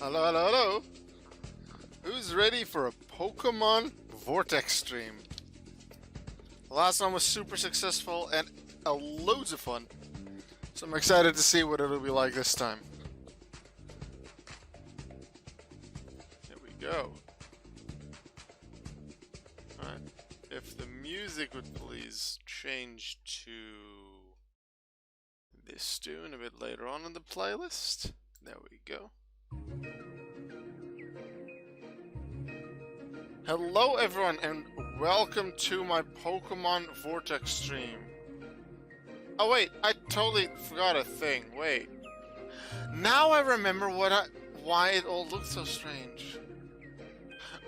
Hello, hello, hello. Who's ready for a Pokemon Vortex stream? The last one was super successful and loads of fun. So I'm excited to see what it'll be like this time. Here we go. Alright. If the music would please change to this tune a bit later on in the playlist. There we go. Hello everyone and welcome to my Pokemon Vortex stream. Oh wait, I totally forgot a thing. Wait. Now I remember why it all looked so strange.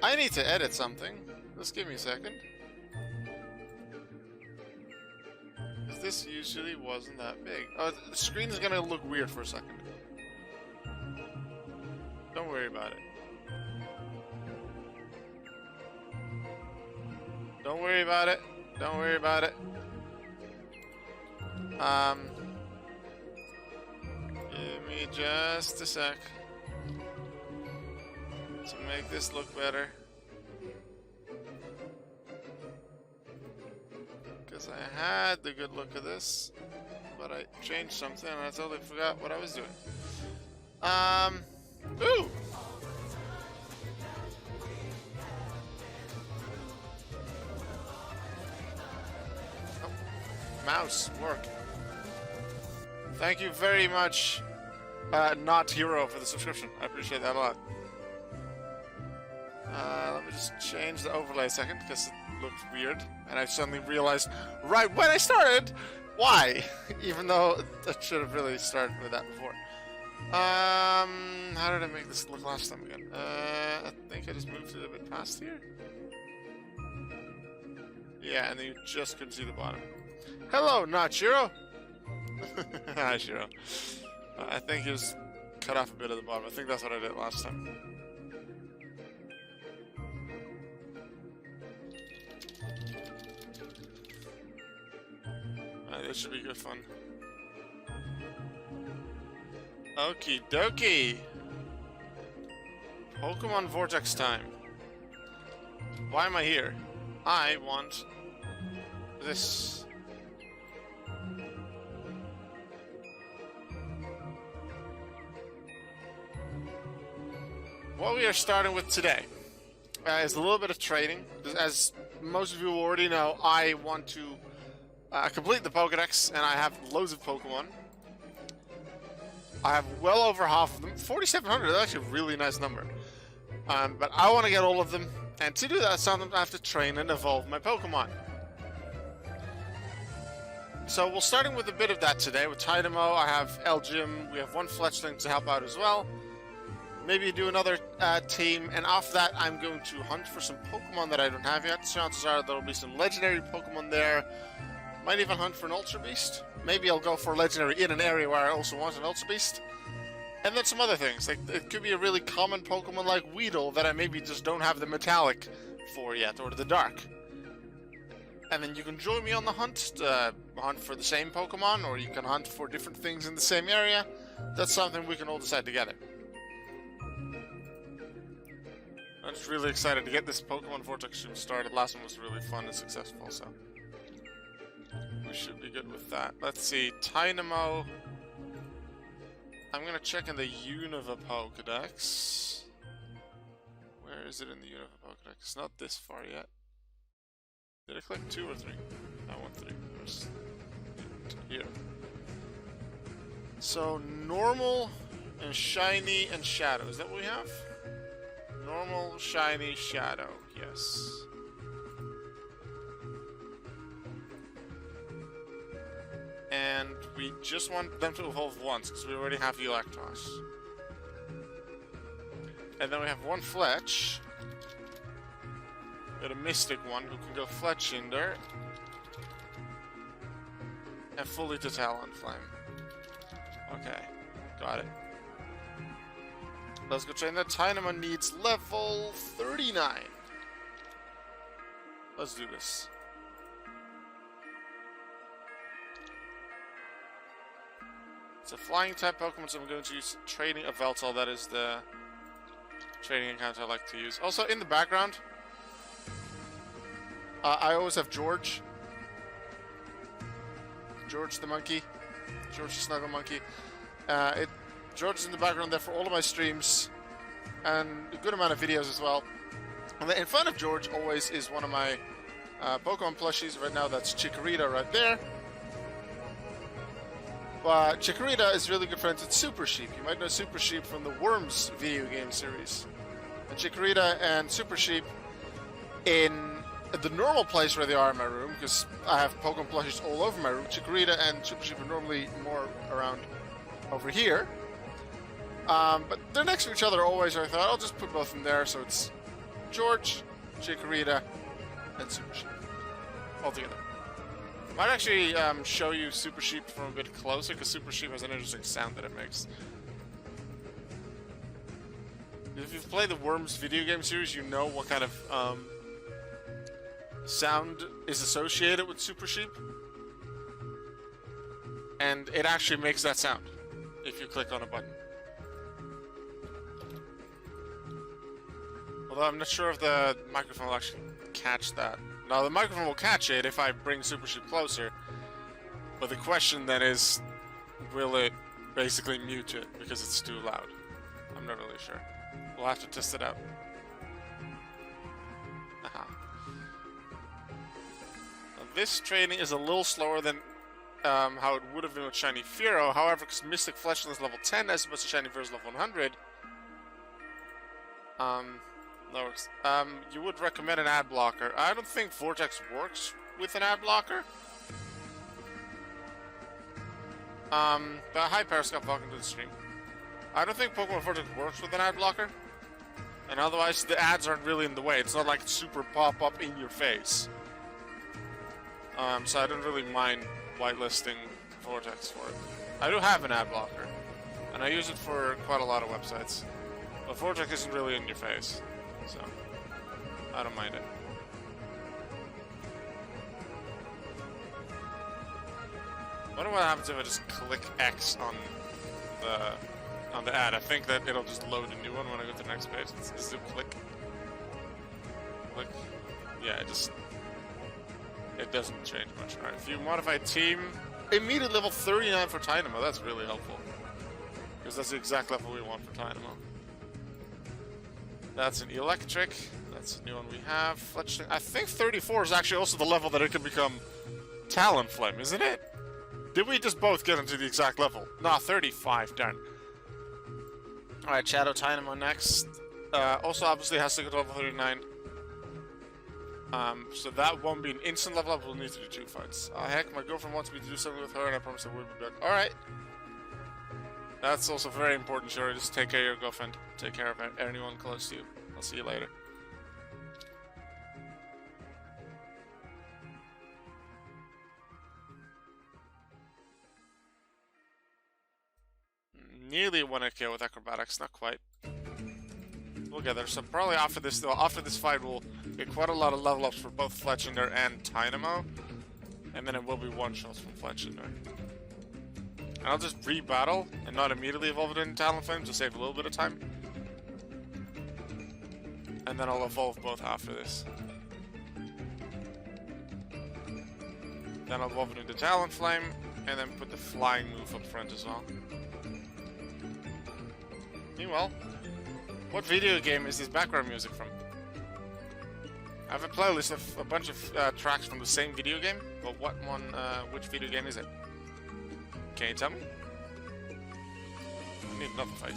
I need to edit something. Just give me a second. This usually wasn't that big. Oh, the screen is gonna look weird for a second. Don't worry about it. Don't worry about it. Don't worry about it. Give me just a sec to make this look better. Because I had the good look of this, but I changed something and I totally forgot what I was doing. Ooh! Mouse, work. Thank you very much, Not Hero, for the subscription. I appreciate that a lot. Let me just change the overlay a second, because it looked weird. And I suddenly realized, right when I started, why? Even though I should have really started with that before. How did I make this look last time again? I think I just moved it a bit past here. Yeah, and then you just couldn't see the bottom. Hello, not Shiro. Hi, Shiro. I think he was cut off a bit of the bottom. I think that's what I did last time. This should be good fun. Okie dokie. Pokemon Vortex time. Why am I here? I want this. What we are starting with today is a little bit of trading. As most of you already know, I want to complete the Pokédex, and I have loads of Pokemon. I have well over half of them. 4,700 is actually a really nice number. But I want to get all of them, and to do that, sometimes I have to train and evolve my Pokemon. So we're starting with a bit of that today. With Tynamo, I have Elgym, we have one Fletchling to help out as well. Maybe do another team, and after that I'm going to hunt for some Pokemon that I don't have yet. Chances are there'll be some legendary Pokemon there. Might even hunt for an Ultra Beast. Maybe I'll go for a legendary in an area where I also want an Ultra Beast. And then some other things, like it could be a really common Pokemon like Weedle that I maybe just don't have the Metallic for yet, or the Dark. And then you can join me on the hunt, hunt for the same Pokemon, or you can hunt for different things in the same area. That's something we can all decide together. I'm just really excited to get this Pokemon Vortex stream started. Last one was really fun and successful, so we should be good with that. Let's see, Tynamo. I'm gonna check in the Unova Pokédex. Where is it in the Unova Pokédex? It's not this far yet. Did I click 2 or 3? I want 3 first. Here. So, normal and shiny and shadow. Is that what we have? Normal, shiny, shadow. Yes. And we just want them to evolve once, because we already have Electros. And then we have one Fletch. Got a Mystic one who can go Fletch in there. And fully to Talonflame. Okay, got it. Let's go train that. Tynamo needs level 39. Let's do this. It's a flying type Pokemon, so I'm going to use Training of Veltal. That is the trading accounts I like to use. Also, in the background, I always have George. George the monkey. George the snuggle monkey. George is in the background there for all of my streams and a good amount of videos as well. And then in front of George always is one of my Pokemon plushies. Right now that's Chikorita right there. But Chikorita is really good friends with Super Sheep. You might know Super Sheep from the Worms video game series. And Chikorita and Super Sheep in the normal place where they are in my room, because I have Pokemon plushies all over my room. Chikorita and Super Sheep are normally more around over here. But they're next to each other always, so I thought I'll just put both in there, so it's George, Chikorita, and Super Sheep all together. Might actually show you Super Sheep from a bit closer, because Super Sheep has an interesting sound that it makes. If you've played the Worms video game series, you know what kind of sound is associated with Super Sheep. And it actually makes that sound if you click on a button. Although I'm not sure if the microphone will actually catch that. No, the microphone will catch it if I bring Super Sheep closer. But the question then is, will it basically mute it because it's too loud? I'm not really sure. We'll have to test it out. Aha. Now, this training is a little slower than how it would have been with Shiny Fearow. However, because Mystic Fletchling is level 10 as opposed to Shiny Fearow is level 100, that works. You would recommend an ad blocker. I don't think Vortex works with an ad blocker. But hi Periscope, welcome to the stream. I don't think Pokemon Vortex works with an ad blocker. And otherwise, the ads aren't really in the way. It's not like super pop-up in your face. So I don't really mind whitelisting Vortex for it. I do have an ad blocker. And I use it for quite a lot of websites. But Vortex isn't really in your face. So, I don't mind it. I wonder what happens if I just click X on the ad. I think that it'll just load a new one when I go to the next page. Let's do click. Click. Yeah, it doesn't change much. Alright, if you modify team, immediate level 39 for Tynamo. That's really helpful. Because that's the exact level we want for Tynamo. That's an electric. That's a new one we have. Fletchling. I think 34 is actually also the level that it can become Talonflame, isn't it? Did we just both get into the exact level? Nah, 35, darn. Alright, Shadow Tynamo next. Also, obviously, has to go to level 39. So that won't be an instant level up. We'll need to do 2 fights. Heck, my girlfriend wants me to do something with her, and I promise I will be back. Alright. That's also very important, sure. Just take care of your girlfriend. Take care of anyone close to you. I'll see you later. Nearly 1 kill with acrobatics, not quite. We'll get there. So probably after this, though, after this fight, we'll get quite a lot of level ups for both Fletchinder and Tynamo, and then it will be one-shots from Fletchinder. And I'll just re-battle and not immediately evolve it into Talonflame to save a little bit of time. And then I'll evolve both after this. Then I'll evolve it into Talonflame, and then put the flying move up front as well. Meanwhile, what video game is this background music from? I have a playlist of a bunch of tracks from the same video game, but what one, which video game is it? Can you tell me? I need another fight.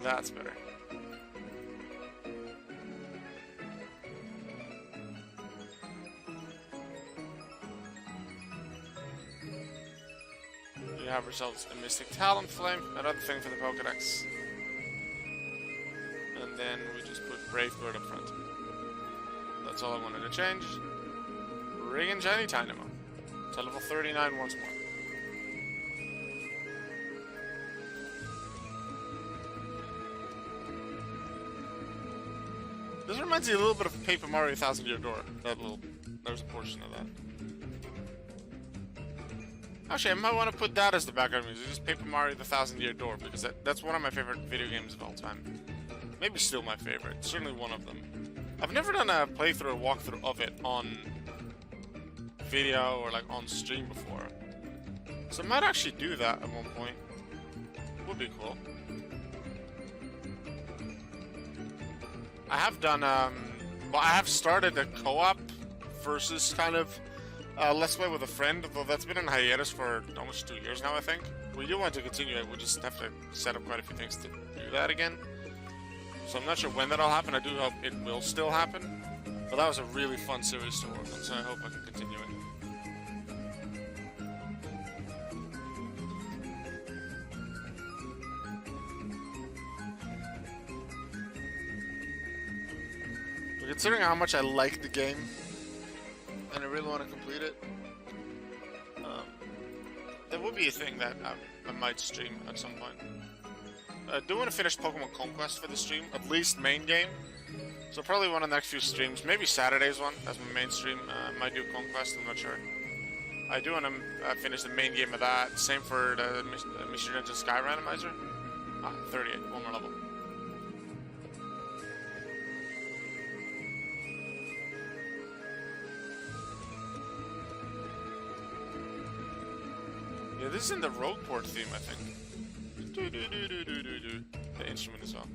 That's better. You have ourselves a Mystic Talonflame, another thing for the Pokédex. And then we just put Brave Bird up front. That's all I wanted to change. Bring in Shiny Tynamo to level 39 once more. This reminds me a little bit of Paper Mario 1000 Year Door. There's a portion of that. Actually, I might want to put that as the background music, just Paper Mario the 1000 Year Door, because that's one of my favorite video games of all time. Maybe still my favorite, certainly one of them. I've never done a playthrough or walkthrough of it on video or like on stream before. So I might actually do that at one point. Would be cool. I have done, well, I have started a co-op versus kind of Let's Play with a friend, though that's been in hiatus for almost 2 years now, I think. We do want to continue it, we just have to set up quite a few things to do that again. So I'm not sure when that'll happen, I do hope it will still happen. But that was a really fun series to work on, so I hope I can continue it. But considering how much I like the game, and I really want to complete it, that would be a thing that I might stream at some point. I do want to finish Pokemon Conquest for the stream, at least main game. So probably one of the next few streams, maybe Saturday's one as my main stream. Might do Conquest, I'm not sure. I do want to finish the main game of that. Same for the Mr. Ninja Sky Randomizer. 38, one more level. Yeah, this is in the Rogueport theme, I think. The instrument as well.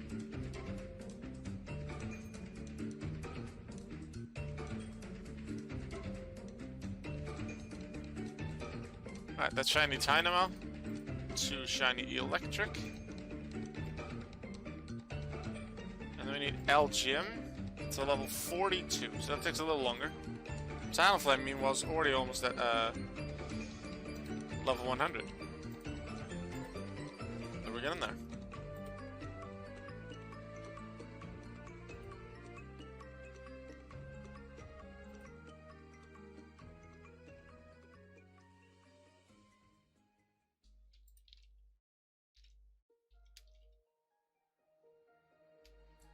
Alright, that's shiny Dynamo. 2 shiny Electric. And then we need LGM. It's a level 42, so that takes a little longer. Talonflame, meanwhile, is already almost at level 100. So we're getting there.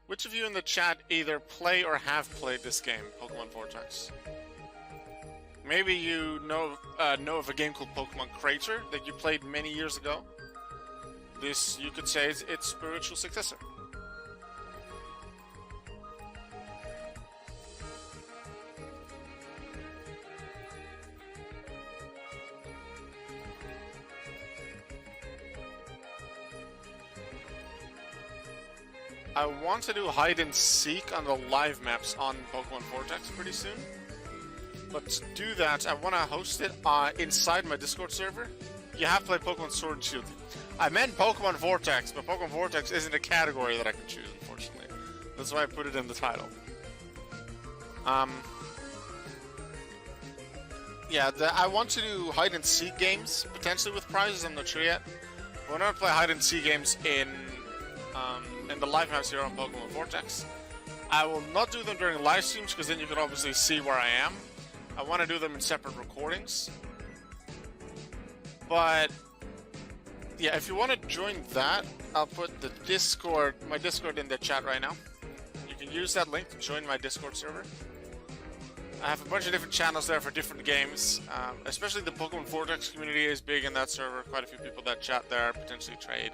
Which of you in the chat either play or have played this game, Pokémon Vortex? Maybe you know of a game called Pokémon Crater that you played many years ago. This, you could say, is its spiritual successor. I want to do hide and seek on the live maps on Pokemon Vortex pretty soon. But to do that, I want to host it inside my Discord server. You have played Pokemon Sword and Shield. I meant Pokemon Vortex, but Pokemon Vortex isn't a category that I can choose, unfortunately. That's why I put it in the title. Yeah, I want to do hide and seek games, potentially with prizes, I'm not sure yet. But when I play hide and seek games in the live house here on Pokemon Vortex, I will not do them during live streams, because then you can obviously see where I am. I want to do them in separate recordings. But yeah, if you want to join that, I'll put the Discord, my Discord in the chat right now. You can use that link to join my Discord server. I have a bunch of different channels there for different games, especially the Pokemon Vortex community is big in that server. Quite a few people that chat there, potentially trade,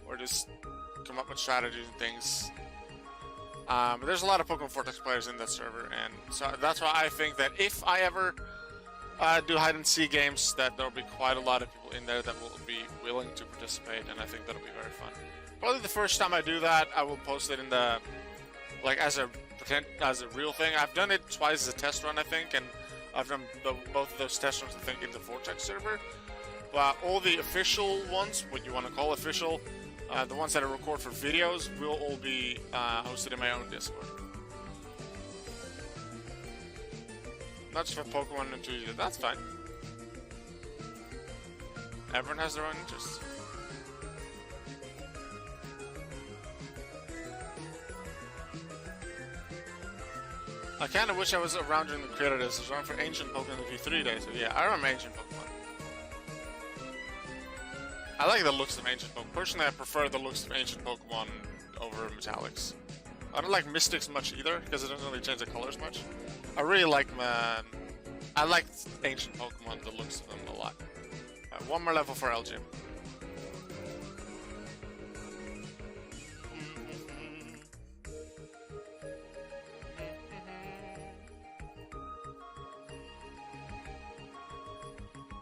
or just come up with strategies and things. But there's a lot of Pokemon Vortex players in that server, and so that's why I think that if I ever do hide and seek games, that there'll be quite a lot of people in there that will be willing to participate, and I think that'll be very fun. Probably the first time I do that, I will post it in the, like, as a real thing. I've done it twice as a test run, I think, and I've done both of those test runs, I think, in the Vortex server. But all the official ones, what you want to call official, the ones that I record for videos, will all be hosted in my own Discord. Not just for Pokemon enthusiasts, that's fine. Everyone has their own interests. I kinda wish I was around during the creator days. I was around for Ancient Pokemon the V3 days, so yeah, I remember Ancient Pokemon. I like the looks of Ancient Pokemon. Personally, I prefer the looks of Ancient Pokemon over Metallics. I don't like Mystics much either, because it doesn't really change the colors much. I really like I like ancient Pokemon, the looks of them a lot. One more level for Elgin.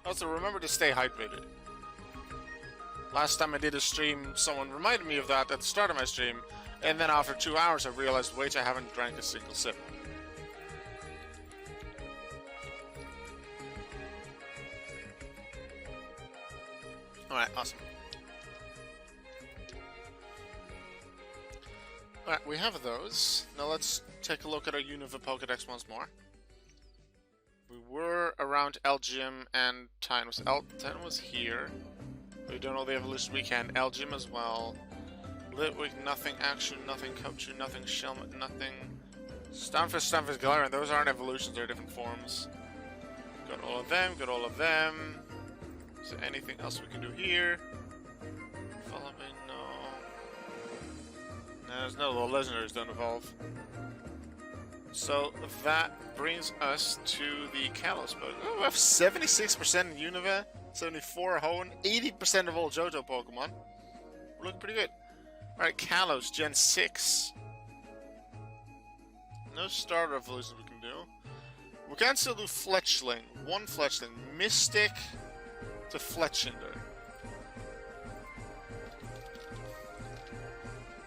Also, remember to stay hydrated. Last time I did a stream, someone reminded me of that at the start of my stream, and then after 2 hours I realized, wait, I haven't drank a single sip. Alright, awesome. Alright, we have those. Now let's take a look at our Unova Pokedex once more. We were around Elgym and Tyne was here. We don't know the evolution we can. Elgym as well. Litwick, nothing. Action, nothing. Kochu, nothing. Shelmet, nothing. Stunfisk, Galar, and those aren't evolutions, they're different forms. Got all of them, got all of them. Is there anything else we can do here? Follow me, no. No, there's no, the legendaries don't evolve. So that brings us to the Kalos Pokemon. Oh, we have 76% in Unova, 74 Hoenn, 80% of all Johto Pokemon. We're looking pretty good. Alright, Kalos, Gen 6. No starter evolution we can do. We can still do Fletchling. One Fletchling. Mystic to Fletchinder.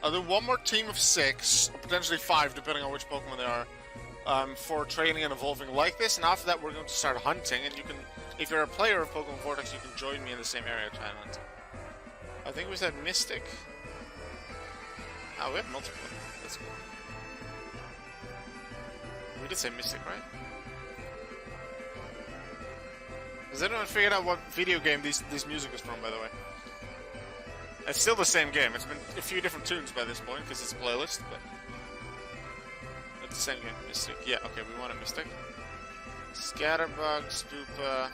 I'll do one more team of 6, or potentially 5, depending on which Pokemon they are, for training and evolving like this, and after that we're going to start hunting, and you can, if you're a player of Pokémon Vortex, you can join me in the same area to try and hunt. I think we said Mystic. Oh, we have multiple. That's cool. We did say Mystic, right? Has anyone figured out what video game this music is from, by the way? It's still the same game. It's been a few different tunes by this point, because it's a playlist, but... It's the same game. Mystic. Yeah, okay, we want a Mystic. Scatterbug, Spoopa...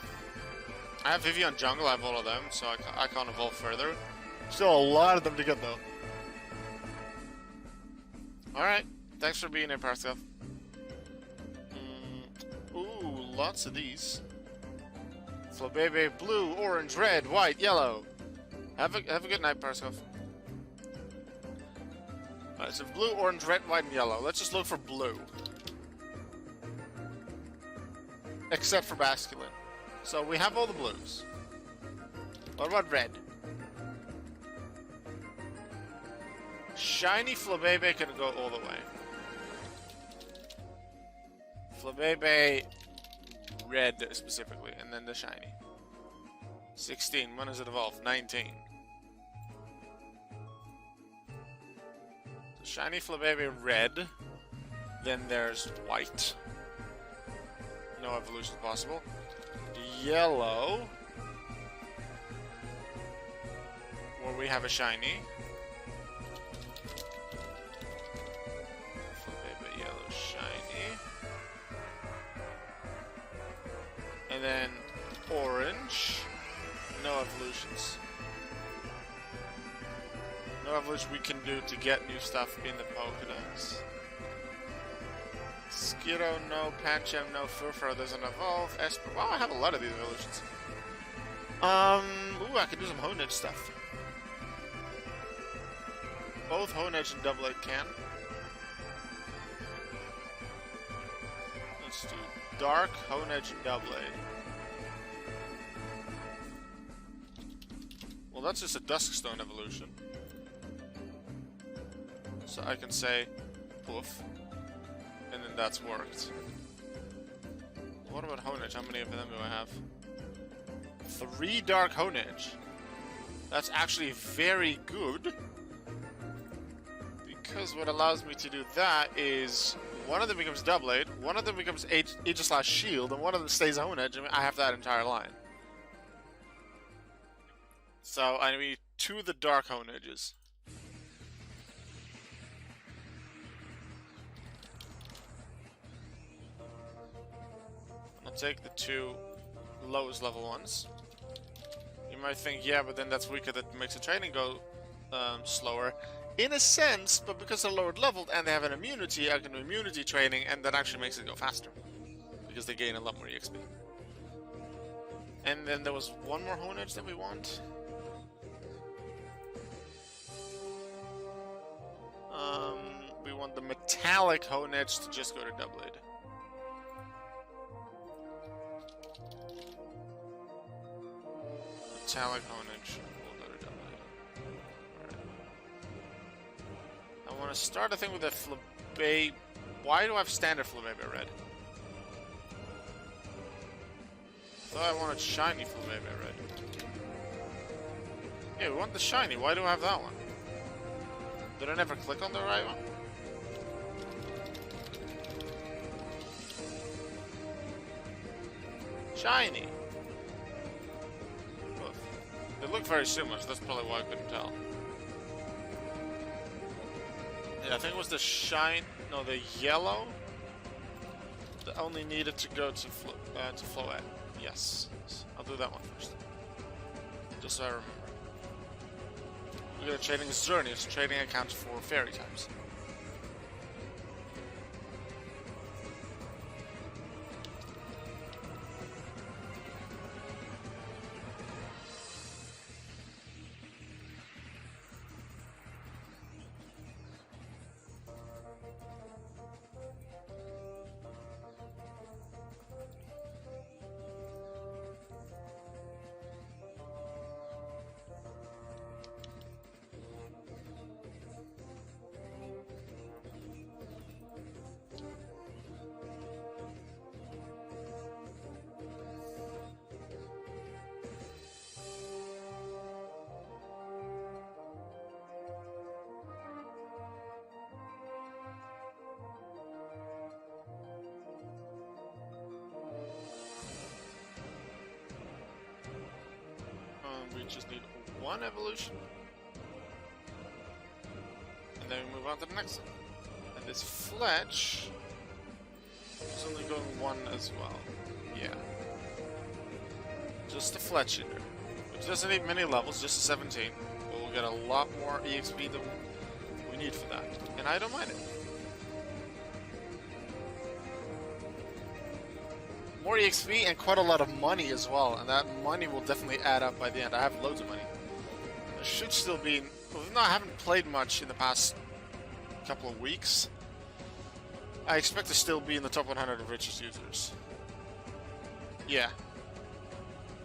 I have Vivian Jungle, I have all of them, so I can't evolve further. Still a lot of them to get, though. Alright, thanks for being here, Parscale. Ooh, lots of these. Flabebe, blue, orange, red, white, yellow. Have a good night, Parscale. Alright, so blue, orange, red, white, and yellow. Let's just look for blue. Except for Basculin. So we have all the blues. What about red? Shiny Flabebe can go all the way. Flabebe red specifically, and then the shiny. 16. When does it evolve? 19. So shiny Flabebe red. Then there's white. No evolution possible. Yellow. Where we have a shiny. Flabebe yellow shiny. And then orange. No evolutions. No evolution we can do to get new stuff in the Pokédex. Skitto, no. Pancham, no. Furfur doesn't evolve. Esper. Wow, I have a lot of these evolutions. Ooh, I could do some Honedge stuff. Both Honedge and Double Edge can. Let's do Dark, Honedge, and Double Edge. Well, that's just a Duskstone evolution. So I can say, poof. And then that's worked. What about Honedge? How many of them do I have? 3 Dark Honedge. That's actually very good. Because what allows me to do that is one of them becomes Double Edge, one of them becomes Aegis/Shield, and one of them stays Honedge, and I have that entire line. So I need 2 of the Dark Honedges. I'll take the 2 lowest level ones. You might think, yeah, but then that's weaker, that makes the training go slower. in a sense, but because they're lower leveled and they have an immunity, I can do immunity training, and that actually makes it go faster. Because they gain a lot more EXP. And then there was one more Honedge that we want. We want the metallic Honedge to just go to Doublade. Metallic Honedge will go to Doublade. Alright. I want to start, I think, with a Flabébé. Why do I have standard Flabébé red? I thought I wanted shiny Flabébé red. Yeah, we want the shiny. Why do I have that one? Did I never click on the right one? Shiny! Oof. They look very similar, so that's probably why I couldn't tell. Yeah, I think it was the shine... No, the yellow that only needed to go to Floette. Yes. I'll do that one first. Just so I remember. We're trading Xerneas. Trading accounts for fairy types. We just need one evolution. And then we move on to the next one. And this Fletch is only going one as well. Yeah. Just a Fletch Eater. Which doesn't need many levels, just a 17. But we'll get a lot more EXP than we need for that. And I don't mind it. More EXP and quite a lot of money as well, and that money will definitely add up by the end. I have loads of money. I should still be... Well, I haven't played much in the past couple of weeks. I expect to still be in the top 100 of richest users. Yeah.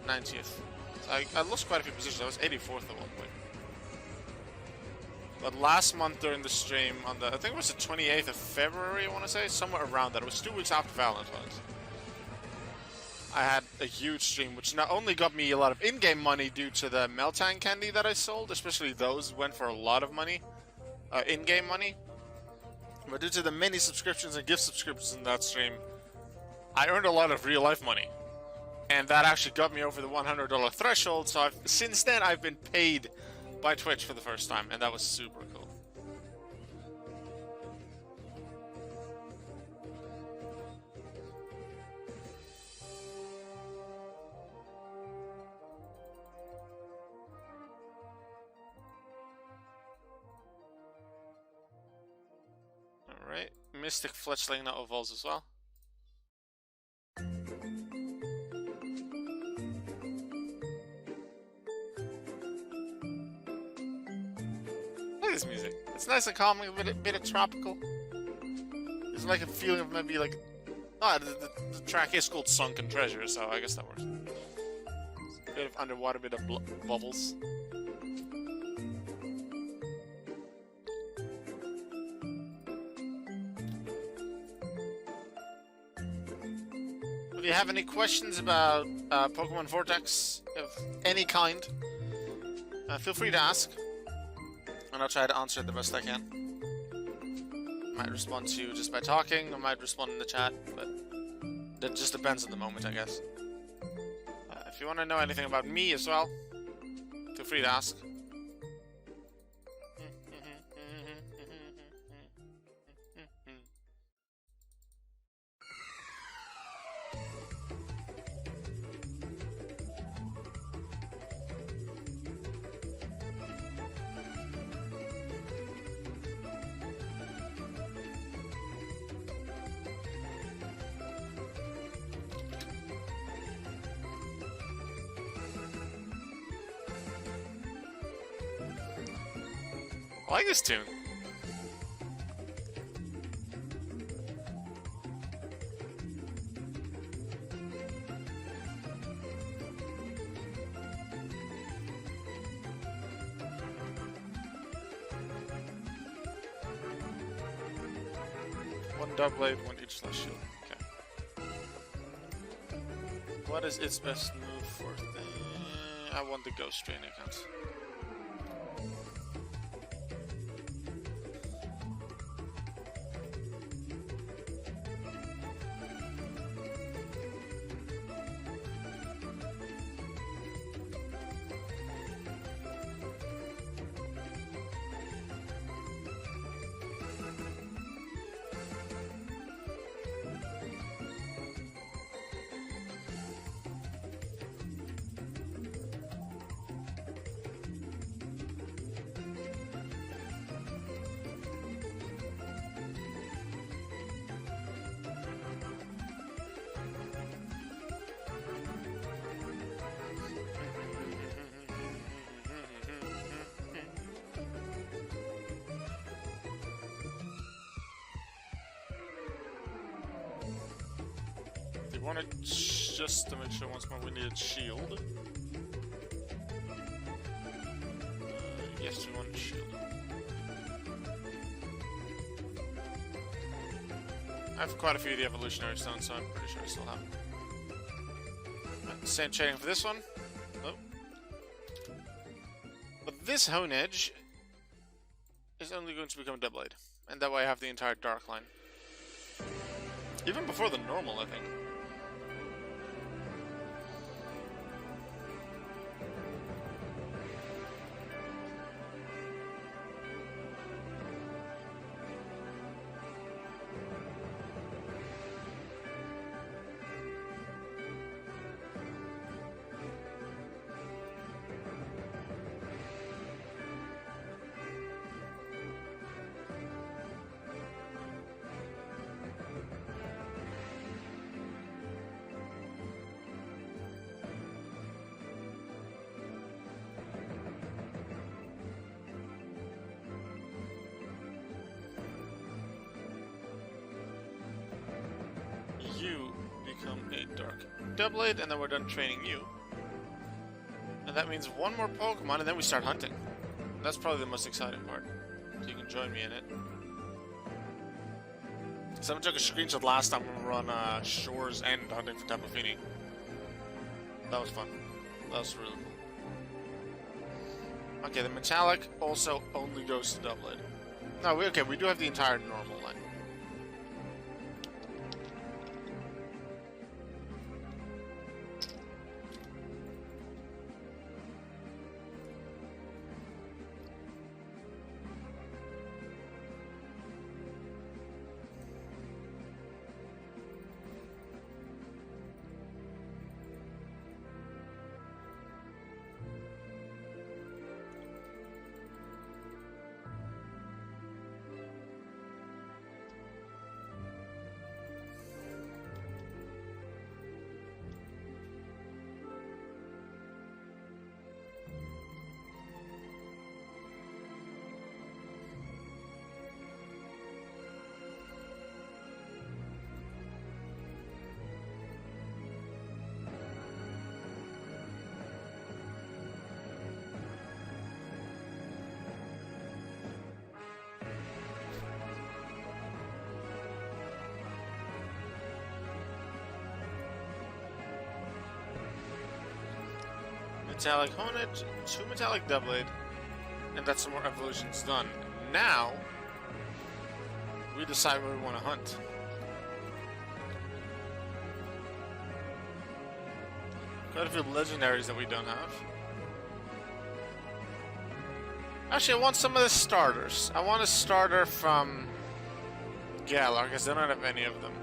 90th. I lost quite a few positions. I was 84th at one point. But last month during the stream, on the... I think it was the 28th of February, I want to say? Somewhere around that. It was 2 weeks after Valentine's. I had a huge stream, which not only got me a lot of in-game money due to the Meltang candy that I sold, especially those went for a lot of money, in-game money, but due to the many subscriptions and gift subscriptions in that stream, I earned a lot of real-life money, and that actually got me over the $100 threshold, so since then I've been paid by Twitch for the first time, and that was super cool. Alright, Mystic Fletchling now evolves as well. Look at this music. It's nice and calming, a bit of tropical. It's like a feeling of maybe like... Oh, the track is called Sunken Treasure, so I guess that works. A bit of underwater, a bit of bubbles. If you have any questions about Pokémon Vortex of any kind, feel free to ask, and I'll try to answer it the best I can. Might respond to you just by talking, I might respond in the chat, but that just depends on the moment, I guess. If you want to know anything about me as well, feel free to ask. like this tune. One Doublade, one each slash shield. Okay. What is its best move for the... I want the Ghost Drain account. Want it just to make sure once more we need a shield. Yes, we want a shield. I have quite a few of the evolutionary stones, so I'm pretty sure I still have them. Right, same trading for this one. Nope. But this Hone Edge is only going to become a Doublade, and that way I have the entire Dark line. Even before the normal, I think. You become a Dark Doublade, and then we're done training you. And that means one more Pokemon, and then we start hunting. That's probably the most exciting part. So you can join me in it. Someone took a screenshot last time when we were on Shore's End hunting for Tapu Fini. That was fun. That was really cool. Okay, the Metallic also only goes to Doublade. No, we do have the entire normal line. Metallic Honed, 2 Metallic Doublade, and that's some more evolutions done. Now, we decide where we want to hunt. Quite a few legendaries that we don't have. Actually, I want some of the starters. I want a starter from Galar, because I don't have any of them.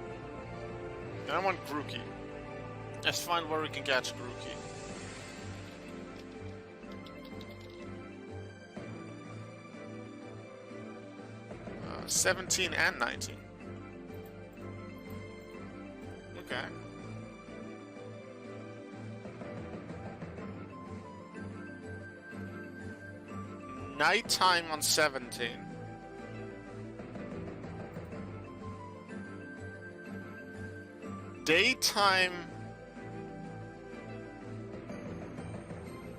And I want Grookey. Let's find where we can catch Grookey. 17 and 19. Okay. nighttime on 17. Daytime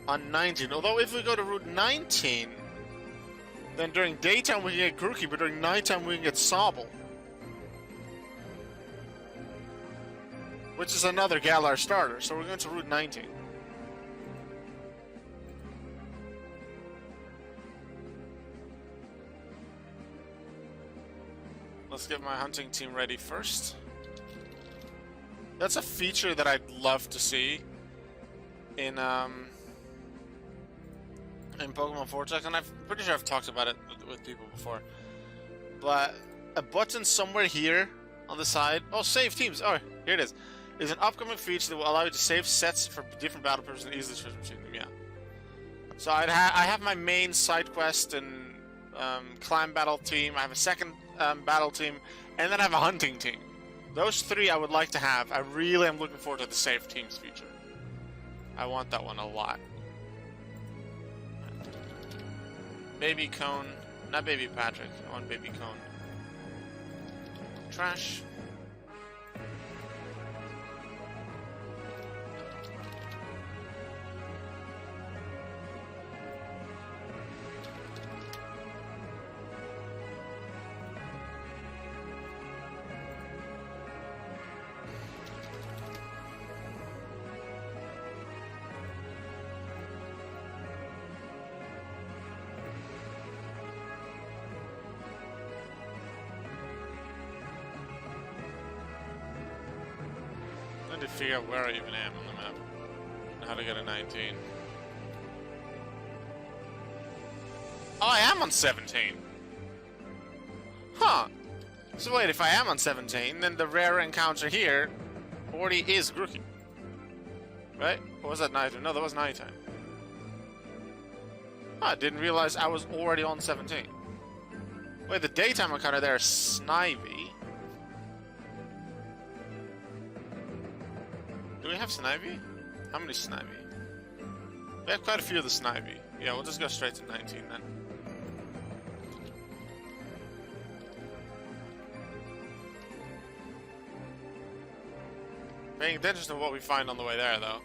on 19. Although if we go to Route 19, then during daytime we can get Grookey, but during nighttime we can get Sobble. Which is another Galar starter, so we're going to Route 19. Let's get my hunting team ready first. That's a feature that I'd love to see in Pokémon Vortex, and I'm pretty sure I've talked about it with people before. But a button somewhere here on the side. Oh, save teams. Oh, here it is. Is an upcoming feature that will allow you to save sets for different battle purposes and easily switch between them. Yeah. So I have my main side quest and clan battle team. I have a second battle team, and then I have a hunting team. Those three I would like to have. I really am looking forward to the save teams feature. I want that one a lot. Baby Cone. Not Baby Patrick. I want Baby Cone. Trash. To figure out where I even am on the map and how to get a 19. Oh, I am on 17. Huh. So wait, if I am on 17, then the rare encounter here already is Grookey. Right? Or was that nighttime? No, that was nighttime. I didn't realize I was already on 17. Wait, the daytime encounter there is Snivy. Do we have Snivy? How many Snivy? We have quite a few of the Snivy. Yeah, we'll just go straight to 19 then. Paying attention to what we find on the way there, though.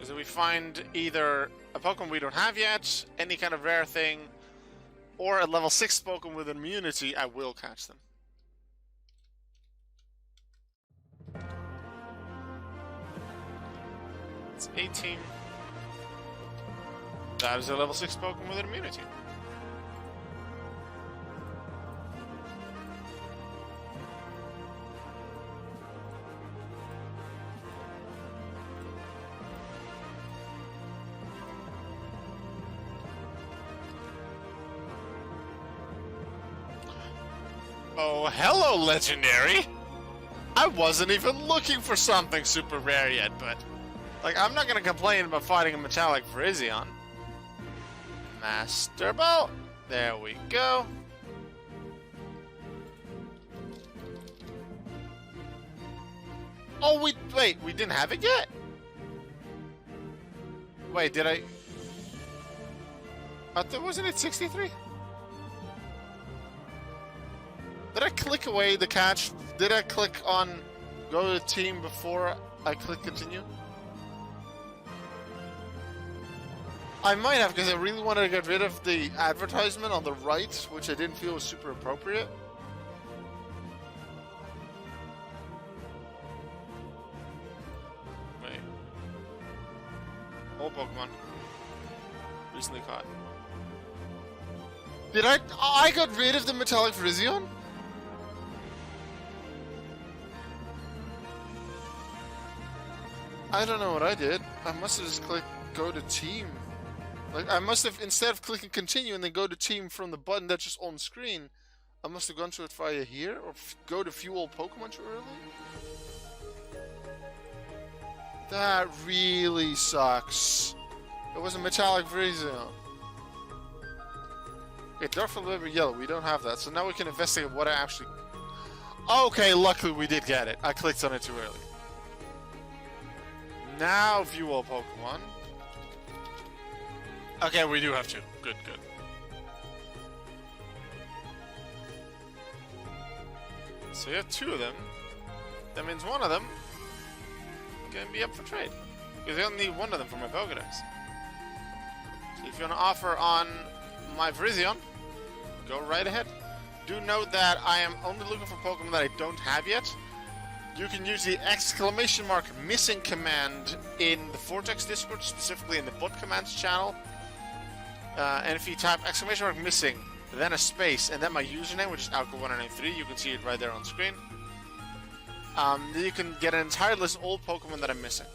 Is that we find either a Pokemon we don't have yet, any kind of rare thing, or a level 6 Pokemon with immunity, I will catch them. It's 18. That is a level 6 Pokemon with immunity. Oh, hello, Legendary! I wasn't even looking for something super rare yet, but... like, I'm not gonna complain about fighting a metallic Virizion. Master Ball! There we go. Oh, wait, we didn't have it yet? Wait, did I... wasn't it 63? Did I click away the catch? Did I click on go to team before I click continue? I might have, because I really wanted to get rid of the advertisement on the right, which I didn't feel was super appropriate. Wait. All Pokemon. Recently caught. Did I got rid of the metallic Virizion? I don't know what I did. I must have just clicked go to team. Like, I must have, instead of clicking continue and then go to team from the button that's just on screen, I must have gone to it via here, or go to view all Pokemon too early? That really sucks. It was a metallic Virizion. Okay, Dark Liver Yellow, we don't have that, so now we can investigate what I actually... Okay, luckily we did get it. I clicked on it too early. Now view all Pokemon. Okay, we do have two. Good, good. So you have two of them. That means one of them can be up for trade. Because I only need one of them for my Pokédex. So if you want to offer on my Virizion, go right ahead. Do note that I am only looking for Pokemon that I don't have yet. You can use the exclamation mark missing command in the Vortex Discord, specifically in the bot commands channel. And if you type exclamation mark missing, then a space, and then my username, which is Alco1993, you can see it right there on screen. Then you can get an entire list of all Pokemon that I'm missing.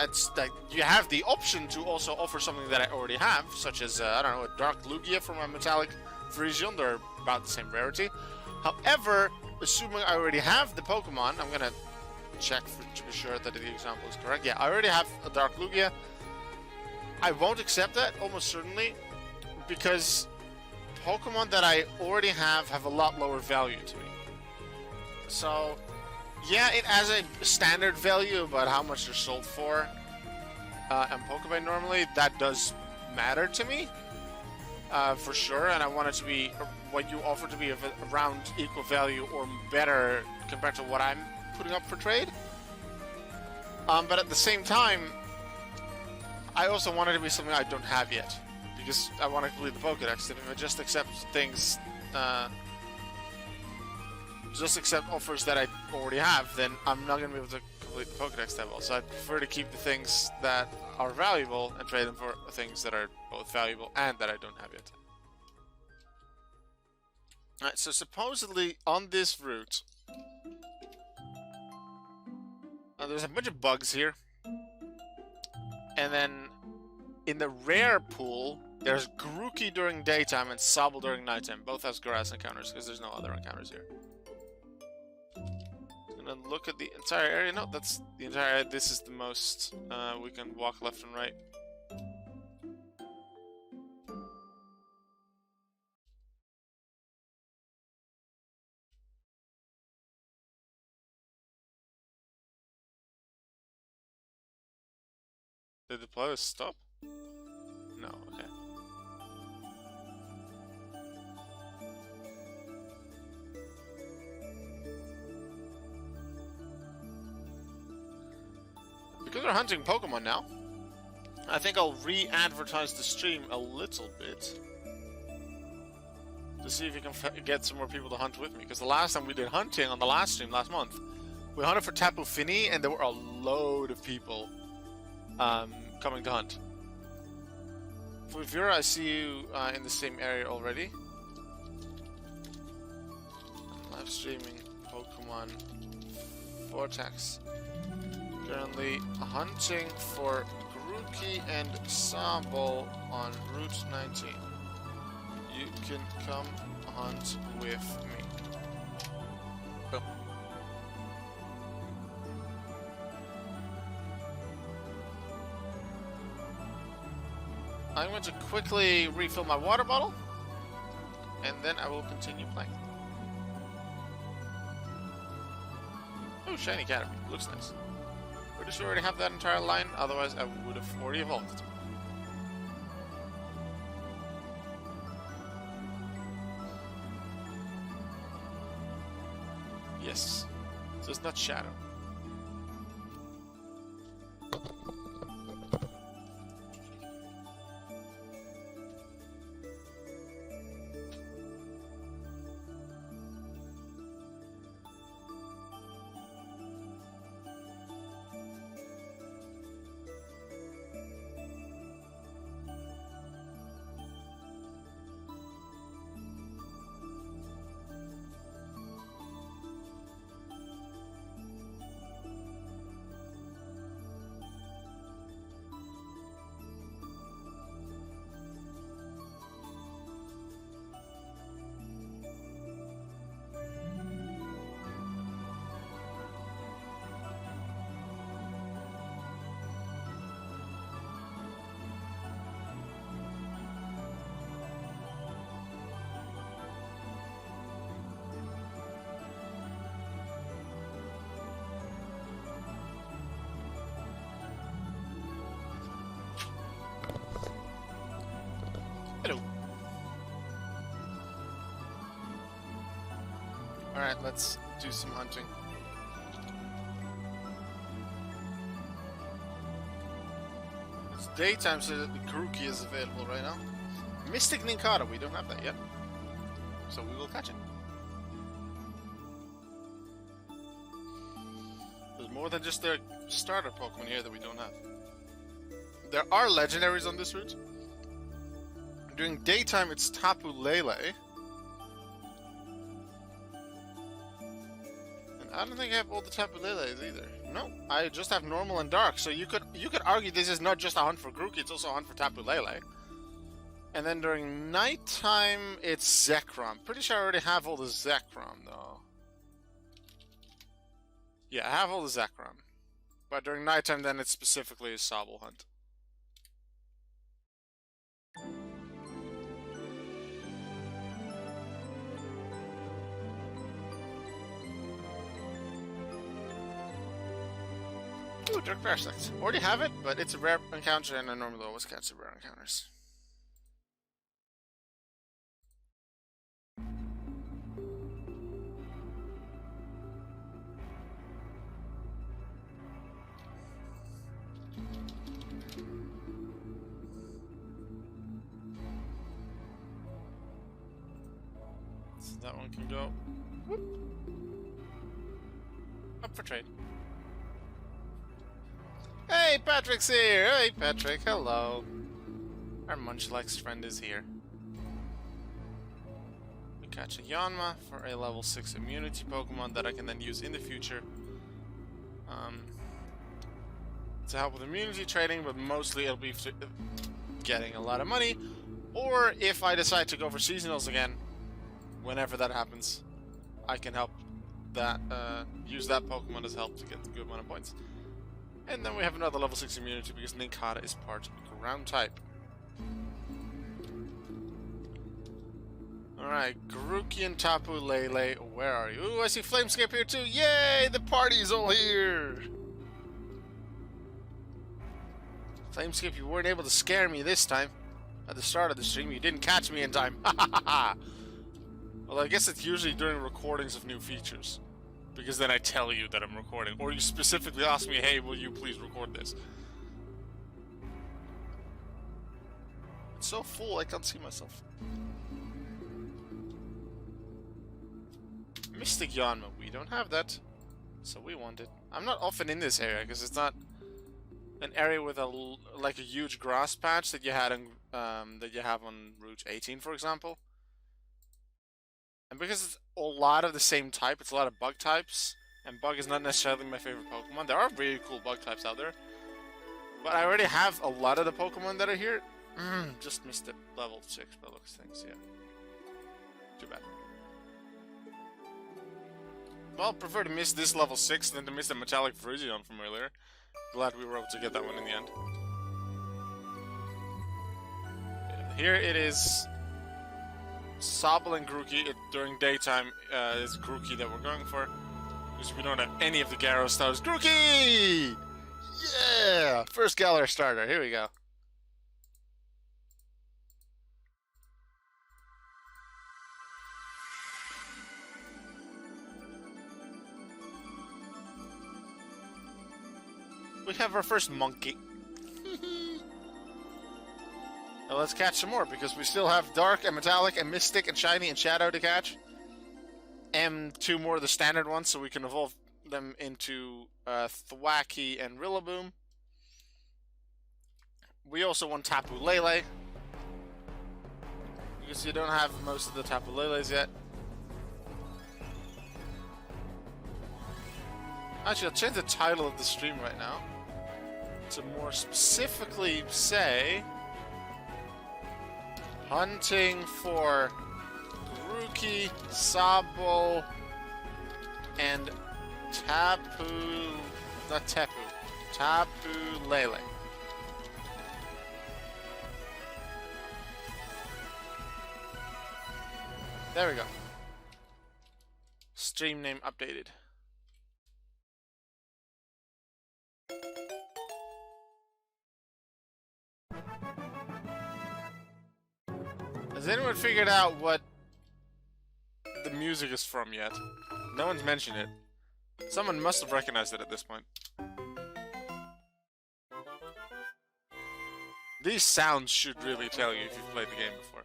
It's like you have the option to also offer something that I already have, such as I don't know, a Dark Lugia for my Metallic Virizion. They're about the same rarity. However, assuming I already have the Pokemon, I'm gonna check to be sure that the example is correct. Yeah, I already have a Dark Lugia. I won't accept that, almost certainly, because Pokemon that I already have a lot lower value to me. So, yeah, it has a standard value about how much they're sold for. And Pokemon normally, that does matter to me, for sure. And I want it to be, what you offer to be around equal value or better compared to what I'm putting up for trade. But at the same time, I also want it to be something I don't have yet, because I want to complete the Pokédex. And if I just accept things, just accept offers that I already have, then I'm not going to be able to complete the Pokédex that well. So I prefer to keep the things that are valuable and trade them for things that are both valuable and that I don't have yet. Alright, so supposedly on this route, there's a bunch of bugs here. And then in the rare pool, there's Grookey during daytime and Sobble during nighttime. Both have grass encounters because there's no other encounters here. I'm gonna look at the entire area. No, that's the entire area. This is the most we can walk left and right. Did the player stop? No, okay. Because we're hunting Pokemon now, I think I'll re-advertise the stream a little bit to see if we can get some more people to hunt with me. Because the last time we did hunting on the last stream last month, we hunted for Tapu Fini and there were a load of people coming to hunt. Vira, I see you in the same area already. I'm live streaming Pokemon Vortex. Currently hunting for Grookey and Sobble on Route 19. You can come hunt with me. Boom. I'm going to quickly refill my water bottle, and then I will continue playing. Oh, shiny Caterpie. Looks nice. Pretty sure I already have that entire line, otherwise I would have already evolved it. Yes. So it's not Shadow. Alright, let's do some hunting. It's daytime, so the Grookey is available right now. Mystic Ninkata, we don't have that yet. So we will catch it. There's more than just their starter Pokemon here that we don't have. There are legendaries on this route. During daytime, it's Tapu Lele. And I don't think I have all the Tapu Leles either. No, I just have normal and dark. So you could argue this is not just a hunt for Grookey, it's also a hunt for Tapu Lele. And then during nighttime, it's Zekrom. Pretty sure I already have all the Zekrom, though. Yeah, I have all the Zekrom. But during nighttime, then it's specifically a Sobble hunt. Ooh, Dark Parasect. Already have it, but it's a rare encounter, and I normally always catch the rare encounters. So that one can go. Whoop. Up for trade. Hey, Patrick's here! Hey, Patrick, hello. Our Munchlax friend is here. We catch a Yanma for a level 6 immunity Pokemon that I can then use in the future. To help with immunity trading, but mostly it'll be getting a lot of money. Or if I decide to go for seasonals again, whenever that happens, I can help that, use that Pokemon as help to get a good amount of points. And then we have another level 6 immunity because Ninkata is part ground type. Alright, Grookey and Tapu Lele, where are you? Ooh, I see Flamescape here too! Yay! The party's all here! Flamescape, you weren't able to scare me this time. At the start of the stream, you didn't catch me in time. Ha ha ha ha! Well, I guess it's usually during recordings of new features. Because then I tell you that I'm recording. Or you specifically ask me, hey, will you please record this? It's so full, I can't see myself. Mystic Yanma, we don't have that. So we want it. I'm not often in this area, because it's not an area with a huge grass patch that you had in, that you have on Route 18, for example. And because it's a lot of the same type, it's a lot of bug types, and bug is not necessarily my favorite Pokemon. There are really cool bug types out there, but I already have a lot of the Pokemon that are here. Just missed it. Level 6 by looks things, yeah. Too bad. Well, prefer to miss this level 6 than to miss the Metallic Virizion from earlier. Glad we were able to get that one in the end. Yeah, here it is. Sobble and Grookey. During daytime is Grookey that we're going for. Because we don't have any of the Gyarados styles. Grookey! Yeah! First Galar starter. Here we go. We have our first monkey. Now let's catch some more, because we still have Dark and Metallic and Mystic and Shiny and Shadow to catch. And 2 more of the standard ones, so we can evolve them into Thwackey and Rillaboom. We also want Tapu Lele, because you don't have most of the Tapu Leles yet. Actually, I'll change the title of the stream right now to more specifically say hunting for Grookey, Sobble, and Tapu Lele. There we go. Stream name updated. Has anyone figured out what the music is from yet? No one's mentioned it. Someone must have recognized it at this point. These sounds should really tell you if you've played the game before.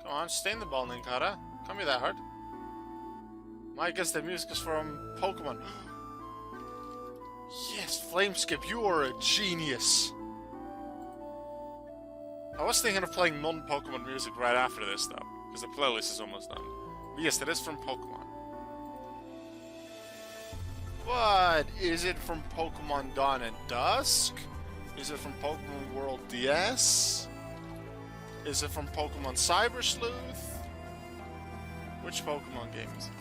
Come on, stay in the ball, Ninkara. Can't be that hard. My guess the music is from Pokemon. Yes, Flameskip, you are a genius. I was thinking of playing non-Pokemon music right after this, though, because the playlist is almost done. But yes, that is from Pokemon. But is it from Pokemon Dawn and Dusk? Is it from Pokemon World DS? Is it from Pokemon Cyber Sleuth? Which Pokemon game is it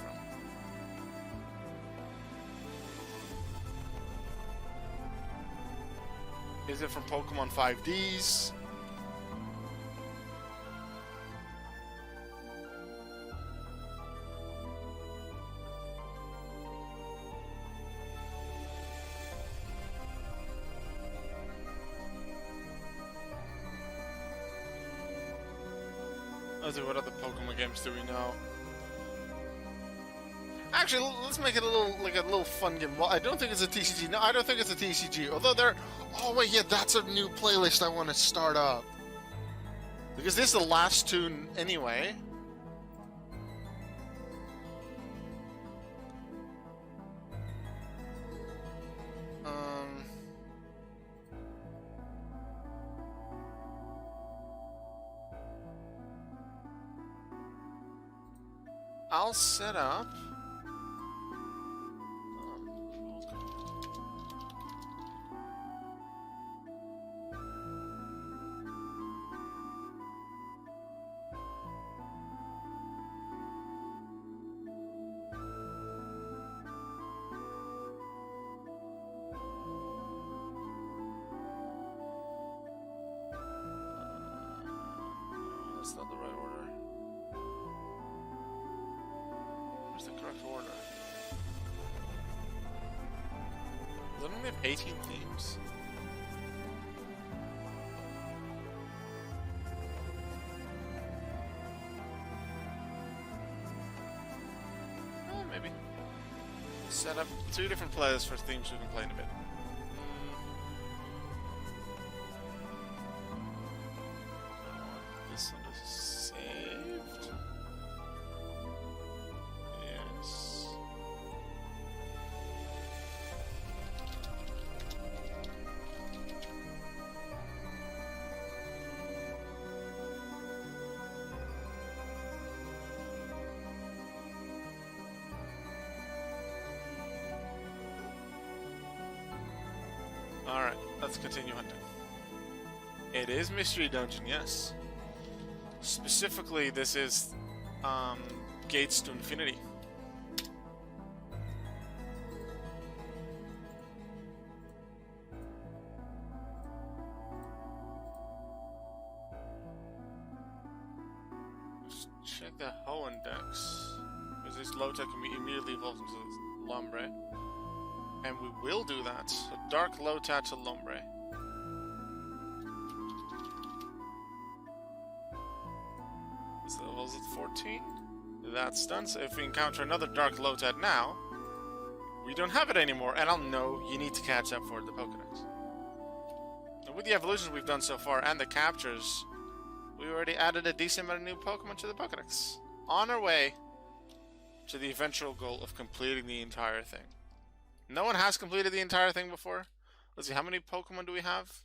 from? Is it from Pokemon 5Ds? Let's see, what other Pokemon games do we know? Actually, let's make it a little fun game. Well, I don't think it's a TCG. No, I don't think it's a TCG. Although there... Oh, wait, yeah, that's a new playlist I want to start up. Because this is the last tune anyway. I'll set up... That's not the right order. Where's the correct order? Doesn't only have 18 themes? Maybe. Set up 2 different playlists for themes we can play in a bit. This one is saved. Yes. Alright, let's continue hunting. It is Mystery Dungeon, yes. Specifically, this is Gates to Infinity. Let's check the Ho index. Because this Lota can be immediately evolved into Lombre. And we will do that. So Dark Lota to Lombre. So levels at 14. That's done. So if we encounter another Dark Lotad now, we don't have it anymore, and I'll know you need to catch up for the Pokédex. And with the evolutions we've done so far and the captures, we already added a decent amount of new Pokemon to the Pokédex. On our way to the eventual goal of completing the entire thing. No one has completed the entire thing before. Let's see, how many Pokemon do we have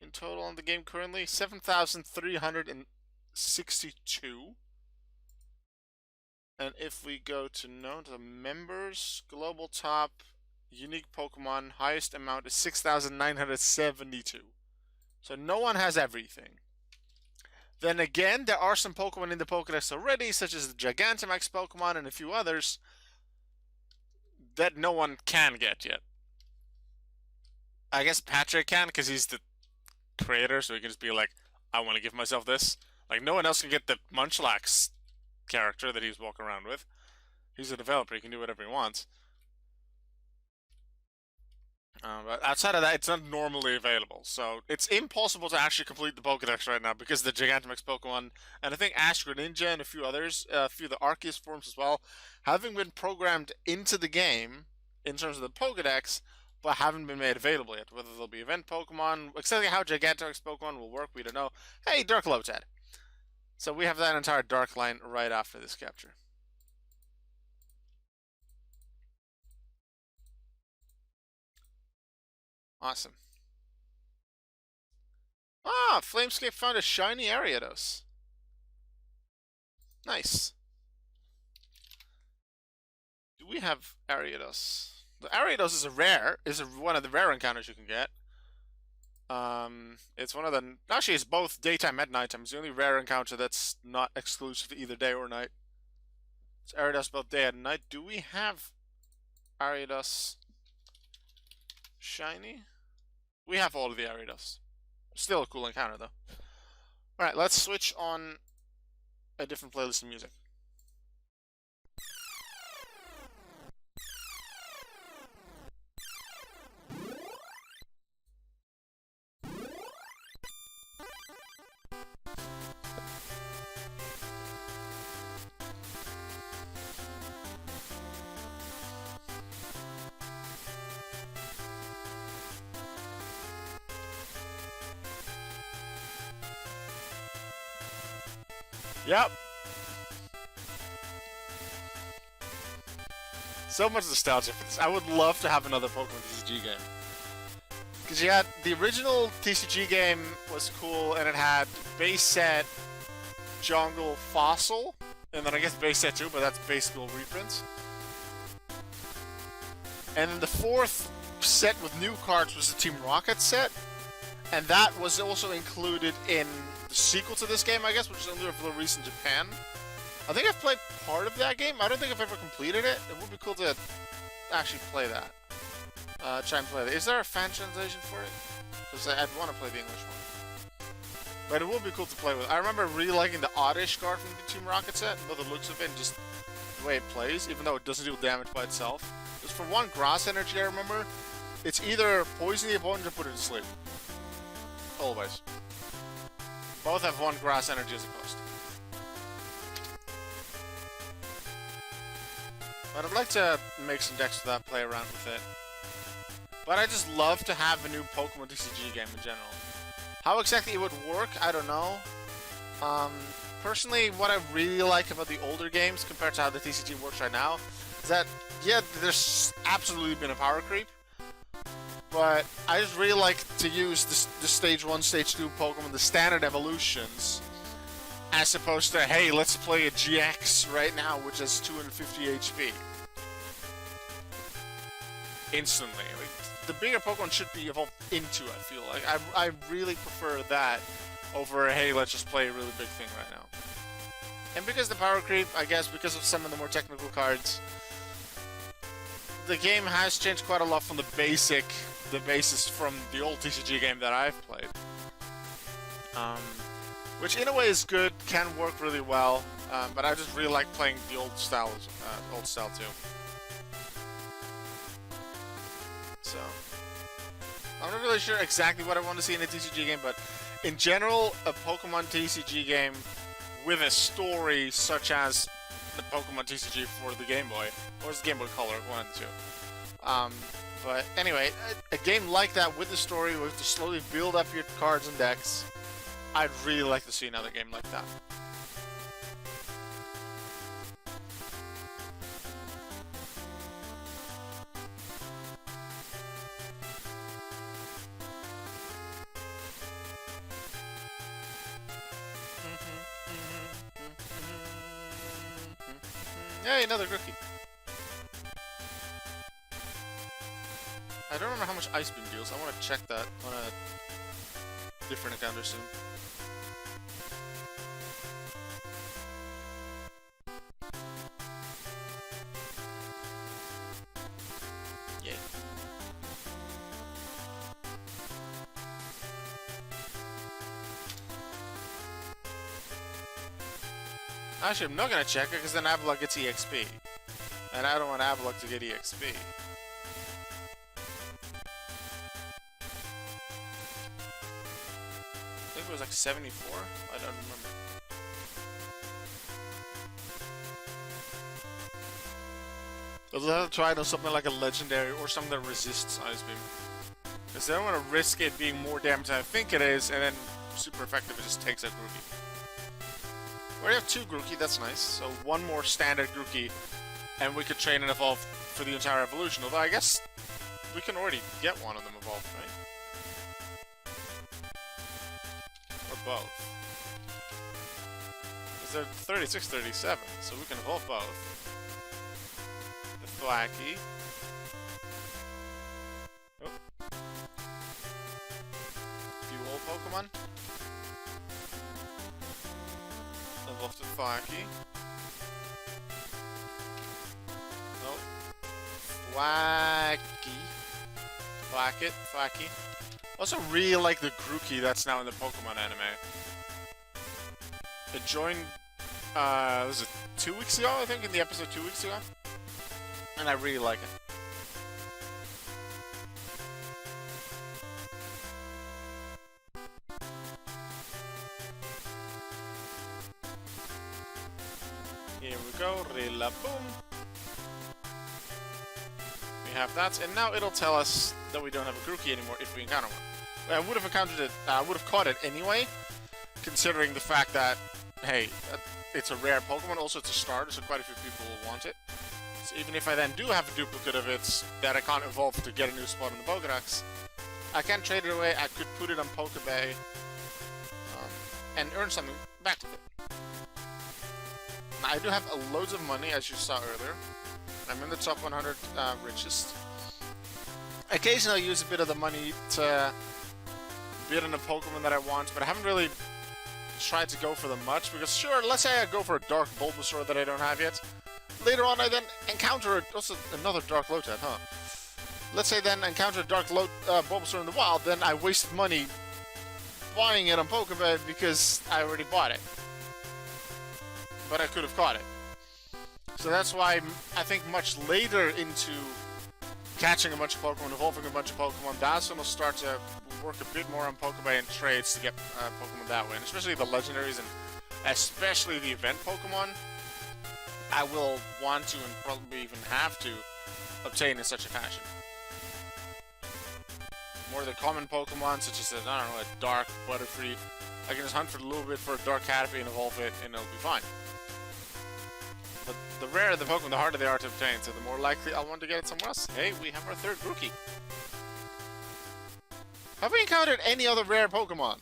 in total in the game currently? 7,362. And if we go to members, global top, unique Pokemon, highest amount is 6,972. So no one has everything. Then again, there are some Pokemon in the Pokédex already, such as the Gigantamax Pokemon and a few others, that no one can get yet. I guess Patrick can, because he's the creator, so he can just be like, I want to give myself this. Like, no one else can get the Munchlax character that he's walking around with. He's a developer, he can do whatever he wants. But outside of that, it's not normally available. So it's impossible to actually complete the Pokédex right now because the Gigantamax Pokemon, and I think Ash Greninja and a few others, a few of the Arceus forms as well, having been programmed into the game in terms of the Pokédex, but haven't been made available yet. Whether they'll be event Pokemon, exactly how Gigantamax Pokemon will work, we don't know. Hey, Dark Lotad. So we have that entire Dark line right after this capture. Awesome. Ah, Flamescape found a shiny Ariados. Nice. Do we have Ariados? The Ariados is one of the rare encounters you can get. It's one of the... Actually, it's both daytime and nighttime. It's the only rare encounter that's not exclusive to either day or night. It's Ariados both day and night. Do we have Ariados shiny? We have all of the Ariados. Still a cool encounter, though. Alright, let's switch on a different playlist of music. Yep. So much nostalgia for this. I would love to have another Pokemon TCG game. Because you had the original TCG game was cool, and it had base set, jungle, fossil, and then I guess base set too, but that's baseball reprints. And then the fourth set with new cards was the Team Rocket set, and that was also included in the sequel to this game, I guess, which is only released in Japan. I think I've played part of that game. I don't think I've ever completed it. It would be cool to actually play that. Try and play that. Is there a fan translation for it? Because I'd want to play the English one. But it would be cool to play with. I remember really liking the Oddish card from the Team Rocket set, both the looks of it and just the way it plays, even though it doesn't deal damage by itself. Because for one grass energy, I remember, it's either poison the opponent or put it to sleep. Always. Both have one grass energy as a cost. But I'd like to make some decks with that, play around with it. But I just love to have a new Pokemon TCG game in general. How exactly it would work, I don't know. Personally, what I really like about the older games compared to how the TCG works right now is that, yeah, there's absolutely been a power creep. But I just really like to use the Stage 1, Stage 2 Pokemon, the standard evolutions, as opposed to, hey, let's play a GX right now, which has 250 HP. Instantly. Like, the bigger Pokemon should be evolved into, I feel like. I really prefer that over, hey, let's just play a really big thing right now. And because the power creep, I guess, because of some of the more technical cards, the game has changed quite a lot from the basis from the old TCG game that I've played. Which in a way is good, can work really well, but I just really like playing the old style too. So, I'm not really sure exactly what I want to see in a TCG game, but in general, a Pokemon TCG game with a story such as the Pokemon TCG for the Game Boy, or was the Game Boy Color, one of the two. But anyway, a game like that with the story, where you have to slowly build up your cards and decks, I'd really like to see another game like that. Hey, another rookie. I don't remember how much Ice Beam deals. I want to check that on a different account soon. Yay. Actually, I'm not going to check it because then Avalok gets EXP. And I don't want Avalok to get EXP. I think it was like 74? I don't remember. I'll have to try it on something like a legendary or something that resists Ice Beam. Because I don't want to risk it being more damage than I think it is, and then super effective, it just takes that Grookey. We already have 2 Grookey, that's nice. So 1 more standard Grookey, and we could train and evolve for the entire evolution. Although I guess we can already get one of them evolved, right? Or both. Because they're 36, 37, so we can evolve both. The Thwacky. Oh. Few old Pokemon. Evolve the Thwacky. Nope. Thwacky. Thwacky. Also really like the Grookey that's now in the Pokemon anime. It joined, was it 2 weeks ago, I think, in the episode 2 weeks ago? And I really like it. Here we go, Rillaboom. We have that, and now it'll tell us that we don't have a Grookey anymore if we encounter one. I would have encountered it, I would have caught it anyway, considering the fact that, hey, it's a rare Pokemon, also it's a starter, so quite a few people will want it. So even if I then do have a duplicate of it that I can't evolve to get a new spot in the Pokédex, I can trade it away, I could put it on Pokébay, and earn something back with it. Now, I do have loads of money, as you saw earlier. I'm in the top 100 richest. Occasionally I'll use a bit of the money to bid on a Pokemon that I want, but I haven't really tried to go for them much, because sure, let's say I go for a Dark Bulbasaur that I don't have yet. Later on I then encounter also another Dark Lotad, huh? Let's say then encounter a Dark Bulbasaur in the wild, then I wasted money buying it on Pokébay because I already bought it. But I could have caught it. So that's why I think much later into catching a bunch of Pokemon, evolving a bunch of Pokemon, that's when I'll start to work a bit more on Pokébay and trades to get Pokemon that way. And especially the legendaries and especially the event Pokemon, I will want to and probably even have to obtain in such a fashion. More of the common Pokemon, such as, I don't know, a Dark Butterfree, I can just hunt for a little bit for a Dark Caterpie and evolve it, and it'll be fine. But the rarer the Pokemon, the harder they are to obtain, so the more likely I'll want to get it somewhere else. Hey, we have our 3rd Grookey. Have we encountered any other rare Pokemon?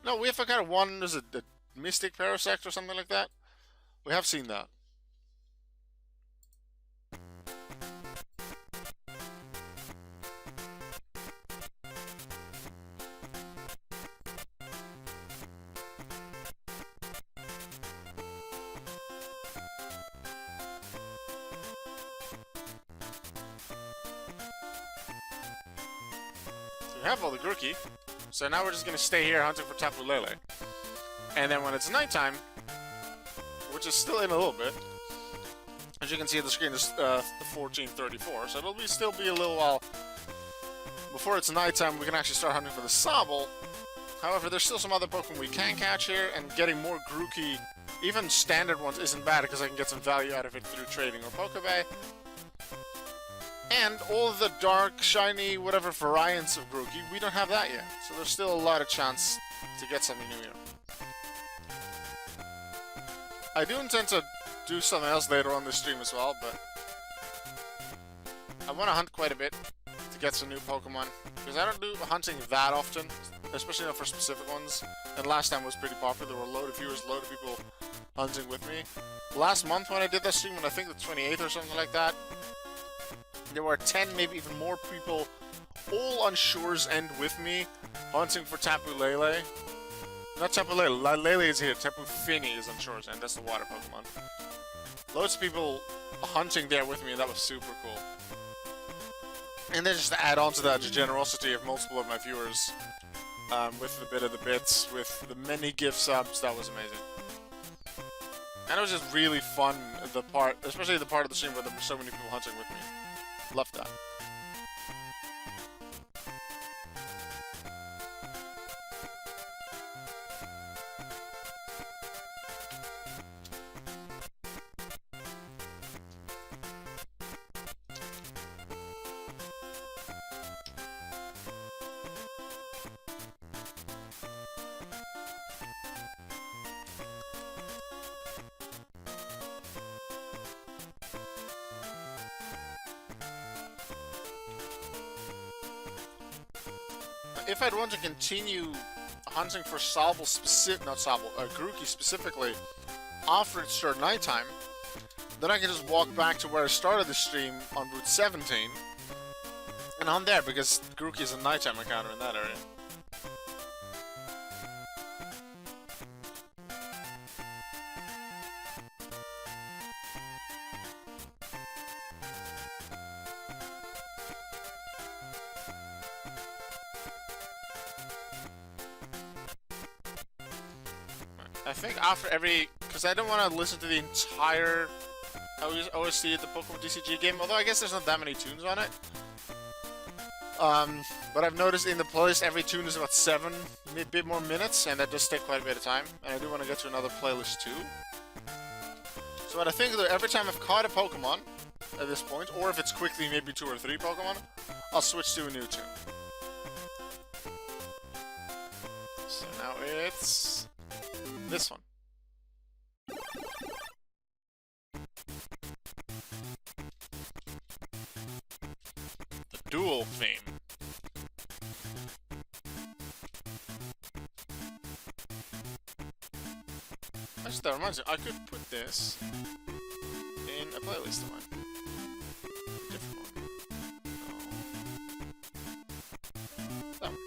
No, we have encountered one, there's a Mystic Parasect or something like that. We have seen that. We have all the Grookey, so now we're just going to stay here hunting for Tapu Lele. And then when it's nighttime, which is still in a little bit, as you can see on the screen, it's 14:34, so it'll still be a little while before it's nighttime. We can actually start hunting for the Sobble. However, there's still some other Pokemon we can catch here, and getting more Grookey even standard ones isn't bad because I can get some value out of it through trading or Pokébay. And all of the dark, shiny, whatever variants of Grookey, we don't have that yet. So there's still a lot of chance to get something new here. I do intend to do something else later on this stream as well, but I want to hunt quite a bit to get some new Pokemon, because I don't do hunting that often, especially not for specific ones. And last time was pretty popular. There were a load of viewers, a load of people hunting with me. Last month when I did that stream, and I think the 28th or something like that, there were 10, maybe even more people, all on Shore's End with me, hunting for Tapu Lele. Not Tapu Lele, Lele is here, Tapu Fini is on Shore's End, that's the water Pokemon. Loads of people hunting there with me, and that was super cool. And then just to add on to that, the generosity of multiple of my viewers, with the bit of the bits, with the many gift subs, that was amazing. And it was just really fun, the part, especially the part of the stream where there were so many people hunting with me. Loved that. If I'd want to continue hunting for Grookey specifically, after it's turned nighttime, then I can just walk back to where I started the stream on Route 17 and hunt there, because Grookey is a nighttime encounter in that area. I think after every, because I don't want to listen to the entire OST of the Pokemon TCG game, although I guess there's not that many tunes on it. But I've noticed in the playlist every tune is about 7 bit more minutes, and that does take quite a bit of time. And I do want to get to another playlist too. So what I think that every time I've caught a Pokemon at this point, or if it's quickly maybe 2 or 3 Pokemon, I'll switch to a new tune. So now it's this one. The dual theme. Actually, that reminds me, I could put this in a playlist of mine. Different one. That one.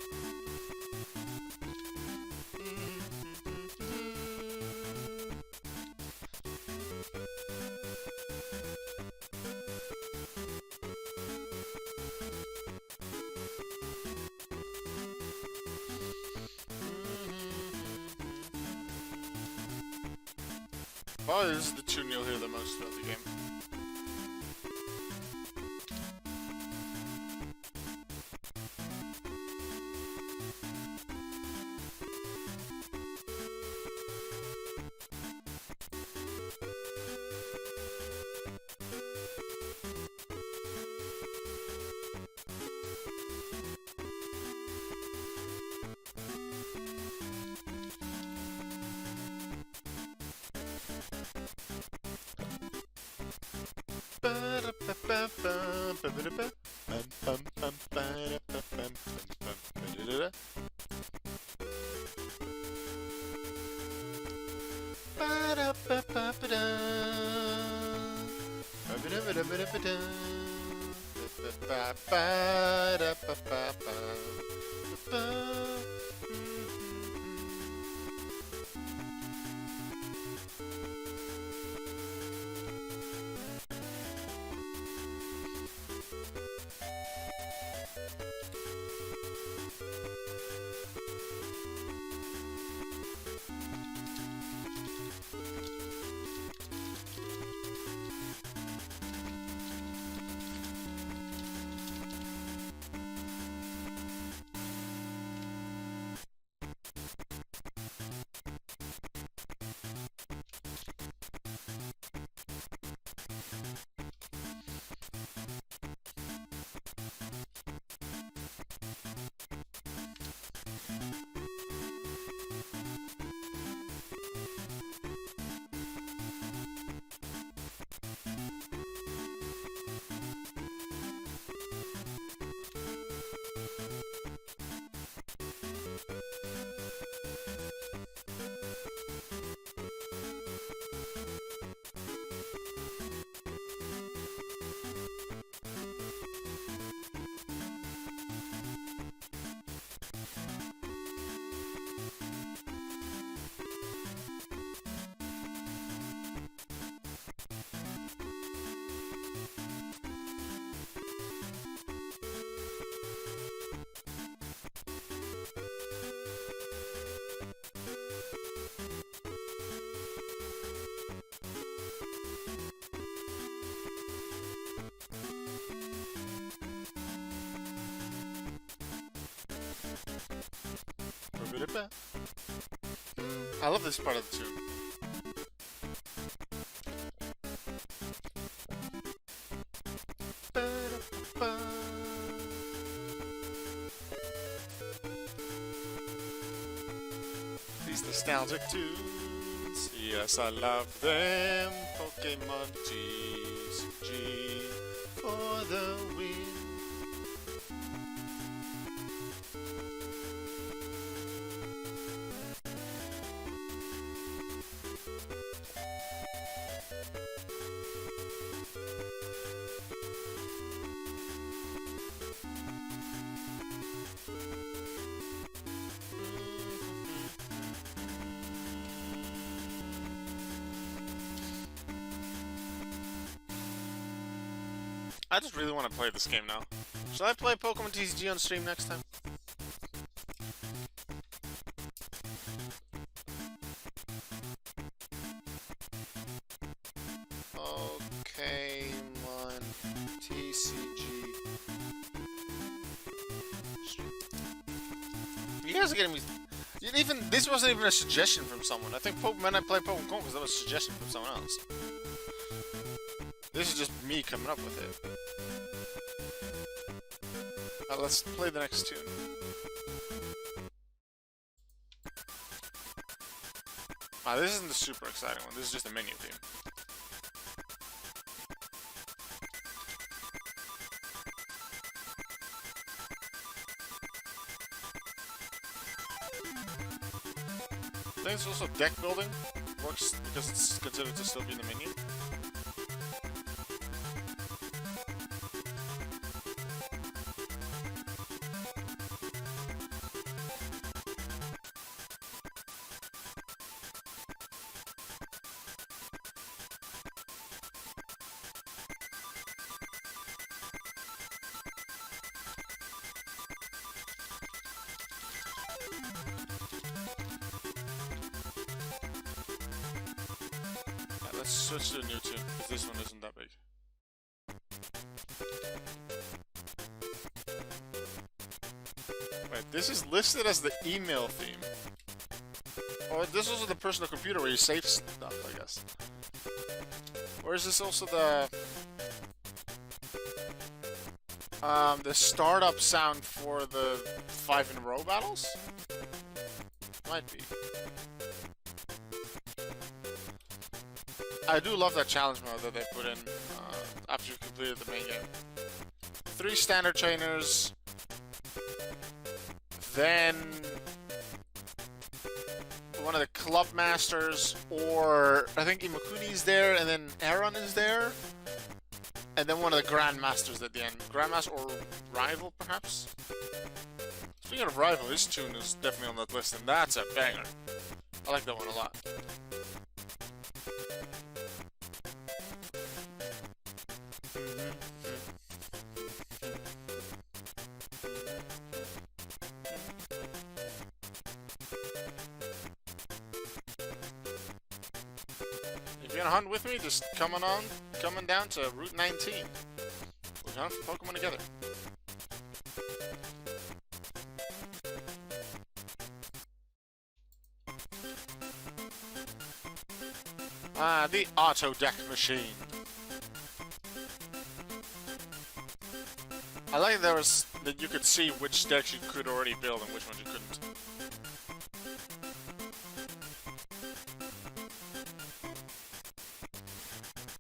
Probably this is the tune you'll hear the most throughout the game. I love this part of the tune. These nostalgic tunes, yes, I love them. Pokémon TCG for the win. I just really want to play this game now. Shall I play Pokemon TCG on stream next time? Pokémon TCG. You guys are getting me. Even this wasn't even a suggestion from someone. I think when I play Pokemon because that was a suggestion from someone else. This is just me coming up with it. Let's play the next tune. This isn't the super exciting one. This is just a menu theme. I think it's also deck building. Works because it's considered to still be in the menu. Let's switch to a new tune, because this one isn't that big. Wait, this is listed as the email theme. Or this is also the personal computer where you save stuff, I guess. Or is this also the startup sound for the 5-in-a-row battles? Might be. I do love that challenge mode that they put in after you completed the main game. 3 standard trainers, then one of the club masters, or I think Imakuni's there, and then Aaron is there, and then one of the grandmasters at the end. Grandmaster or rival, perhaps? Speaking of rival, his tune is definitely on that list, and that's a banger. I like that one a lot. If you're gonna hunt with me, just coming down to Route 19. We'll hunt for Pokemon together. The auto deck machine. I like that you could see which decks you could already build and which ones you couldn't.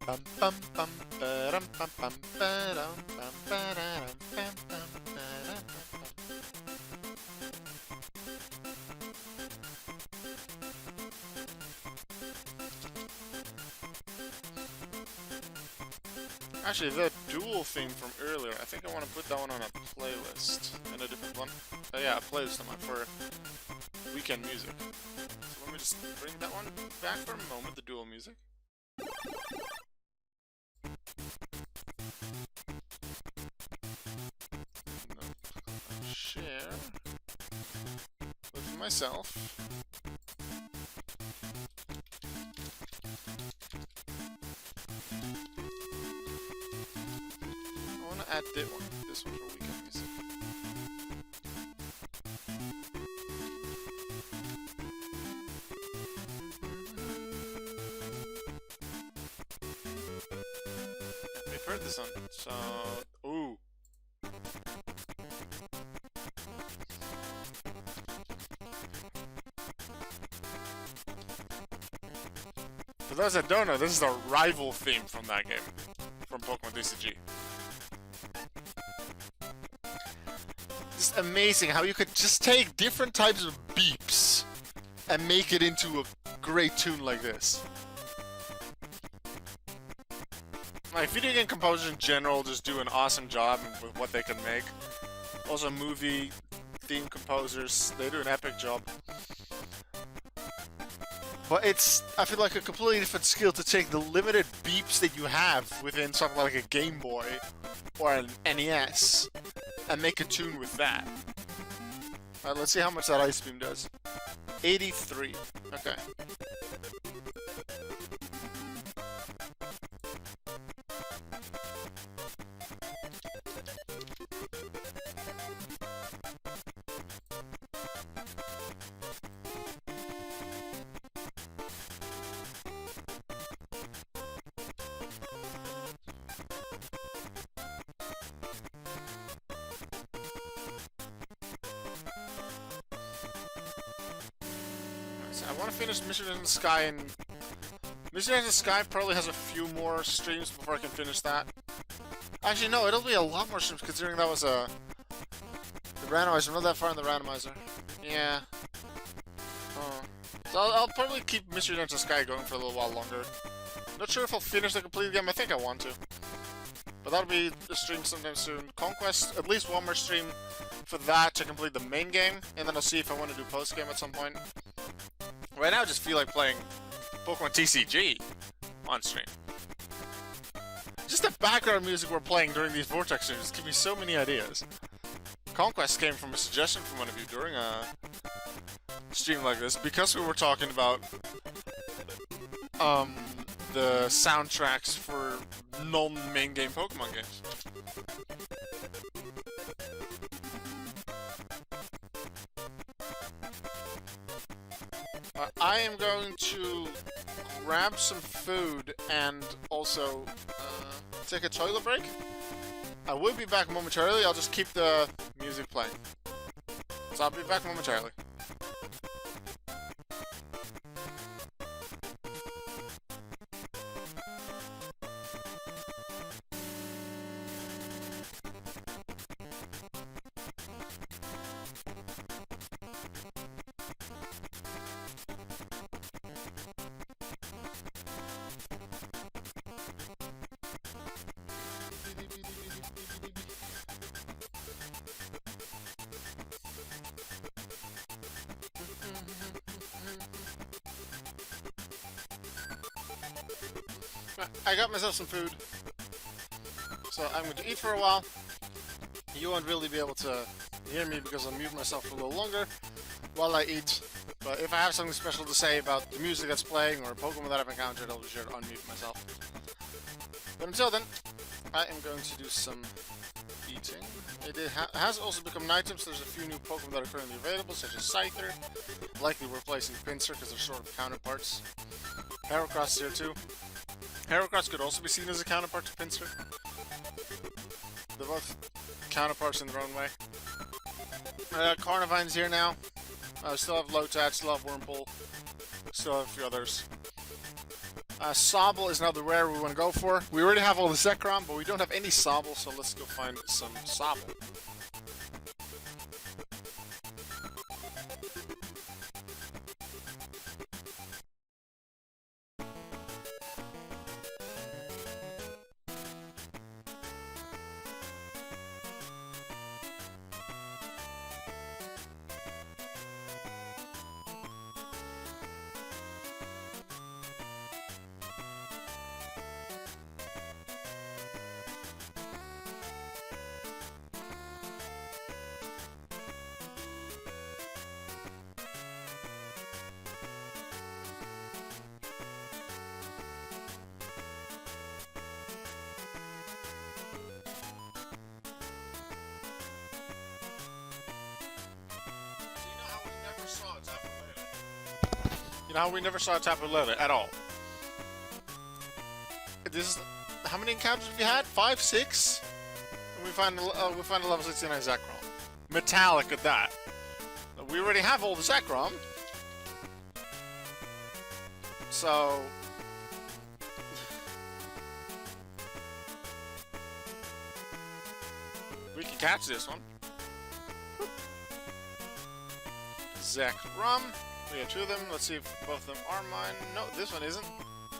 Bum bum bum ba-dum bum bum ba-dum bum ba-dum bum bum ba-dum. Actually, the duel theme from earlier, I think I want to put that one on a playlist. In a different one. Yeah, a playlist on for weekend music. So let me just bring that one back for a moment, the duel music. Share with myself. I want to add this one for weekend music. For those that don't know, this is the rival theme from that game, from Pokemon TCG. It's amazing how you could just take different types of beeps and make it into a great tune like this. Like, video game composers in general just do an awesome job with what they can make. Also, movie theme composers, they do an epic job. But it's, I feel like, a completely different skill to take the limited beeps that you have within something like a Game Boy or an NES and make a tune with that. Alright, let's see how much that Ice Beam does. 83. Okay. I want to finish Mission in the Sky, and Mission in the Sky probably has a few more streams before I can finish that. Actually, no, it'll be a lot more streams considering that was the randomizer. Not that far in the randomizer. Yeah. Oh. So I'll probably keep Mission in the Sky going for a little while longer. Not sure if I'll finish the complete game. I think I want to. But that'll be a stream sometime soon. Conquest, at least one more stream for that to complete the main game, and then I'll see if I want to do post-game at some point. Right now I just feel like playing Pokemon TCG on stream. Just the background music we're playing during these Vortex streams gives me so many ideas. Conquest came from a suggestion from one of you during a stream like this, because we were talking about the soundtracks for non-main game Pokemon games. I am going to grab some food and also take a toilet break. I will be back momentarily. I'll just keep the music playing. So I'll be back momentarily. I got myself some food, so I'm going to eat for a while. You won't really be able to hear me because I'll mute myself for a little longer while I eat. But if I have something special to say about the music that's playing or a Pokemon that I've encountered, I'll be sure to unmute myself. But until then, I am going to do some eating. It has also become nighttime, so there's a few new Pokemon that are currently available, such as Scyther, likely replacing Pinsir because they're sort of counterparts. Heracross here too. Heracross could also be seen as a counterpart to Pinsir. They're both counterparts in their own way. Carnivine's here now. Still have Lotad, still have Wurmple, still have a few others. Sobble is now the rare we want to go for. We already have all the Zekrom, but we don't have any Sobble, so let's go find some Sobble. You know how we never saw a Tapu Lele at all? This is... How many encounters have you had? 5, 6? And we find a level 69 Zekrom. Metallic at that. We already have all the Zekrom. So... We can catch this one. Zekrom. We got two of them. Let's see if both of them are mine. No, this one isn't.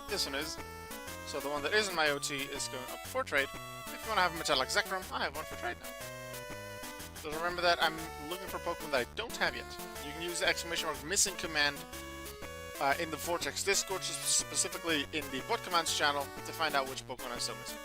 This one is. So the one that isn't my OT is going up for trade. If you want to have a metallic Zekrom, I have one for trade now. So remember that I'm looking for Pokemon that I don't have yet. You can use the exclamation mark missing command in the Vortex Discord, specifically in the bot commands channel, to find out which Pokemon I'm still missing.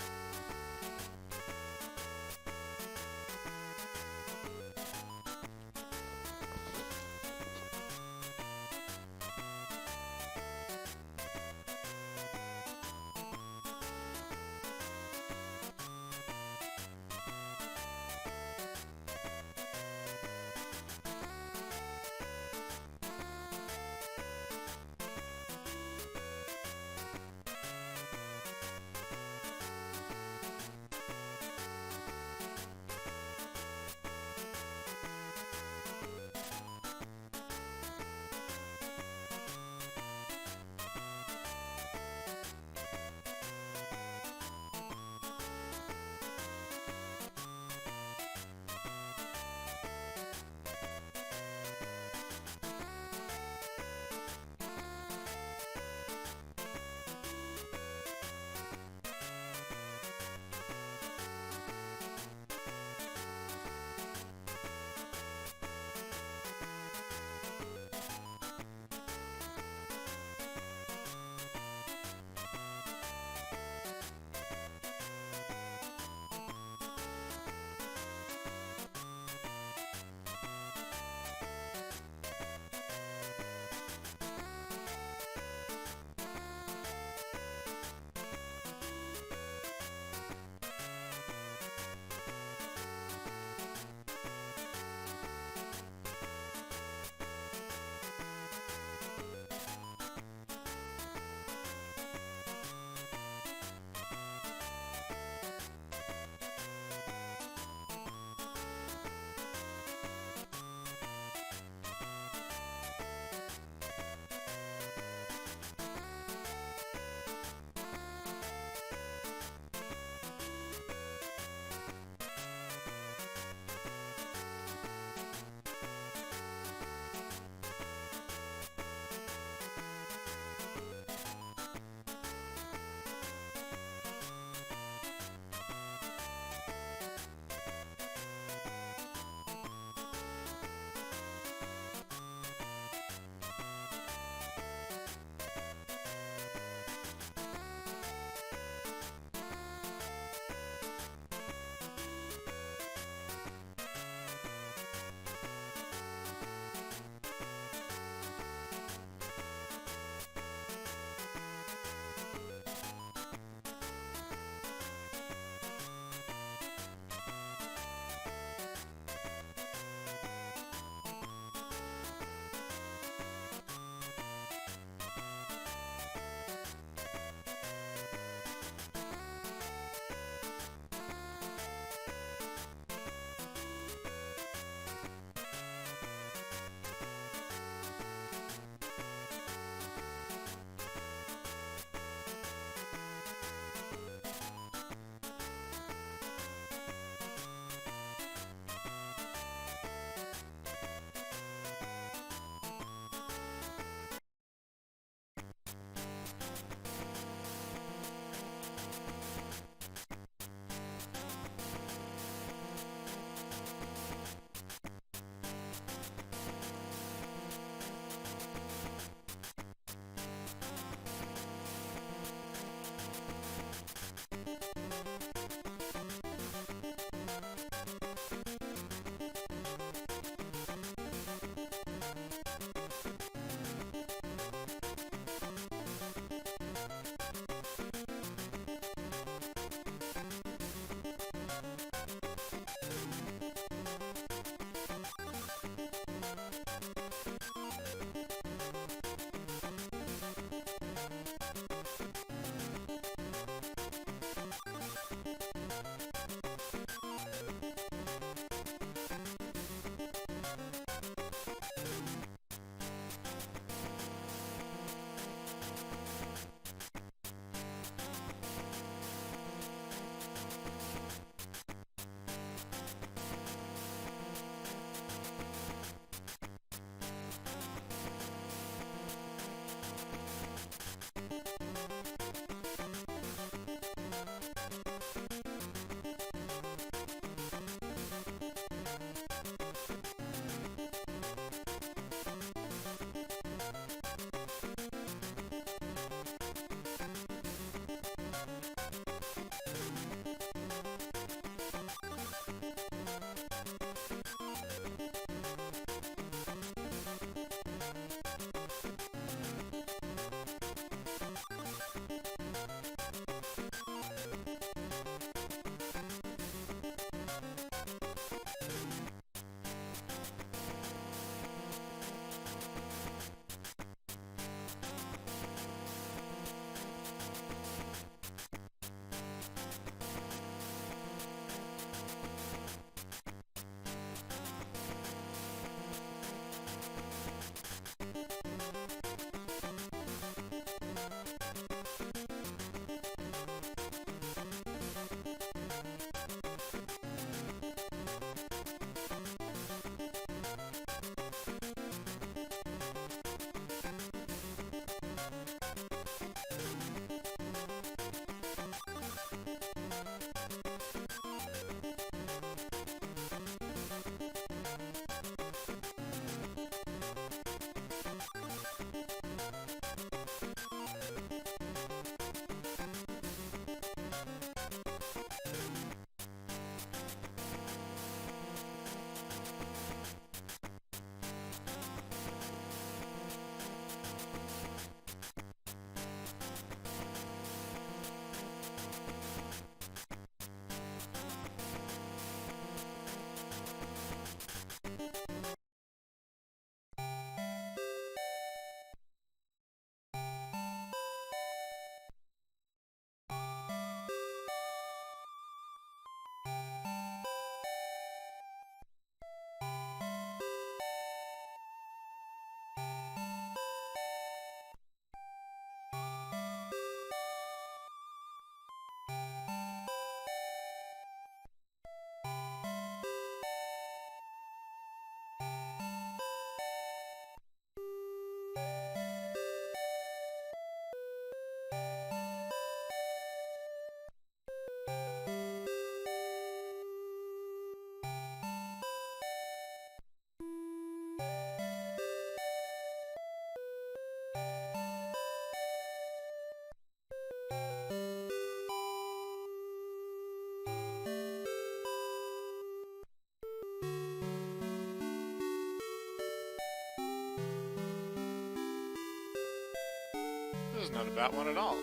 was not a bad one at all.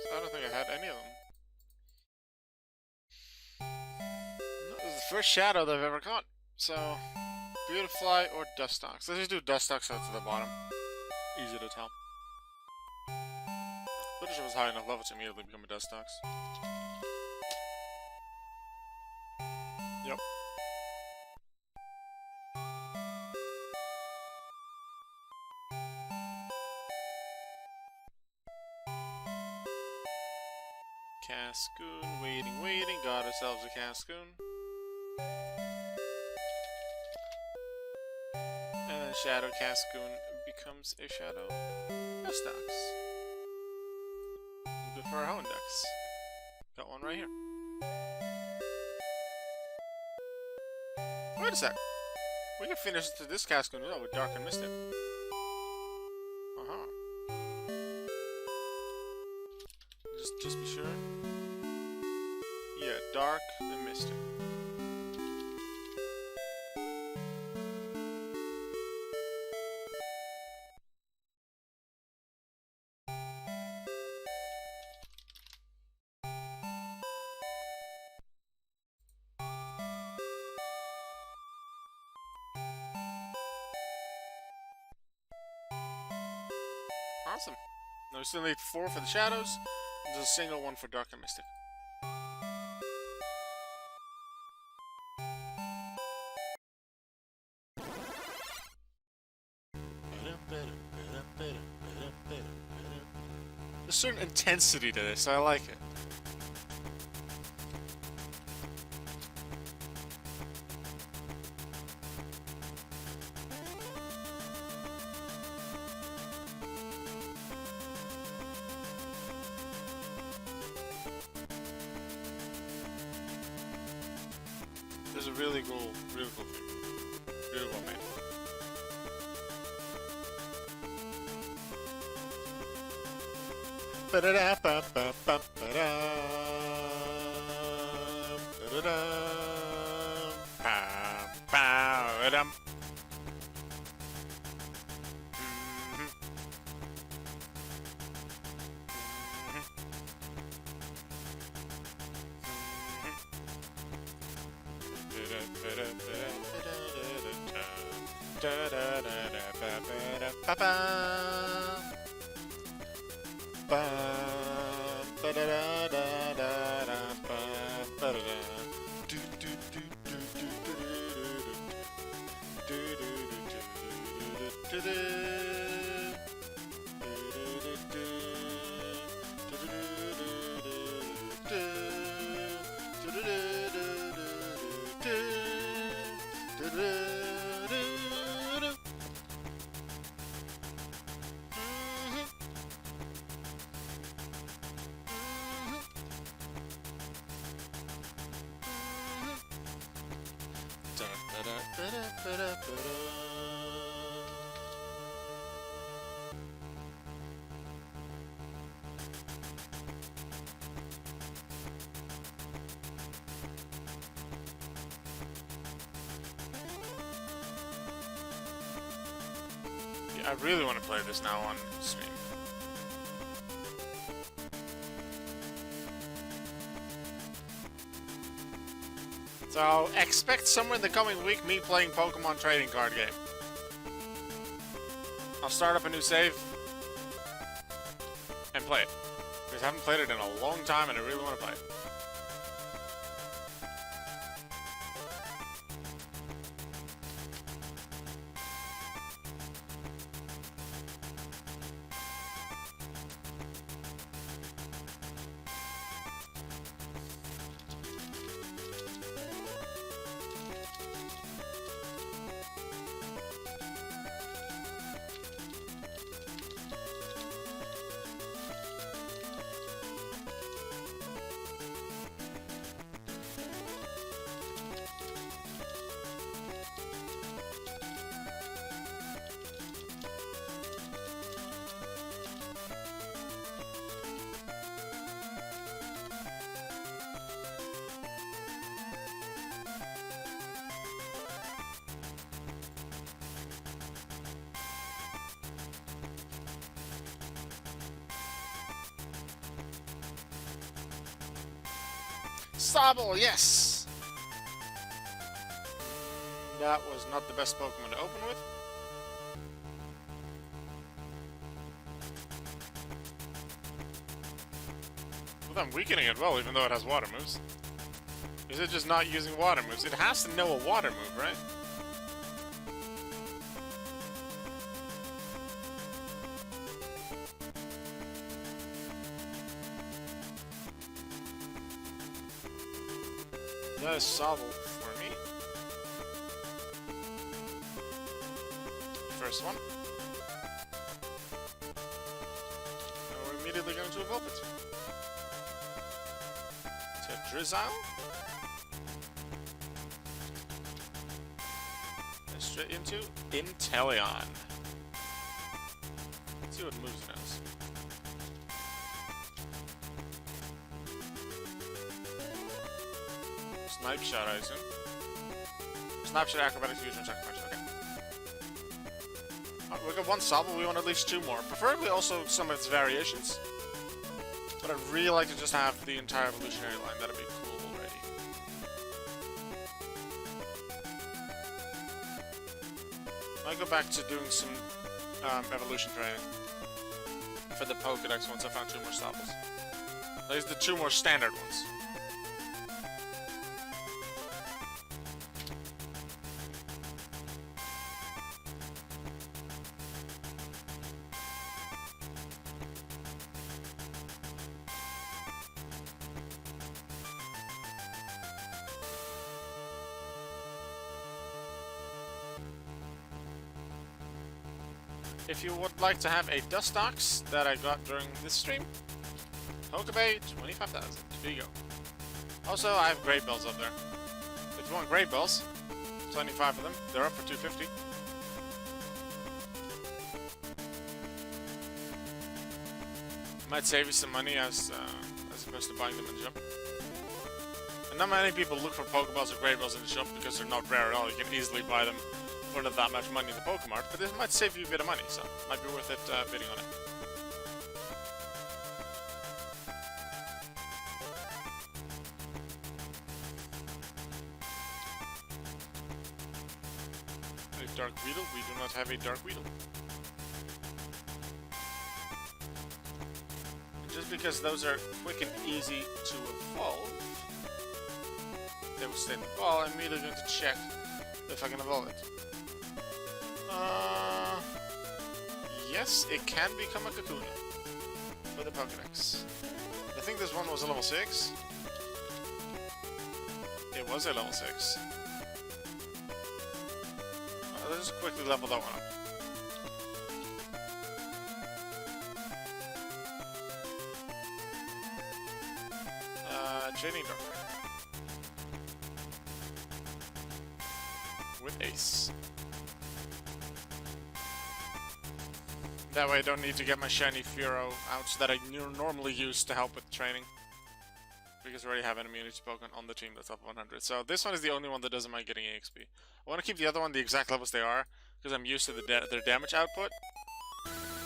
So I don't think I had any of them. No, this is the first shadow that I've ever caught. So, Beautifly or Dustox. Let's just do Dustox out to the bottom. Easy to tell. Footage was high enough level to immediately become a Dustox. Yep. Cascoon, waiting, got ourselves a Cascoon. And then Shadow Cascoon becomes a Shadow Dustox. Good for our Hoendex. Got one right here. Wait a sec. We can finish this Cascoon as well with Dark and Mystic. Just be sure. Yeah, Dark and Mystic. Awesome. Now we still need 4 for the Shadows. There's a single one for Dark and Mystic. There's a certain intensity to this, I like it. There's a really cool thing. Really well made. Ba-da-da, ba-ba-ba-ba-da. Da-da-da. Ba-ba-da-dum. Yeah, I really want to play this now on stream. So, expect somewhere in the coming week me playing Pokemon trading card game. I'll start up a new save and play it. Because I haven't played it in a long time and I really want to play it. Sobble, yes! That was not the best Pokemon to open with. But I'm weakening it well, even though it has water moves. Is it just not using water moves? It has to know a water move, right? That is Sobble for me. First one. And we're immediately going to evolve it. To Drizzile. And straight into Inteleon. Let's see what moves it has. Snipe Shot, I assume. Snipe Shot, Acrobatics, Fusion, Check Punch, okay. We got one Sobble, we want at least two more. Preferably also some of its variations. But I'd really like to just have the entire evolutionary line, that'd be cool already. I might go back to doing some evolution training for the Pokédex once I found two more Sobbles. At least the two more standard ones. If you would like to have a Dustox that I got during this stream, Pokebay 25,000. There you go. Also, I have Great Bells up there. If you want Great Bells, 25 of them. They're up for 250. Might save you some money as opposed to buying them in the shop. And not many people look for Pokeballs or Great Bells in the shop because they're not rare at all. You can easily buy them for not that much money in the Pokemart, but this might save you a bit of money, so might be worth it bidding on it. A Dark Weedle? We do not have a Dark Weedle. Just because those are quick and easy to evolve, they will stay in the ball. I'm immediately going to check if I can evolve it. Yes, it can become a Kakuna for the Pokédex. I think this one was a level 6. It was a level 6. Let's just quickly level that one up. Training Dark. With Ace. That way I don't need to get my shiny Fearow out that I normally use to help with training. Because I already have an immunity Pokemon on the team that's up 100. So this one is the only one that doesn't mind getting EXP. I want to keep the other one the exact levels they are, because I'm used to their damage output.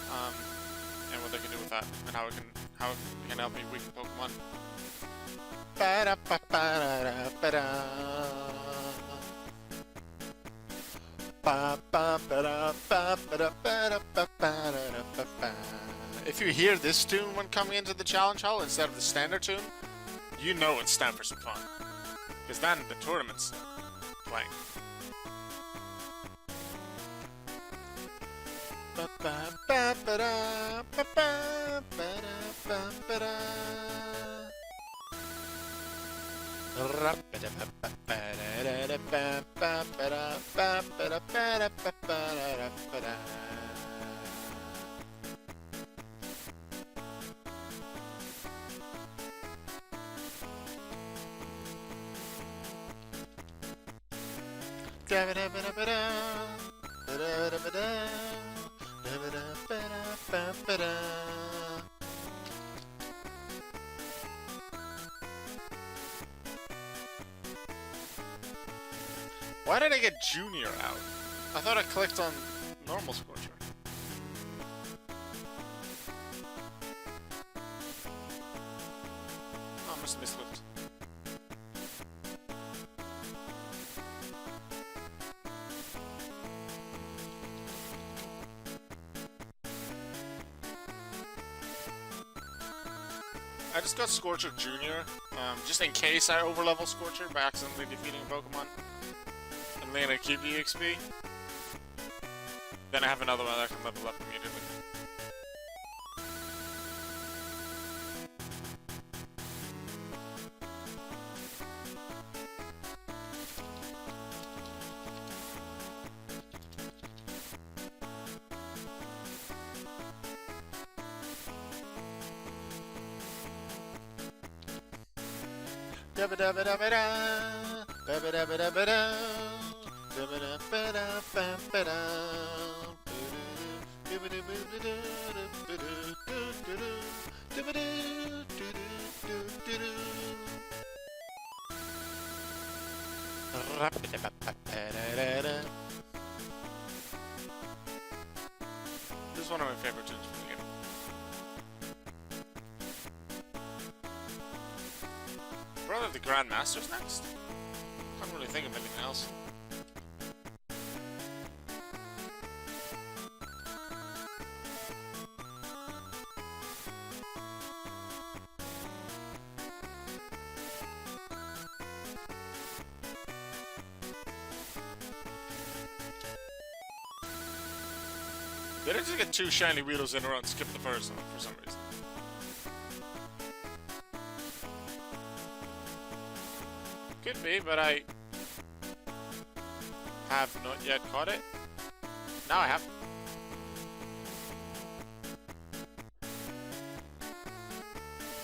And what they can do with that, and how it can help me weaken Pokemon. If you hear this tune when coming into the challenge hall instead of the standard tune, you know it's time for some fun. Because then the tournament's playing. Why did I get Junior out? I thought I clicked on normal Scorcher. Oh, I must have misclicked. I just got Scorcher Jr. Just in case I overlevel Scorcher by accidentally defeating a Pokemon. And then I keep the EXP. Then I have another one that I can level up immediately. Dabba dabba dabba da, dabba dabba dabba da, dabba dabba dabba dabba da, dabba dabba dabba da. This is one of my favorite tunes from the game. Probably the Grandmaster's next. Can't really think of anything else. Did I just get 2 shiny Weedles in a row and skip the first one for some reason? Could be, but I have not yet caught it. Now I have.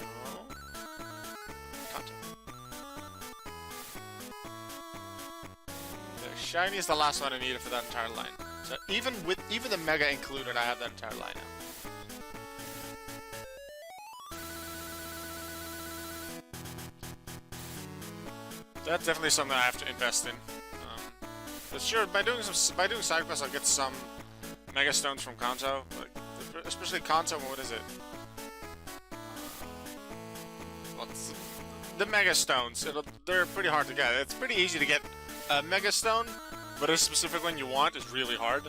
No. Caught it. The shiny is the last one I needed for that entire line. So even the Mega included, I have that entire line now. That's definitely something I have to invest in. But sure, by doing side quests, I'll get some Mega Stones from Kanto. Like, especially Kanto. What is it? What's the Mega Stones? They're pretty hard to get. It's pretty easy to get a Mega Stone, but a specific one you want is really hard.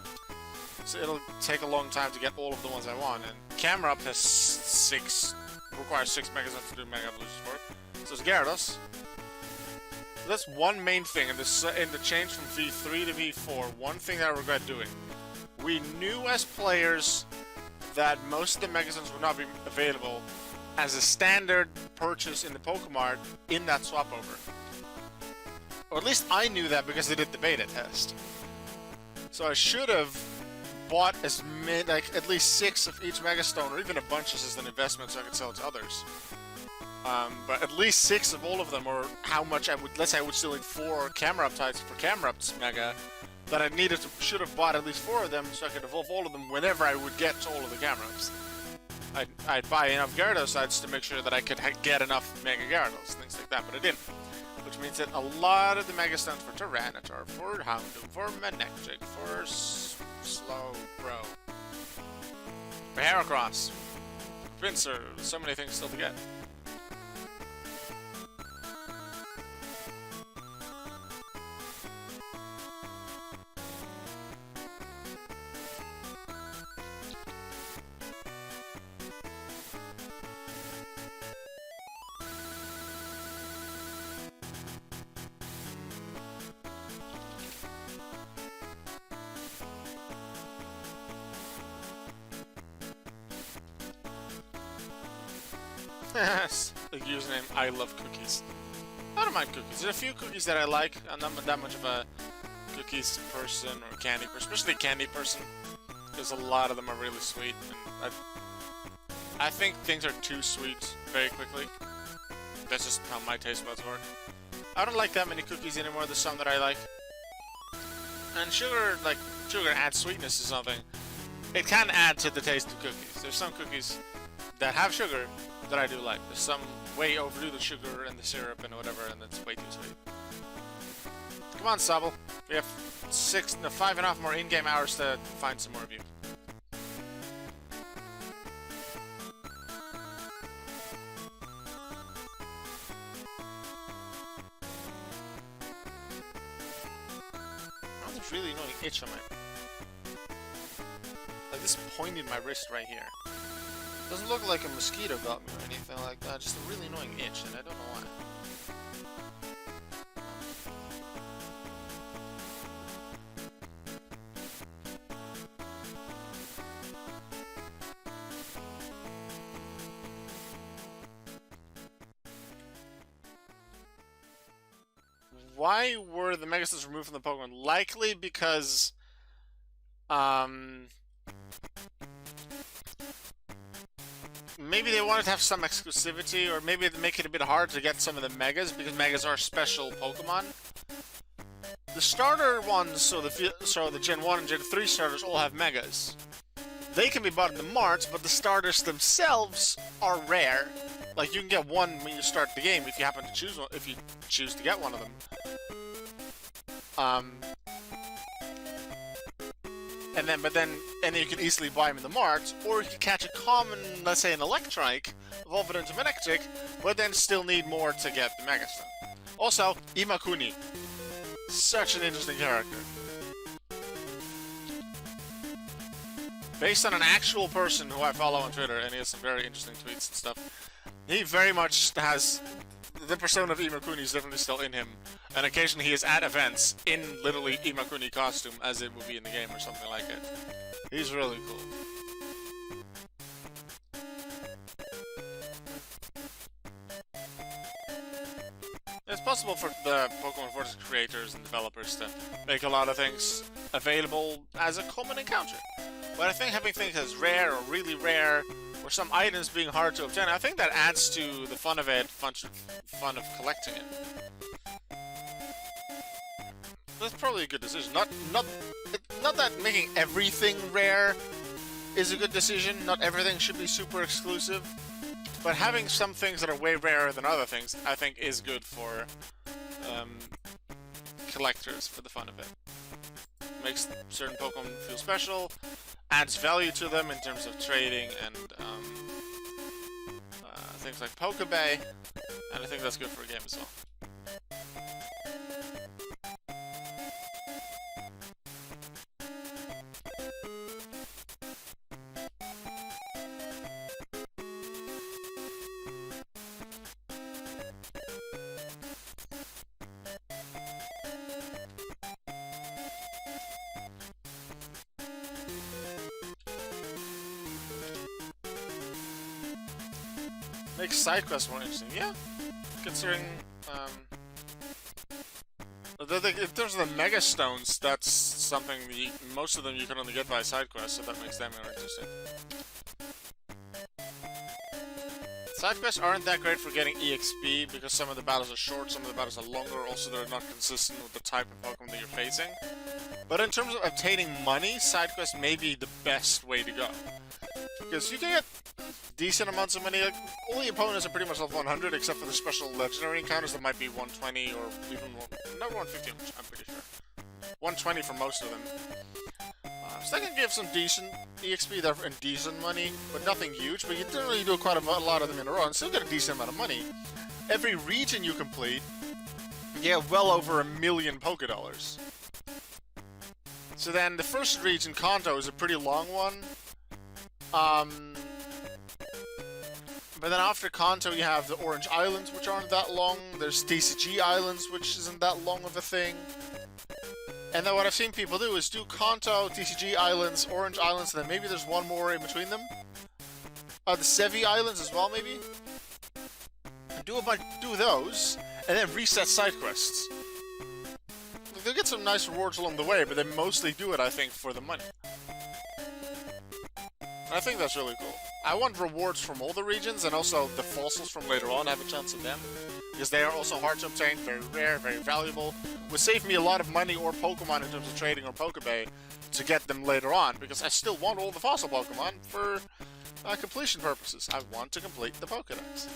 So it'll take a long time to get all of the ones I want. And Camera Up has requires 6 Mega Stones to do Mega Evolutions for it. So it's Gyarados. That's one main thing in the change from V3 to V4. One thing that I regret doing. We knew as players that most of the Megastones would not be available as a standard purchase in the Pokemon in that swap over. Or at least I knew that because they did the beta test. So I should have bought at least 6 of each Megastone, or even a bunch as an investment so I could sell it to others. But at least 6 of all of them, or how much I would, let's say I would still need 4 Camera Up types for Camera Up's Mega, that I should have bought at least 4 of them so I could evolve all of them whenever I would get to all of the Camera Ups. I'd buy enough Gyarados sites to make sure that I could get enough Mega Gyarados, things like that, but I didn't. Which means that a lot of the Mega Stones for Tyranitar, for Houndoom, for Manectric, for Slowbro, for Heracross, Pinsir, so many things still to get. The username I love cookies. I don't mind cookies. There's a few cookies that I like. I'm not that much of a cookies person or candy person, especially candy person, because a lot of them are really sweet, and I think things are too sweet very quickly. That's just how my taste buds work. I don't like that many cookies anymore. There's some that I like, and sugar adds sweetness to something. It can add to the taste of cookies. There's some cookies that have sugar that I do like. There's some way overdo the sugar and the syrup and whatever, and it's way too sweet. Come on, Sobble. We have 5.5 more in-game hours to find some more of you. Oh, there's really annoying itch on my... Like this point in my wrist right here. Doesn't look like a mosquito got me or anything like that, just a really annoying itch, and I don't know why. Why were the Megastars removed from the Pokemon? Likely because, maybe they wanted to have some exclusivity, or maybe to make it a bit hard to get some of the Megas, because Megas are special Pokemon. The starter ones, so the Gen 1 and Gen 3 starters all have Megas. They can be bought in the marts, but the starters themselves are rare. Like, you can get one when you start the game if you happen to choose one, if you choose to get one of them. And then you can easily buy them in the marts, or you can catch a common, let's say an Electrike, evolve it into Manectric, but then still need more to get the Mega Stone. Also, Imakuni. Such an interesting character. Based on an actual person who I follow on Twitter, and he has some very interesting tweets and stuff, he very much has... The persona of Imakuni is definitely still in him, and occasionally he is at events in literally Imakuni costume, as it would be in the game or something like it. He's really cool. It's possible for the Pokémon Vortex creators and developers to make a lot of things available as a common encounter. But I think having things as rare or really rare, or some items being hard to obtain, I think that adds to the fun of it, fun of collecting it. That's probably a good decision. Not that making everything rare is a good decision. Not everything should be super exclusive. But having some things that are way rarer than other things, I think, is good for collectors, for the fun of it. Makes certain Pokemon feel special, adds value to them in terms of trading and things like Pokébay, and I think that's good for a game as well. Makes side quests more interesting, yeah. Considering, in terms of the Mega Stones, that's something most of them you can only get by side quests, so that makes them more interesting. Side quests aren't that great for getting EXP because some of the battles are short, some of the battles are longer. Also, they're not consistent with the type of Pokemon that you're facing. But in terms of obtaining money, side quests may be the best way to go, because you can get decent amounts of money. Like, all the opponents are pretty much level 100, except for the special legendary encounters that might be 120 or even more. Not 150, I'm pretty sure. 120 for most of them. So that can give some decent EXP there and decent money, but nothing huge. But you don't really do quite a lot of them in a row and still get a decent amount of money. Every region you complete, you get well over 1 million Pokédollars. So then the first region, Kanto, is a pretty long one. But then after Kanto, you have the Orange Islands, which aren't that long. There's TCG Islands, which isn't that long of a thing. And then what I've seen people do is do Kanto, TCG Islands, Orange Islands, and then maybe there's one more in between them. The Sevi Islands as well, maybe. Do those, and then reset side quests. They'll get some nice rewards along the way, but they mostly do it, I think, for the money. And I think that's really cool. I want rewards from all the regions, and also the fossils from later on, have a chance at them. Because they are also hard to obtain, very rare, very valuable. Would save me a lot of money or Pokemon in terms of trading or Pokébay to get them later on, because I still want all the fossil Pokemon for completion purposes. I want to complete the Pokédex.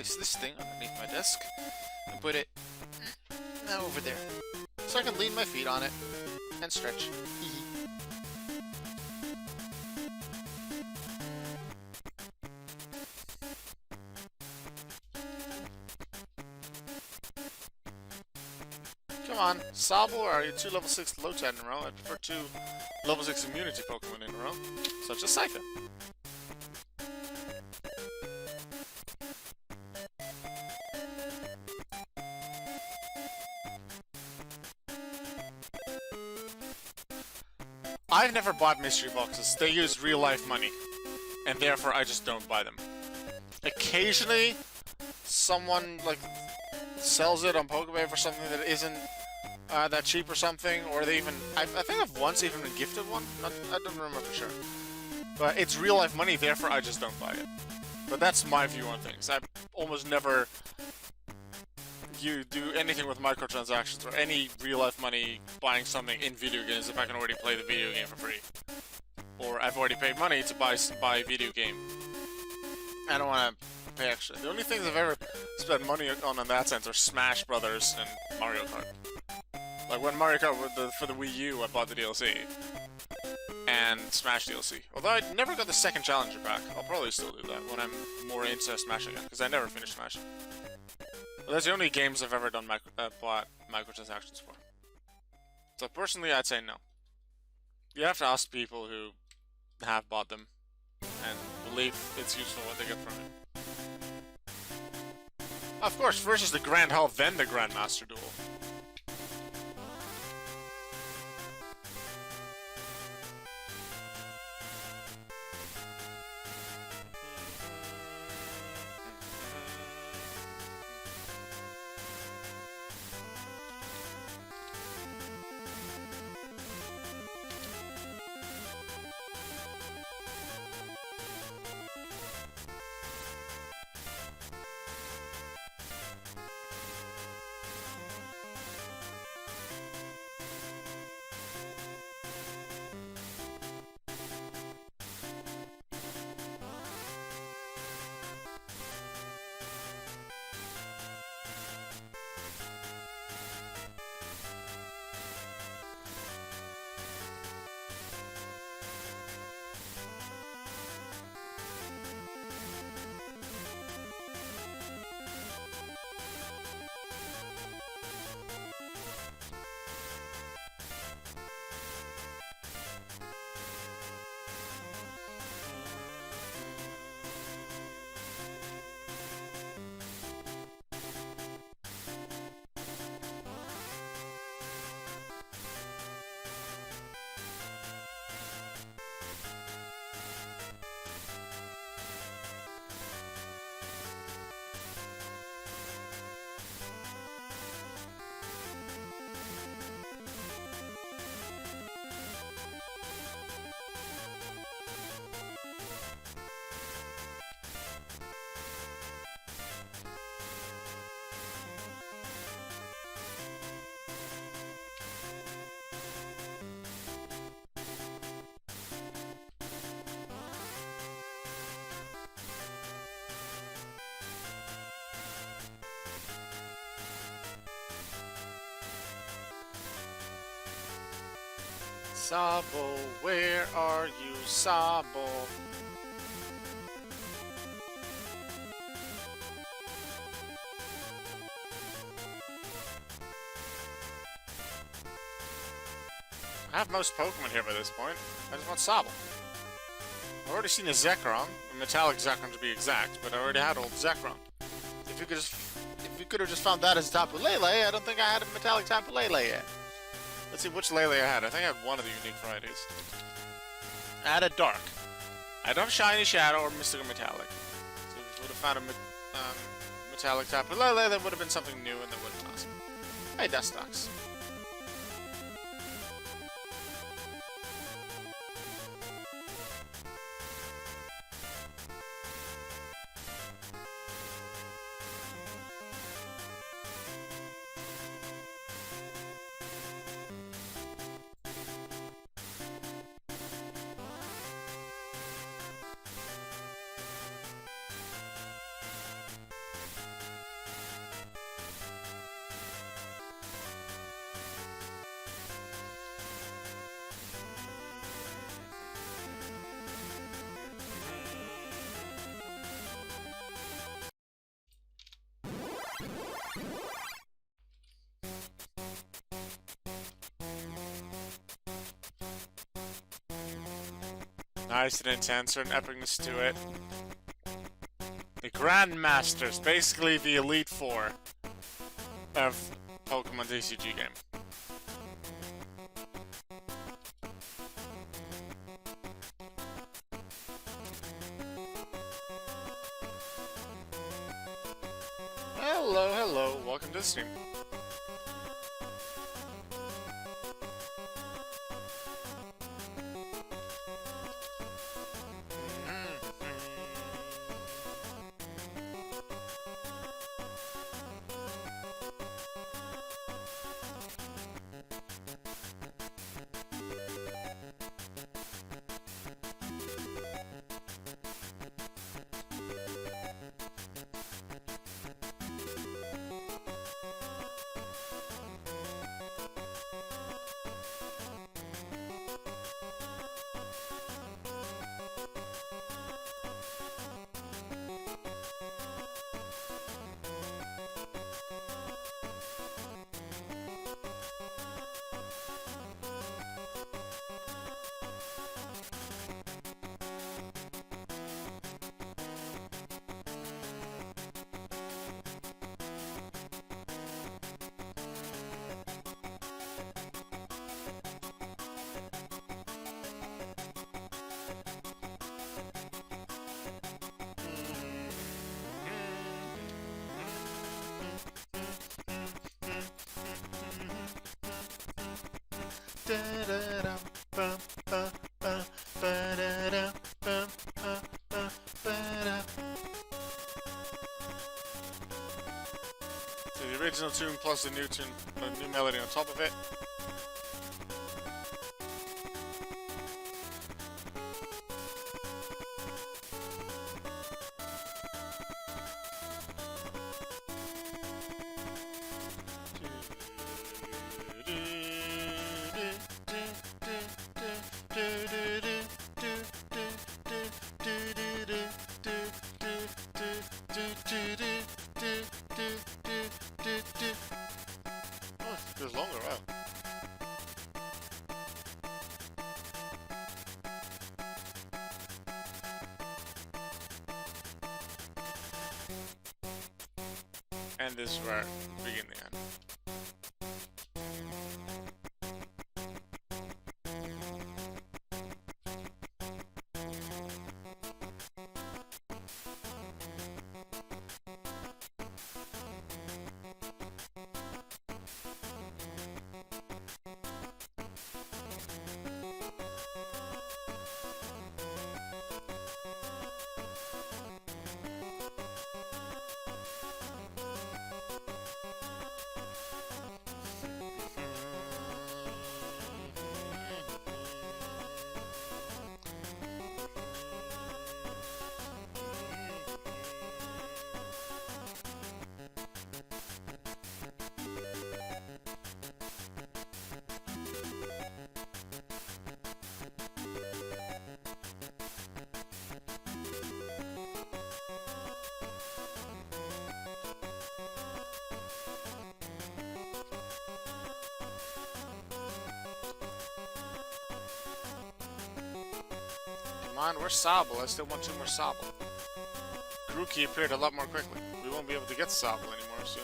place this thing underneath my desk and put it over there. So I can lean my feet on it and stretch. Come on, Sobble, or are you 2 level 6 Lotad in a row? I prefer 2 level 6 immunity Pokemon in a row, such as Psycho. I've never bought mystery boxes. They use real-life money, and therefore I just don't buy them. Occasionally, someone, like, sells it on Pokebay for something that isn't that cheap or something, or they even... I think I've once even been gifted one. I don't remember for sure. But it's real-life money, therefore I just don't buy it. But that's my view on things. I almost never do anything with microtransactions or any real-life money buying something in video games if I can already play the video game for free. Or I've already paid money to buy a video game. I don't want to pay extra. The only things I've ever spent money on in that sense are Smash Brothers and Mario Kart. Like when Mario Kart for the Wii U, I bought the DLC. And Smash DLC. Although I never got the second Challenger pack. I'll probably still do that when I'm more into Smash again, because I never finished Smash. But that's the only games I've ever done bought microtransactions for. So personally, I'd say no. You have to ask people who have bought them and believe it's useful what they get from it. Of course, first is the Grand Hall, then the Grandmaster Duel. Sobble, where are you, Sobble? I have most Pokemon here by this point. I just want Sobble. I've already seen a Zekrom, a metallic Zekrom to be exact, but I already had old Zekrom. If you could have just found that as Tapu Lele, I don't think I had a metallic Tapu Lele yet. Let's see which Lele I had. I think I had one of the unique varieties. I had a Dark. I don't have Shiny, Shadow, or Mystical Metallic. So if you would have found a metallic Tapu Lele, that would have been something new and that would have been awesome. Hey, Dustox. nice and intense, or an epicness to it. The Grandmasters, basically the Elite Four of Pokemon TCG game. Hello, hello, welcome to the stream. So the original tune plus the new tune, a new melody on top of it. Oh, it goes longer, wow. And this is where we begin the end. Come on, where's Sobble? I still want 2 more Sobble. Grookey appeared a lot more quickly. We won't be able to get Sobble anymore soon.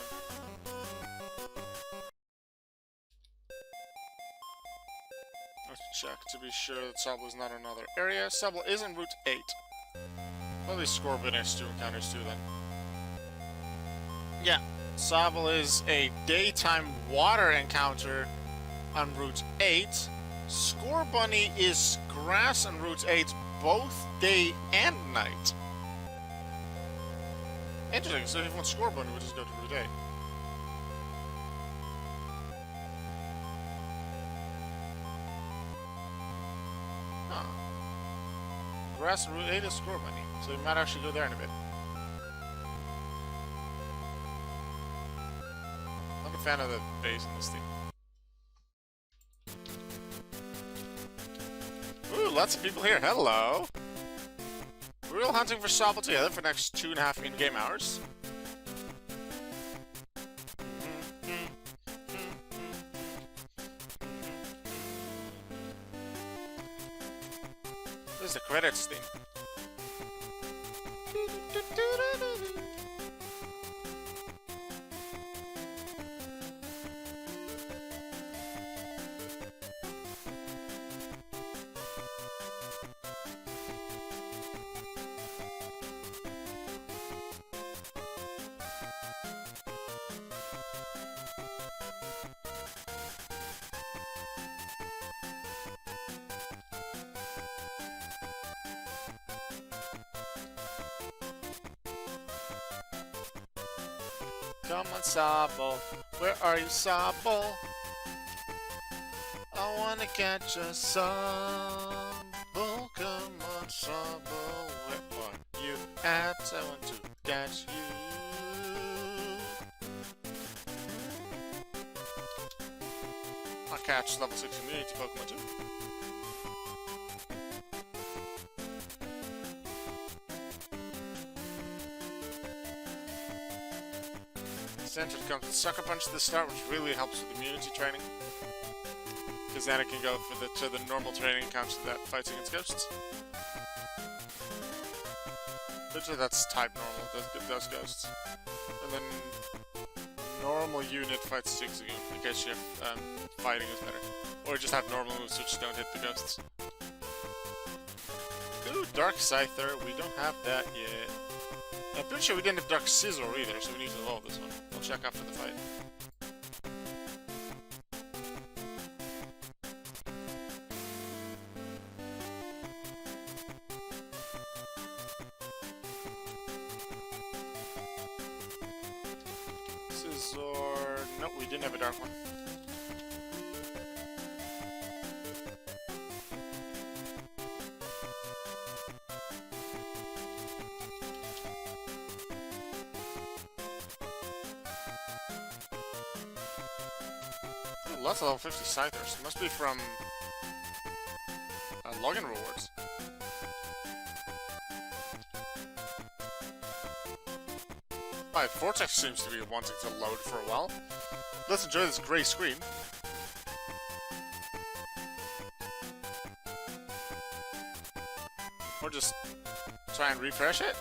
Let's check to be sure that Sobble is not in another area. Sobble is in Route 8. Well, at least Scorbin has 2 encounters too then. Yeah, Sobble is a daytime water encounter on Route 8. Scorbunny is grass on Route 8, both day and night. Interesting, so if you want Scorbunny, we'll just go to Route 8. Huh. Grass on Route 8 is Scorbunny, so we might actually go there in a bit. I'm a fan of the base in this theme. Ooh, lots of people here. Hello. We're all hunting for Sobble together for the next 2.5 in-game hours. is the credits theme? Come on, Sobble. Where are you, Sobble? I wanna catch a Sobble. Come on, Sobble. Where are you at? I want to catch you. I'll catch level 6 immunity Pokemon too. Center comes with Sucker Punch at the start, which really helps with immunity training. Because then it can go for to the normal training counts that fights against ghosts. Literally that's type normal, those ghosts. And then normal unit fights Zigzagoon, in case you have fighting is better. Or just have normal moves which don't hit the ghosts. Ooh, Dark Scyther, we don't have that yet. I'm pretty sure we didn't have Dark Scissor either, so we need to evolve this one. We'll check after the fight. Scissor... Nope, we didn't have a dark one. Lots of level 50 Scythers. Must be from login rewards. Alright, Vortex seems to be wanting to load for a while. Let's enjoy this grey screen. Or just try and refresh it.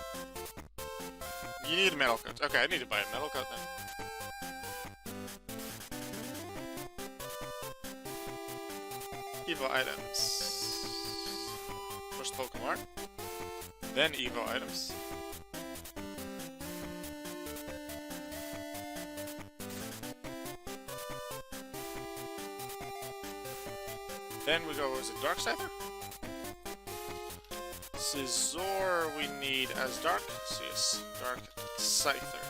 You need a metal coat. Okay, I need to buy a metal coat then. Evo items. First Pokemon, then Evo items. Then we go, is it Dark Scyther? Scizor we need as Dark. So yes, Dark Scyther.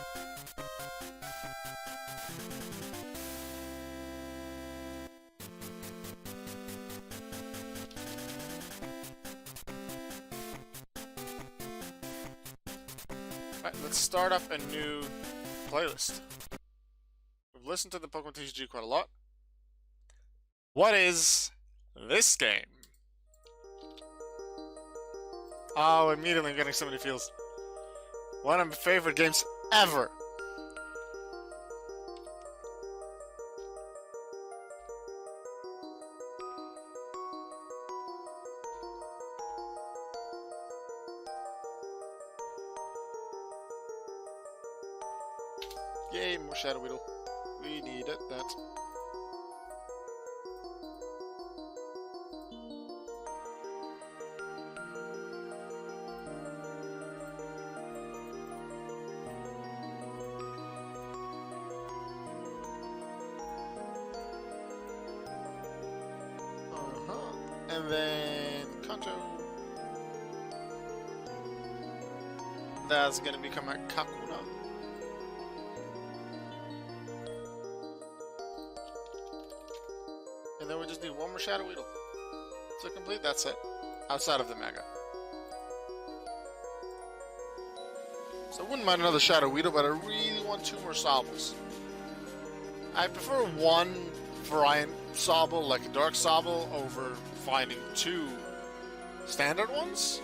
Let's start up a new playlist. We've listened to the Pokemon TCG quite a lot. What is this game? Oh, immediately I'm getting so many feels. One of my favorite games ever. Yay, more Shadow Weedle. We need it, that. And then Kanto. That's gonna become a Kakuna. And then we just need one more Shadow Weedle to complete that set, outside of the Mega. So I wouldn't mind another Shadow Weedle, but I really want 2 more Sobbles. I prefer one variant Sobble, like a Dark Sobble, over finding 2 standard ones.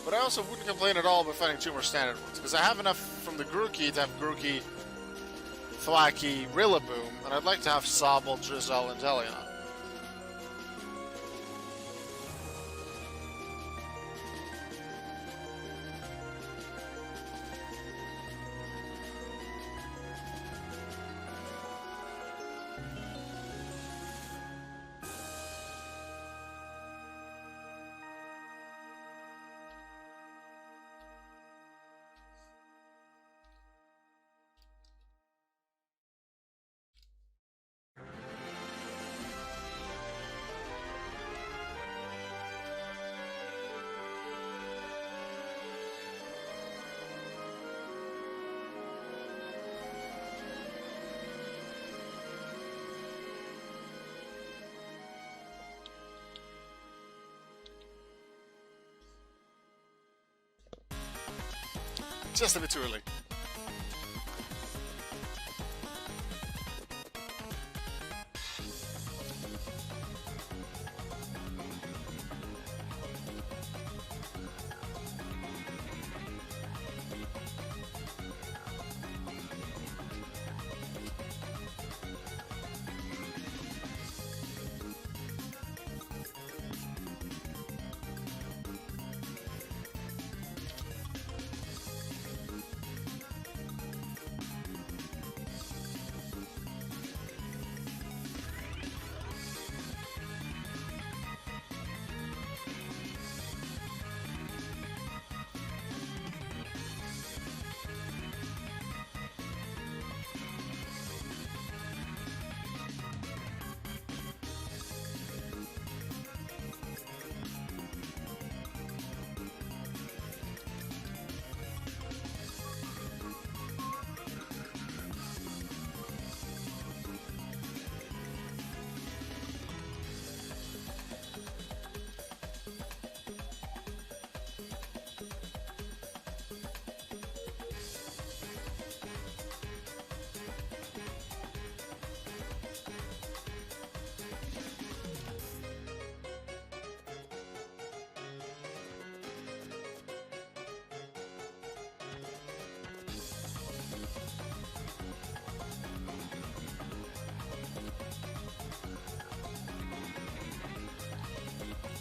But I also wouldn't complain at all about finding 2 more standard ones, because I have enough from the Grookey to have Grookey, Thwackey, Rillaboom, and I'd like to have Sobble, Drizzle, and Delion. Just a bit too early.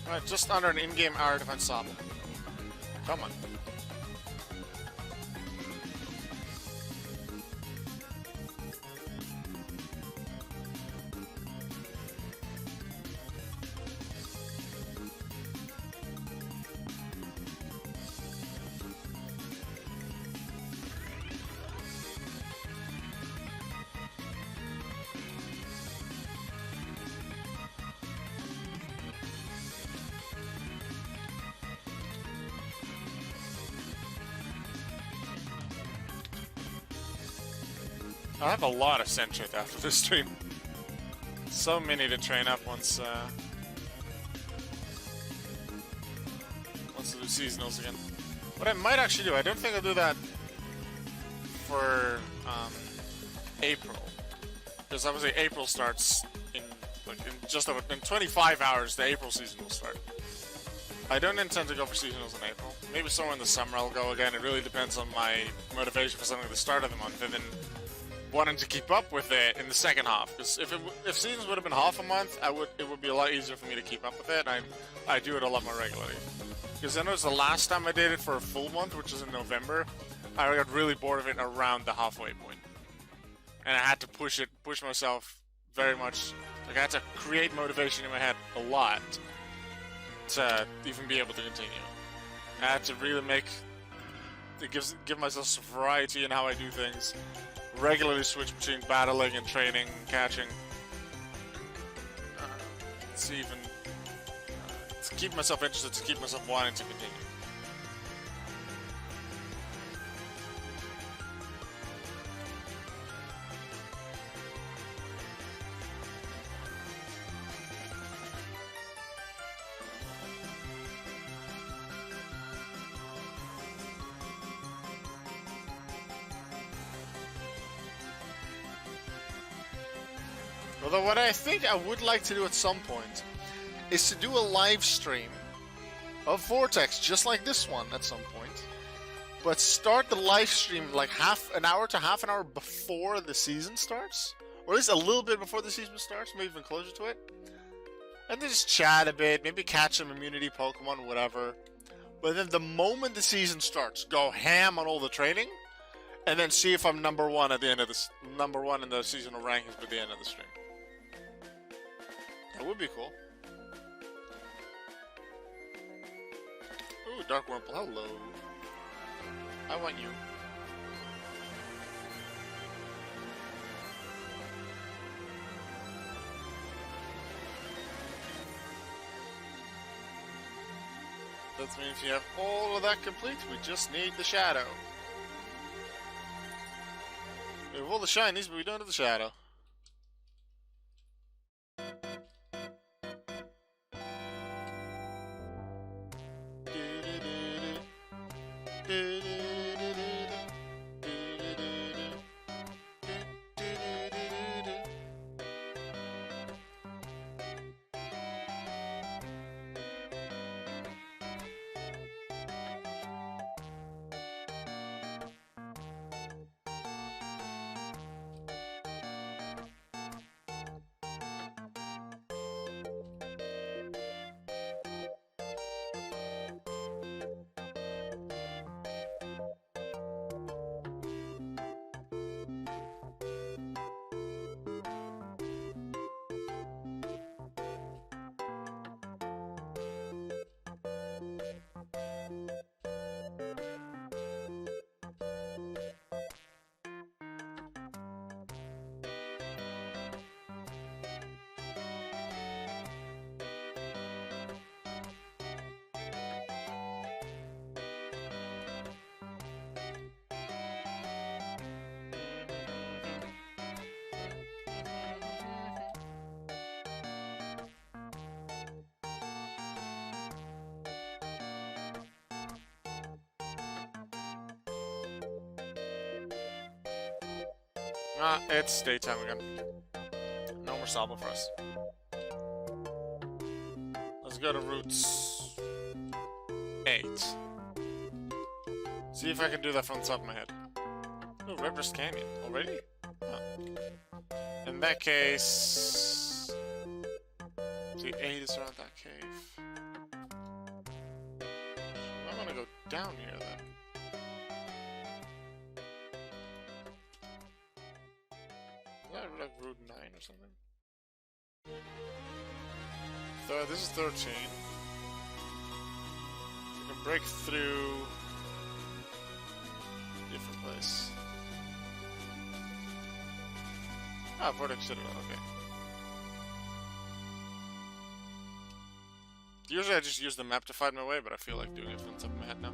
Alright, just under an in-game hour defense stop. Come on. I have a lot of Senchith after this stream. So many to train up once once I do seasonals again. What I might actually do, I don't think I'll do that for April, because obviously April starts in like in 25 hours. The April season will start. I don't intend to go for seasonals in April. Maybe somewhere in the summer I'll go again. It really depends on my motivation for something at the start of the month, and then wanting to keep up with it in the second half. Because if seasons would have been half a month, it would be a lot easier for me to keep up with it. And I do it a lot more regularly. Because I noticed the last time I did it for a full month, which was in November, I got really bored of it around the halfway point, and I had to push myself very much. Like I had to create motivation in my head a lot to even be able to continue. I had to really give myself some variety in how I do things. Regularly switch between battling and training and catching. To keep myself interested, to keep myself wanting to continue. Although what I think I would like to do at some point is to do a live stream of Vortex, just like this one at some point. But start the live stream like half an hour to half an hour before the season starts. Or at least a little bit before the season starts, maybe even closer to it. And then just chat a bit, maybe catch some immunity Pokemon, whatever. But then the moment the season starts, go ham on all the training. And then see if I'm number one at the end of this, number one in the seasonal rankings at the end of the stream. That would be cool. Ooh, Dark Wurmple, hello. I want you. That means you have all of that complete, we just need the shadow. We have all the shinies, but we don't have the shadow. Ah, it's daytime again. No more Sabo for us. Let's go to Route 8. See if I can do that from the top of my head. Oh, Red Breast Canyon. Already? Oh. In that case... The 8 is around that cave. I want to go down here, then. Is that like Route 9 or something? So this is 13. So we can break through a different place. Ah, Vortex Citadel, okay. Usually I just use the map to find my way, but I feel like doing it from the top of my head now.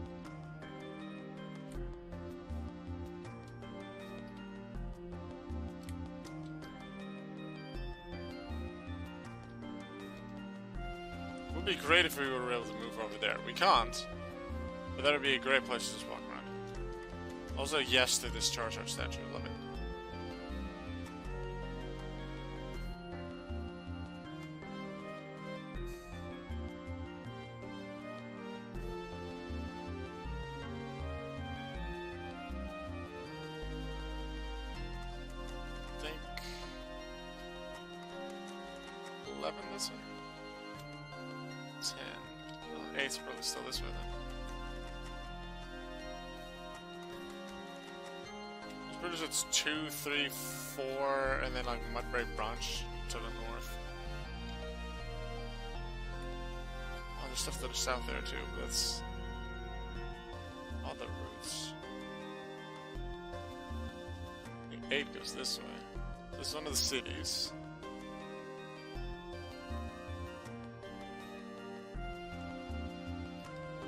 It would be great if we were able to move over there. We can't, but that would be a great place to just walk around. Also, yes to this Charizard statue. Love it. I think 11 this way. 10. Oh, 8's probably still this way then. I'm pretty sure it's 2, 3, 4, and then like Mudbrave Branch to the north. Oh, there's stuff to the south there too, but that's other routes. The 8 goes this way. This is one of the cities.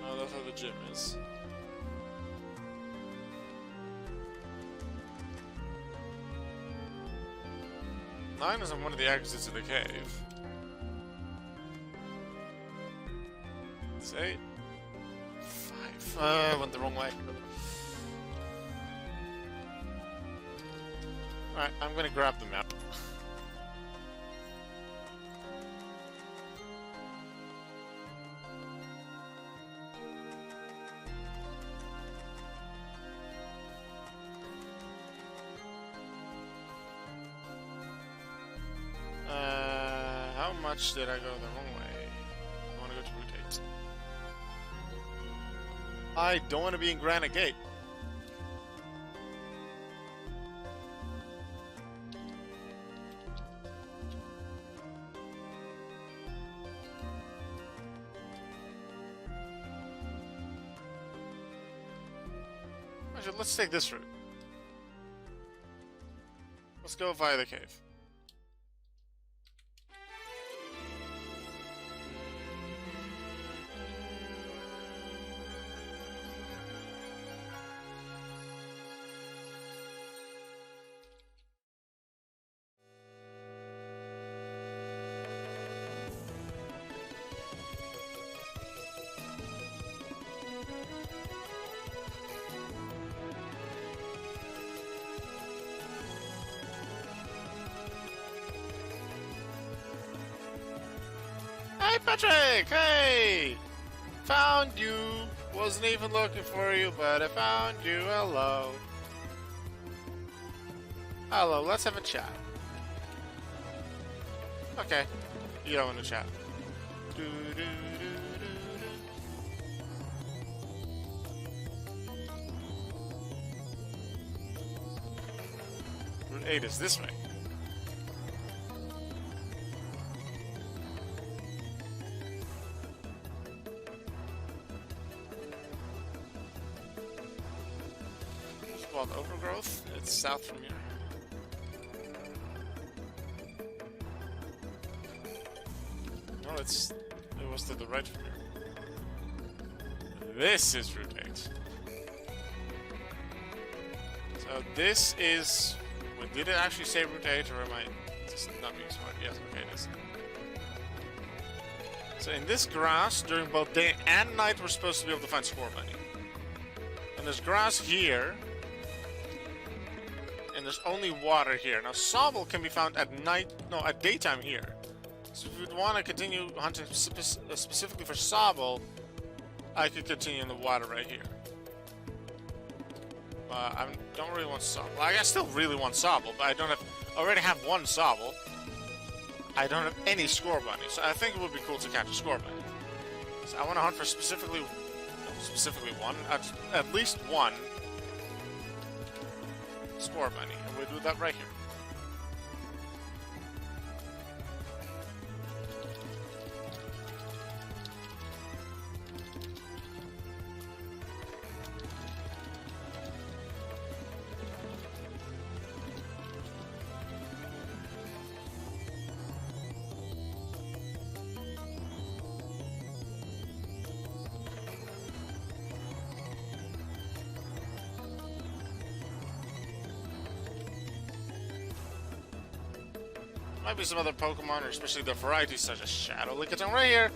Oh, that's where the gym is. Nine is on one of the exits of the cave. This 8. 5. I went the wrong way. Alright, I'm gonna grab the map. How much did I go the wrong way? I want to go to Route 8. I don't want to be in Granite Gate. Actually, let's take this route. Let's go via the cave. Hey Patrick! Hey! Found you! Wasn't even looking for you, but I found you. Hello. Hello, let's have a chat. Okay. You don't want to chat. Route 8 is this way. Overgrowth. It's south from here. No, it was to the right from here. This is Route 8. So this is... Wait, did it actually say Route 8 or am I just not being smart? Yes, okay, it is. So in this grass, during both day and night, we're supposed to be able to find score money. And there's grass here. And and there's only water here. Now, Sobble can be found at night, no, at daytime here. So if you'd want to continue hunting specifically for Sobble, I could continue in the water right here. I don't really want Sobble. Well, I still really want Sobble, but I don't have. I already have one Sobble. I don't have any Scorbunny, so I think it would be cool to catch a Scorbunny. So I want to hunt for specifically one, at least one Scorbunny, and we'll do that right here. Might be some other Pokemon, or especially the varieties such as Shadow Lickitung right here,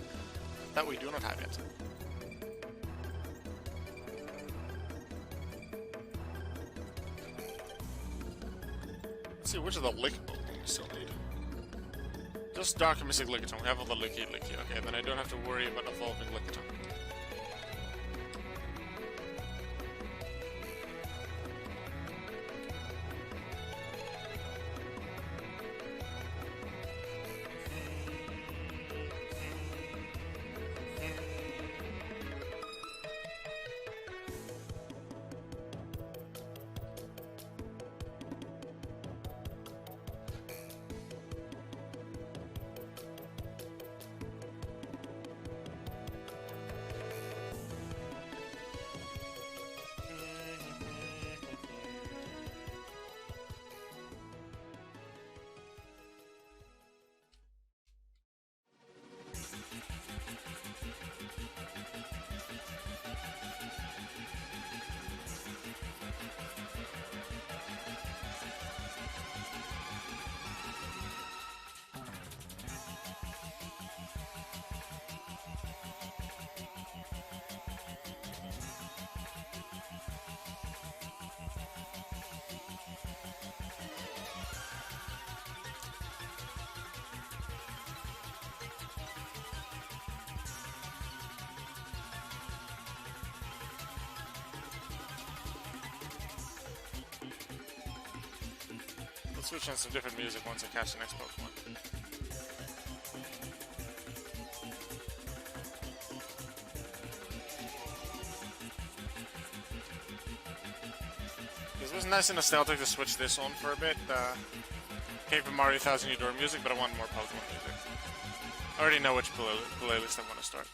that we do not have yet. Let's see, which of the Lick Pokemon we still need? Just Dark and Mystic Lickitung. We have all the Licky. Okay, then I don't have to worry about evolving Lickitung. Let's switch on some different music once I catch the next Pokemon. It was nice and nostalgic to switch this on for a bit. Came from Mario 1000 Year Door music, but I want more Pokemon music. I already know which playlist I want to start.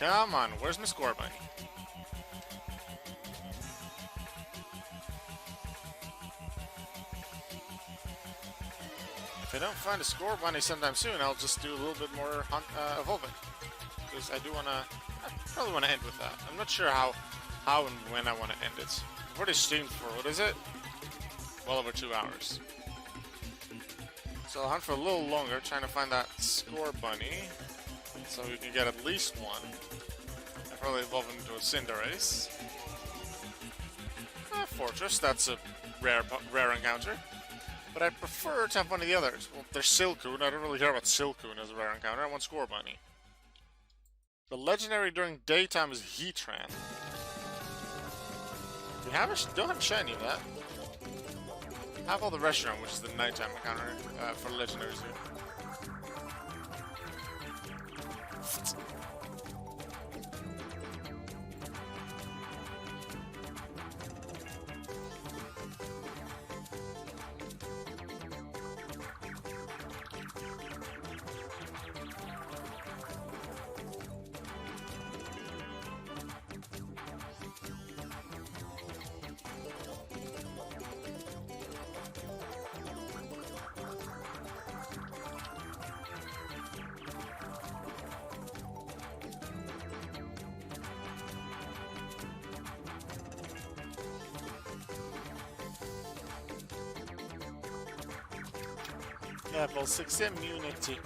Come on, where's my Scorbunny? If I don't find a Scorbunny sometime soon, I'll just do a little bit more evolving. Because I probably want to end with that. I'm not sure how and when I want to end it. I've already streamed for, what is it? Well over 2 hours. So I'll hunt for a little longer, trying to find that Scorbunny. So we can get at least one. I'll probably evolve into a Cinderace. Fortress, that's a rare encounter. But I prefer to have one of the others. Well, there's Silcoon. I don't really care about Silcoon as a rare encounter. I want Scorbunny. The legendary during daytime is Heatran. We don't have a shiny of that. We have all the Reshiram, which is the nighttime encounter for legendaries here. Level 6 immunity.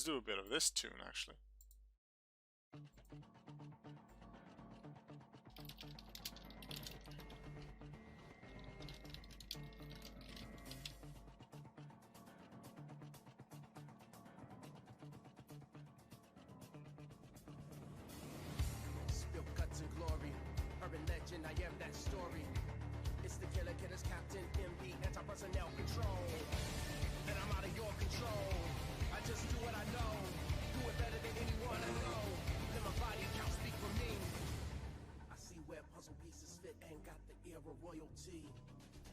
Let's do a bit of this tune, actually. Spill guts and glory, urban legend, I am that story. It's the killer killers, Captain MB, anti-personnel control. And I'm out of your control. I just do what I know, do it better than anyone I know. Then my body can't speak for me. I see where puzzle pieces fit and got the air of royalty.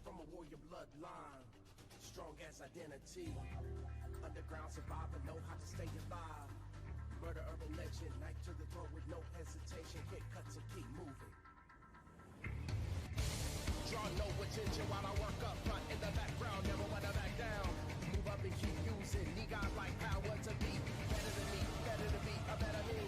From a warrior bloodline, strong as identity. Underground survivor, know how to stay alive. Murder urban legend, knife to the throat with no hesitation. Hit cuts and keep moving. Draw no attention while I work up front in the background, never wanna back down. Move up and keep using, need God like power to be better than me, better to be a better me.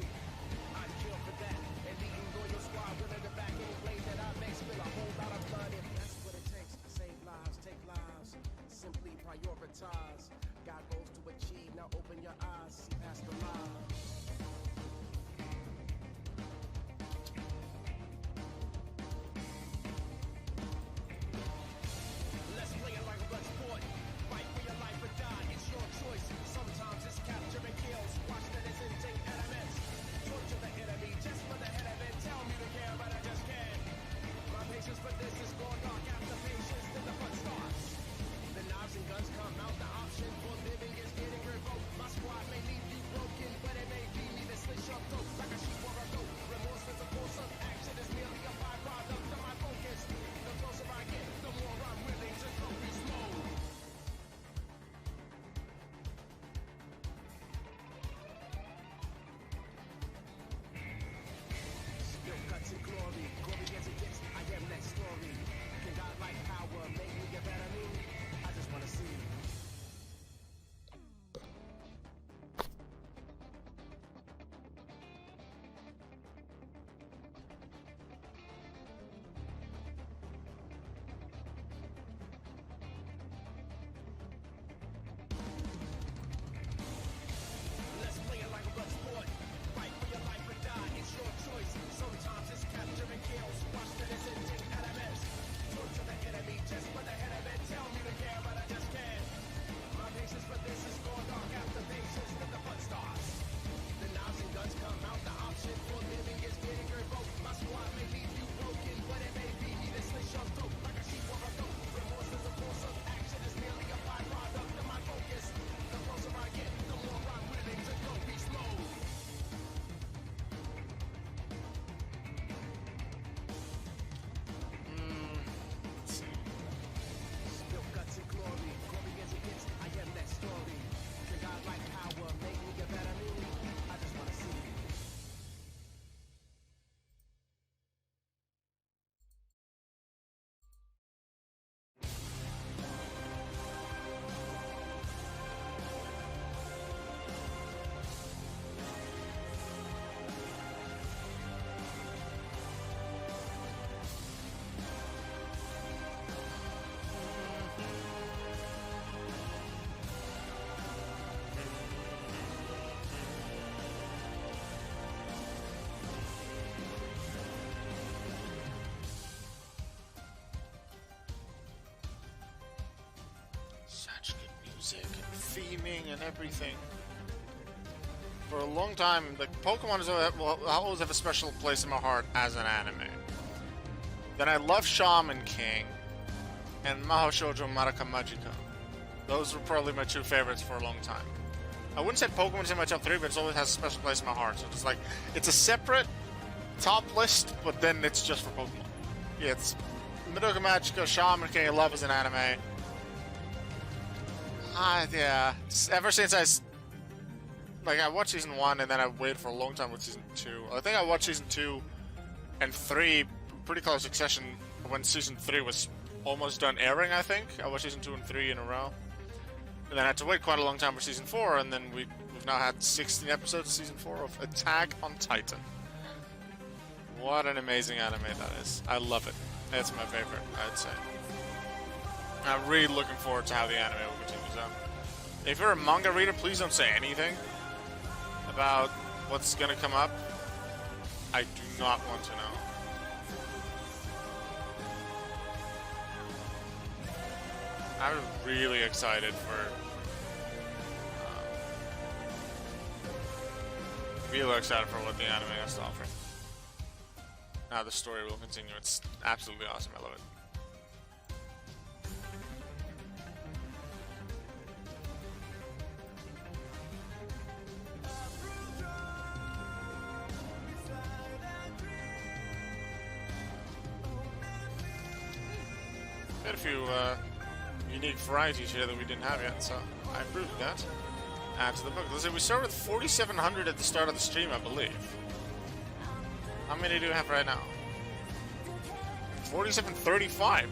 I'd kill for that, and leading loyal squad willing to back any blade that I make, spill a whole lot of blood. If that's what it takes to save lives, take lives, simply prioritize. God goes to achieve, now open your eyes, see past the lies. Let's play it like a blood sport. Fight for your life or die, it's your choice. Sometimes it's capture and kills. Watch that it's instinct elements. Torture the enemy just for the head of it. Tell me to care, but I just can't. My patience for this is gone dark after patience, then the fun starts. The knives and guns come out, the option for living is getting revoked. My squad may leave you broken, but it may be me that slits your throat like a sheep or a goat. Remorse is a course of action, is merely a byproduct of my focus. The closer I get, the more I'm willing to go beast mode. Spill guts and glory, glory as it gets, I am that story. Can God like power make me a better me? I just wanna see. Let's play it like a blood sport. Fight for your life or die, it's your choice. Sometimes it's capture and kills. Watch that it's instinct elements. Torture the enemy just for the head of it. Tell me to care, but I just can't. My patience for this is gone dark after patience, then the fun starts. The knives and guns come out, the option for living is getting revoked. My squad may leave you broken, but it may be me that slits your throat like a sheep or a goat. Remorse is a force of action, is merely a byproduct of my focus. The closer I get, the more I'm willing to go beast mode. Spill guts and glory, glory as it gets, I am that story. Can God like power make me a better me? I just wanna see. Such good music and theming and everything. For a long time, the Pokemon will always have a special place in my heart as an anime. Then I love Shaman King and Mahou Shoujo Madoka Magica. Those were probably my two favorites for a long time. I wouldn't say Pokemon's in my top 3, but it always has a special place in my heart. So it's like, it's a separate top list, but then it's just for Pokemon. Yeah, it's Madoka Magica, Shaman King I love as an anime. Yeah. Ever since I watched season 1 and then I waited for a long time with season 2. I think I watched season 2 and 3 pretty close succession when season 3 was almost done airing, I think. I watched season 2 and 3 in a row. And then I had to wait quite a long time for season 4, and then we've now had 16 episodes of season 4 of Attack on Titan. What an amazing anime that is. I love it. It's my favorite, I'd say. I'm really looking forward to how the anime will continue on. If you're a manga reader, please don't say anything. about what's gonna come up, I do not want to know. I'm really excited for. Really excited for what the anime has to offer. Now the story will continue. It's absolutely awesome. I love it. Got a few unique varieties here that we didn't have yet, so I improved that. Add to the book. Listen, we started with 4,700 at the start of the stream, I believe. How many do we have right now? 4,735.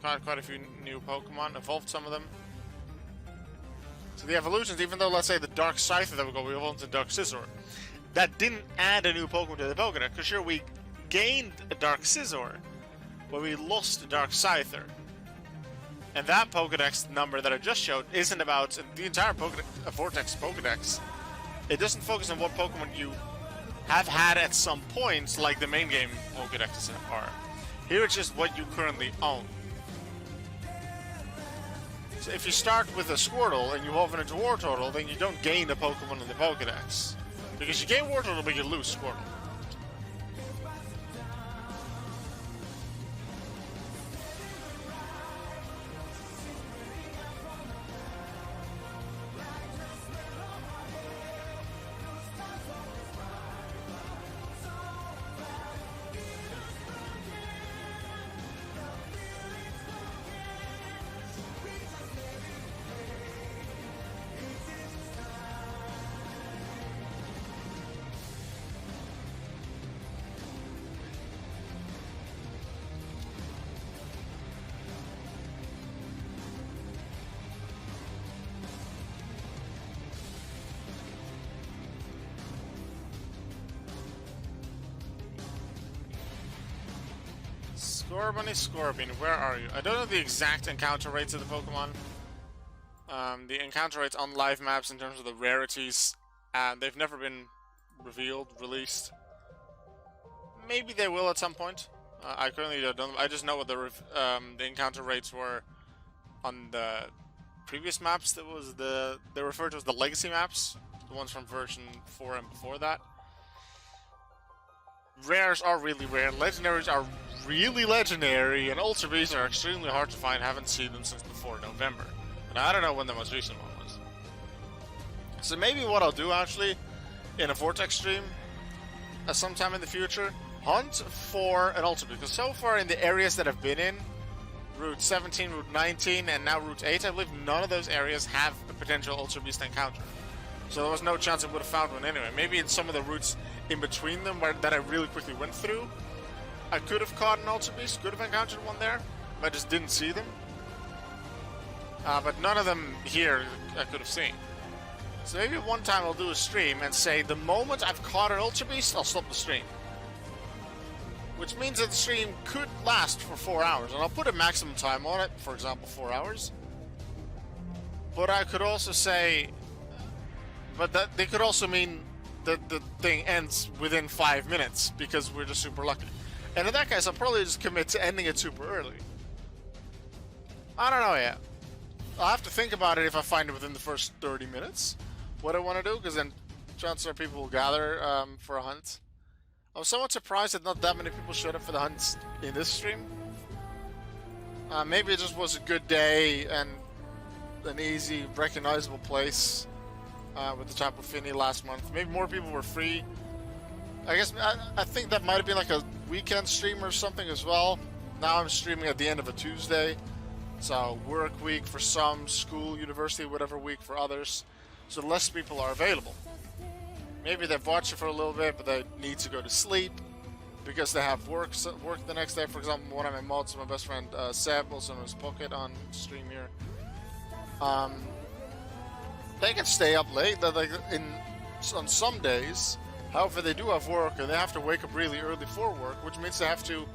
Caught quite a few new Pokemon, evolved some of them. So the evolutions, even though, let's say, the Dark Scyther that we evolved into Dark Scizor, that didn't add a new Pokemon to the Pokédex, because sure, we gained a Dark Scizor, but we lost a Dark Scyther. And that Pokédex number that I just showed isn't about the entire Vortex Pokédex. It doesn't focus on what Pokemon you have had at some point, like the main game Pokédexes are. Here it's just what you currently own. So if you start with a Squirtle and you evolve it into Wartortle, then you don't gain a Pokemon in the Pokédex. Because you gain Wartortle, but you lose Squirtle. Scorbunny, where are you? I don't know the exact encounter rates of the Pokemon. The encounter rates on live maps in terms of the rarities, they've never been released. Maybe they will at some point. I currently don't know. I just know what the encounter rates were on the previous maps. They referred to as the legacy maps, the ones from version 4 and before that. Rares are really rare, legendaries are really legendary, and Ultra Beasts are extremely hard to find. Haven't seen them since before November. And I don't know when the most recent one was. So maybe what I'll do actually, in a Vortex stream, sometime in the future, hunt for an Ultra Beast. Because so far in the areas that I've been in, Route 17, Route 19, and now Route 8, I believe none of those areas have a potential Ultra Beast encounter. So there was no chance I would have found one anyway. Maybe in some of the routes in between them that I really quickly went through, I could have caught an Ultra Beast, could have encountered one there, but I just didn't see them. But none of them here I could have seen. So maybe one time I'll do a stream and say, the moment I've caught an Ultra Beast, I'll stop the stream. Which means that the stream could last for 4 hours, and I'll put a maximum time on it, for example 4 hours. But I could also say, but that they could also mean that the thing ends within 5 minutes, because we're just super lucky. And in that case, I'll probably just commit to ending it super early. I don't know yet. I'll have to think about it if I find it within the first 30 minutes, what I want to do, because then chances are people will gather for a hunt. I'm somewhat surprised that not that many people showed up for the hunts in this stream. Maybe it just was a good day and an easy, recognizable place with the Tapu Fini last month. Maybe more people were free. I guess I think that might have been like a weekend stream or something as well. Now I'm streaming at the end of a Tuesday. So work week for some, school, university, whatever week for others. So less people are available. Maybe they've watched it for a little bit, but they need to go to sleep because they have work the next day. For example, one of my mods, my best friend Seb, also known as Pocket on stream here. They can stay up late. On some days. However, they do have work, and they have to wake up really early for work, which means they have to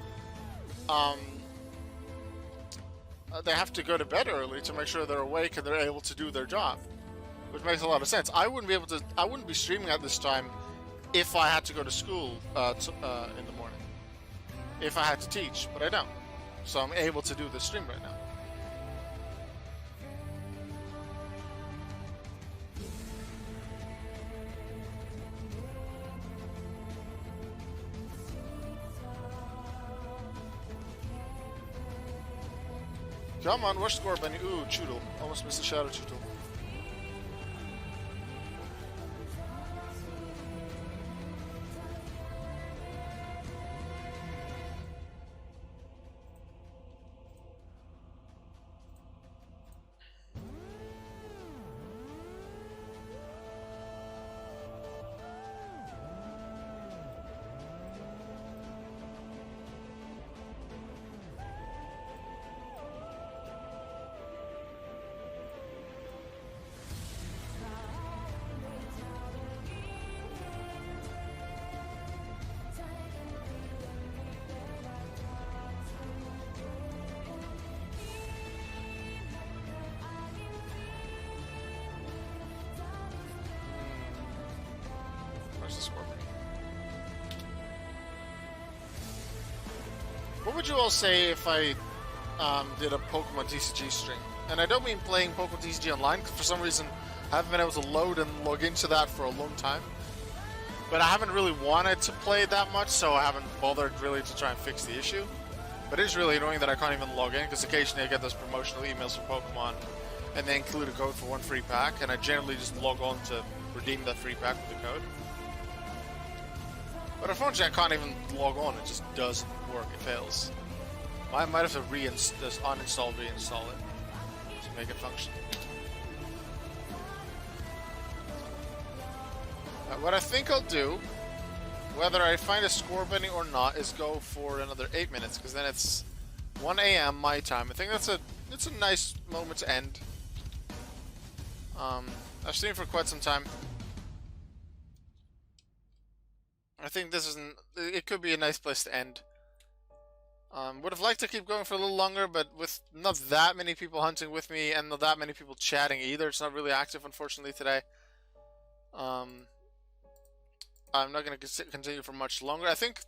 they have to go to bed early to make sure they're awake and they're able to do their job, which makes a lot of sense. I wouldn't be streaming at this time if I had to go to school in the morning, if I had to teach, but I don't. So I'm able to do this stream right now. Come on, rush score, Benny. Ooh, Choodle. Almost missed the shadow, Choodle. What would you all say if I did a Pokemon TCG stream? And I don't mean playing Pokemon TCG online, because for some reason I haven't been able to load and log into that for a long time. But I haven't really wanted to play that much, so I haven't bothered really to try and fix the issue. But it is really annoying that I can't even log in, because occasionally I get those promotional emails for Pokemon, and they include a code for one free pack, and I generally just log on to redeem that free pack with the code. But unfortunately I can't even log on, it just doesn't work, it fails. I might have to uninstall, reinstall it to make it function. What I think I'll do, whether I find a score Benny or not, is go for another 8 minutes, because then it's 1 AM my time. I think it's a nice moment to end. I've streamed for quite some time. I think this is it could be a nice place to end. Would have liked to keep going for a little longer, but with not that many people hunting with me and not that many people chatting either, it's not really active unfortunately today. I'm not going to continue for much longer. I think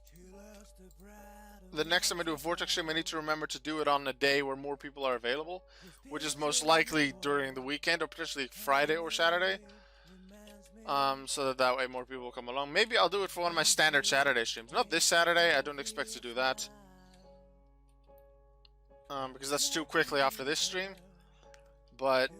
the next time I do a Vortex stream, I need to remember to do it on a day where more people are available, which is most likely during the weekend or potentially Friday or Saturday. So that way more people will come along. Maybe I'll do it for one of my standard Saturday streams. Not this Saturday, I don't expect to do that. Because that's too quickly after this stream. But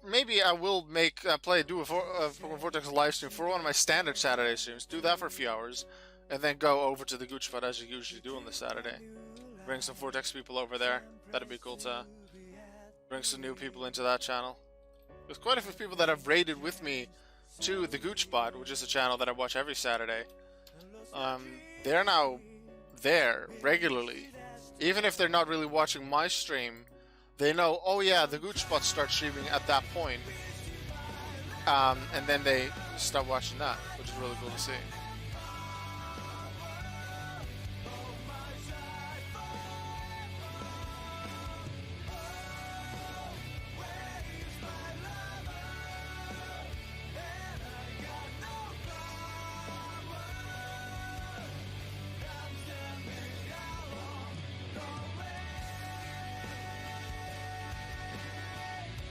maybe I will do a Pokémon Vortex live stream for one of my standard Saturday streams. Do that for a few hours, and then go over to the Gooch spot as you usually do on the Saturday. Bring some Vortex people over there. That'd be cool to bring some new people into that channel. There's quite a few people that have raided with me to the Gooch spot, which is a channel that I watch every Saturday. They're now there regularly. Even if they're not really watching my stream, they know, oh yeah, the Gooch spot starts streaming at that point. And then they start watching that, which is really cool to see.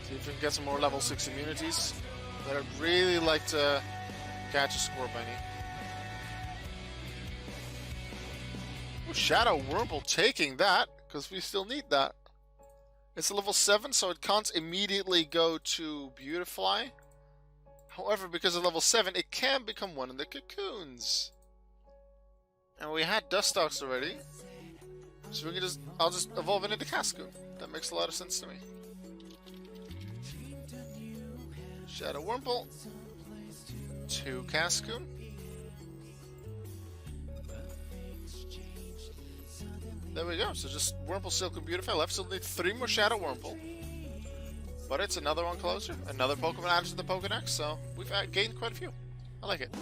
See if we can get some more level 6 immunities. But I'd really like to catch a score Bunny. Ooh, Shadow Wurmple taking that, because we still need that. It's a level 7, so it can't immediately go to Beautifly. However, because of level 7, it can become one of the cocoons. And we had Dustox already. So we can I'll just evolve it into Cascoon. That makes a lot of sense to me. Shadow Wurmple to Cascoon. There we go. So just Wurmple, Silk, and Beautify left. Still need 3 more Shadow Wurmple. But it's another one closer. Another Pokemon added to the Pokédex. So we've gained quite a few. I like it.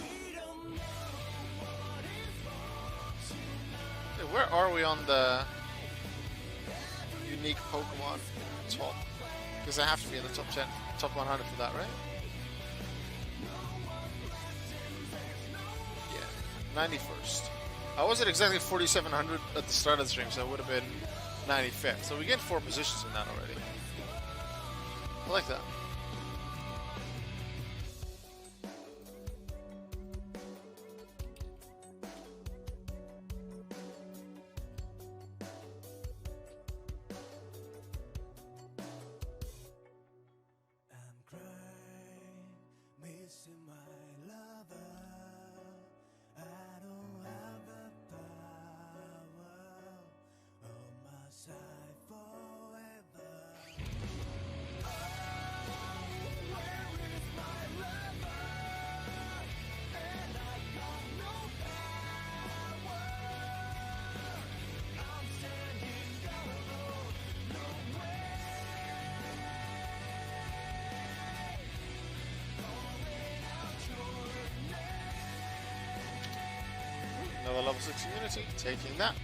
Hey, where are we on the unique Pokemon top. Because I have to be in the top 10, top 100 for that, right? Yeah, 91st. I was at exactly 4,700 at the start of the stream, so it would have been 95th. So we get 4 positions in that already. I like that. Missing my lover, I don't have the power on my side forever. Oh, where is my lover? And I got no power. I'm standing alone, no way. Another level 6 immunity, taking that.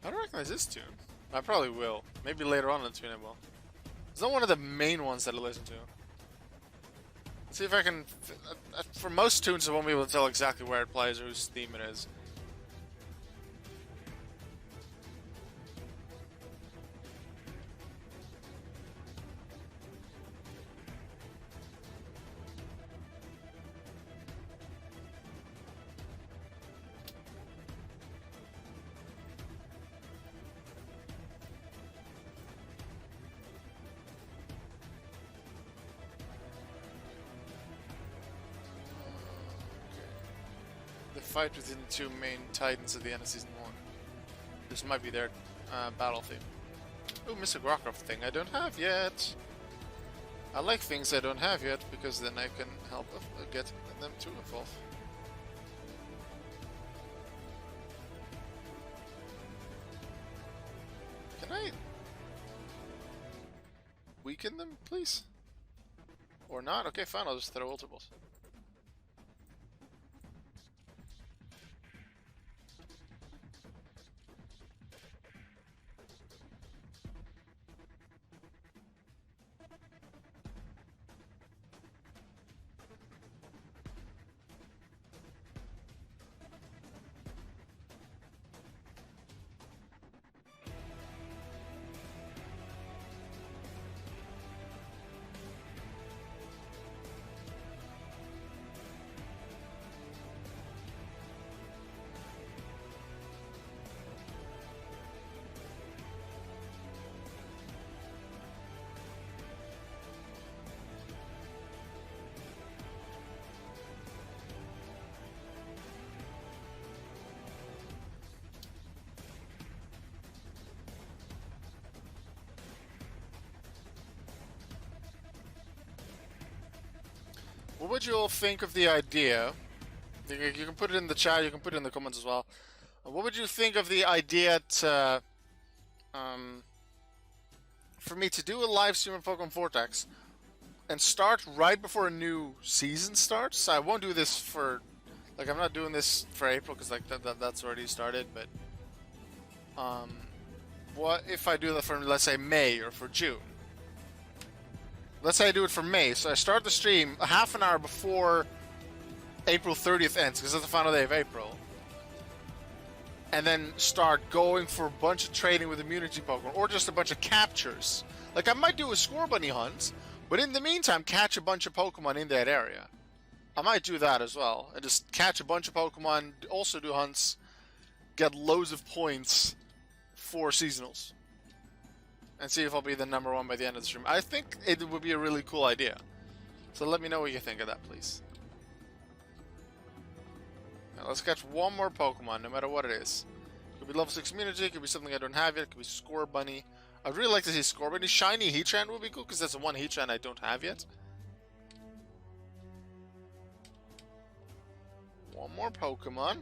I don't recognize this tune. I probably will. Maybe later on in the tune I will. It's not one of the main ones that I listen to. Let's see if I can... For most tunes I won't be able to tell exactly where it plays or whose theme it is. Fight within the 2 main titans at the end of season 1. This might be their battle theme. Ooh, Mr. Grokroff thing I don't have yet. I like things I don't have yet because then I can help get them to evolve. Can I weaken them, please? Or not? Okay, fine, I'll just throw Ultra Balls. What would you all think of the idea? You can put it in the chat, you can put it in the comments as well. What would you think of the idea to, for me to do a live stream of Pokémon Vortex and start right before a new season starts? I won't do this for, like, I'm not doing this for April because like that's already started. But what if I do that for, let's say, May or for June? Let's say I do it for May, so I start the stream a half an hour before April 30th ends, because that's the final day of April. And then start going for a bunch of trading with immunity Pokemon, or just a bunch of captures. Like, I might do a Score Bunny hunt, but in the meantime, catch a bunch of Pokemon in that area. I might do that as well, and just catch a bunch of Pokemon, also do hunts, get loads of points for seasonals. And see if I'll be the #1 by the end of the stream. I think it would be a really cool idea. So let me know what you think of that, please. Now, let's catch one more Pokemon, no matter what it is. Could be level 6 immunity, could be something I don't have yet, could be Score Bunny. I'd really like to see Score Bunny. Shiny Heatran would be cool, because that's the one Heatran I don't have yet. One more Pokemon.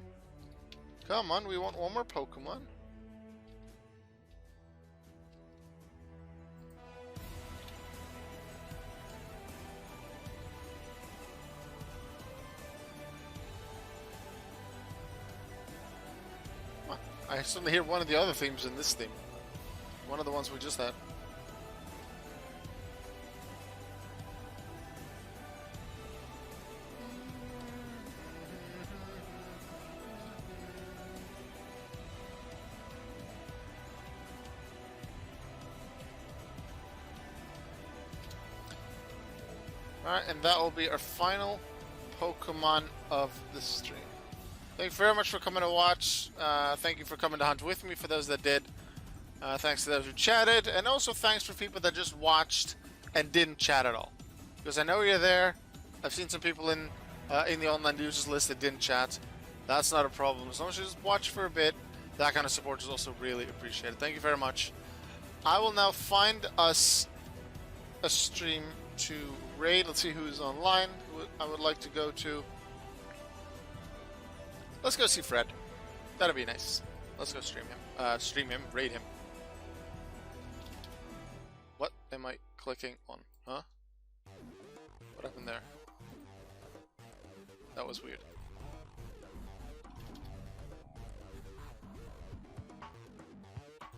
Come on, we want one more Pokemon. I suddenly hear one of the other themes in this theme. One of the ones we just had. Alright, and that will be our final Pokemon of the stream. Thank you very much for coming to watch. Thank you for coming to hunt with me, for those that did. Thanks to those who chatted, and also thanks for people that just watched and didn't chat at all. Because I know you're there. I've seen some people in the online users list that didn't chat. That's not a problem. As long as you just watch for a bit, that kind of support is also really appreciated. Thank you very much. I will now find us a stream to raid. Let's see who's online, who I would like to go to. Let's go see Fred. That'd be nice. Let's go stream him. Raid him. What am I clicking on? Huh? What happened there? That was weird.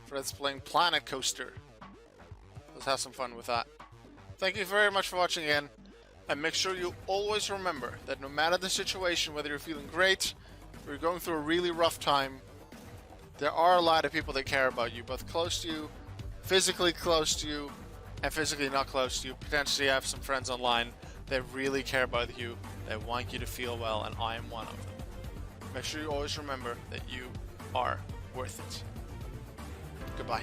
Fred's playing Planet Coaster. Let's have some fun with that. Thank you very much for watching again. And make sure you always remember that no matter the situation, whether you're feeling great, or you're going through a really rough time, there are a lot of people that care about you, both close to you, physically close to you, and physically not close to you. Potentially you have some friends online that really care about you, that want you to feel well, and I am one of them. Make sure you always remember that you are worth it. Goodbye.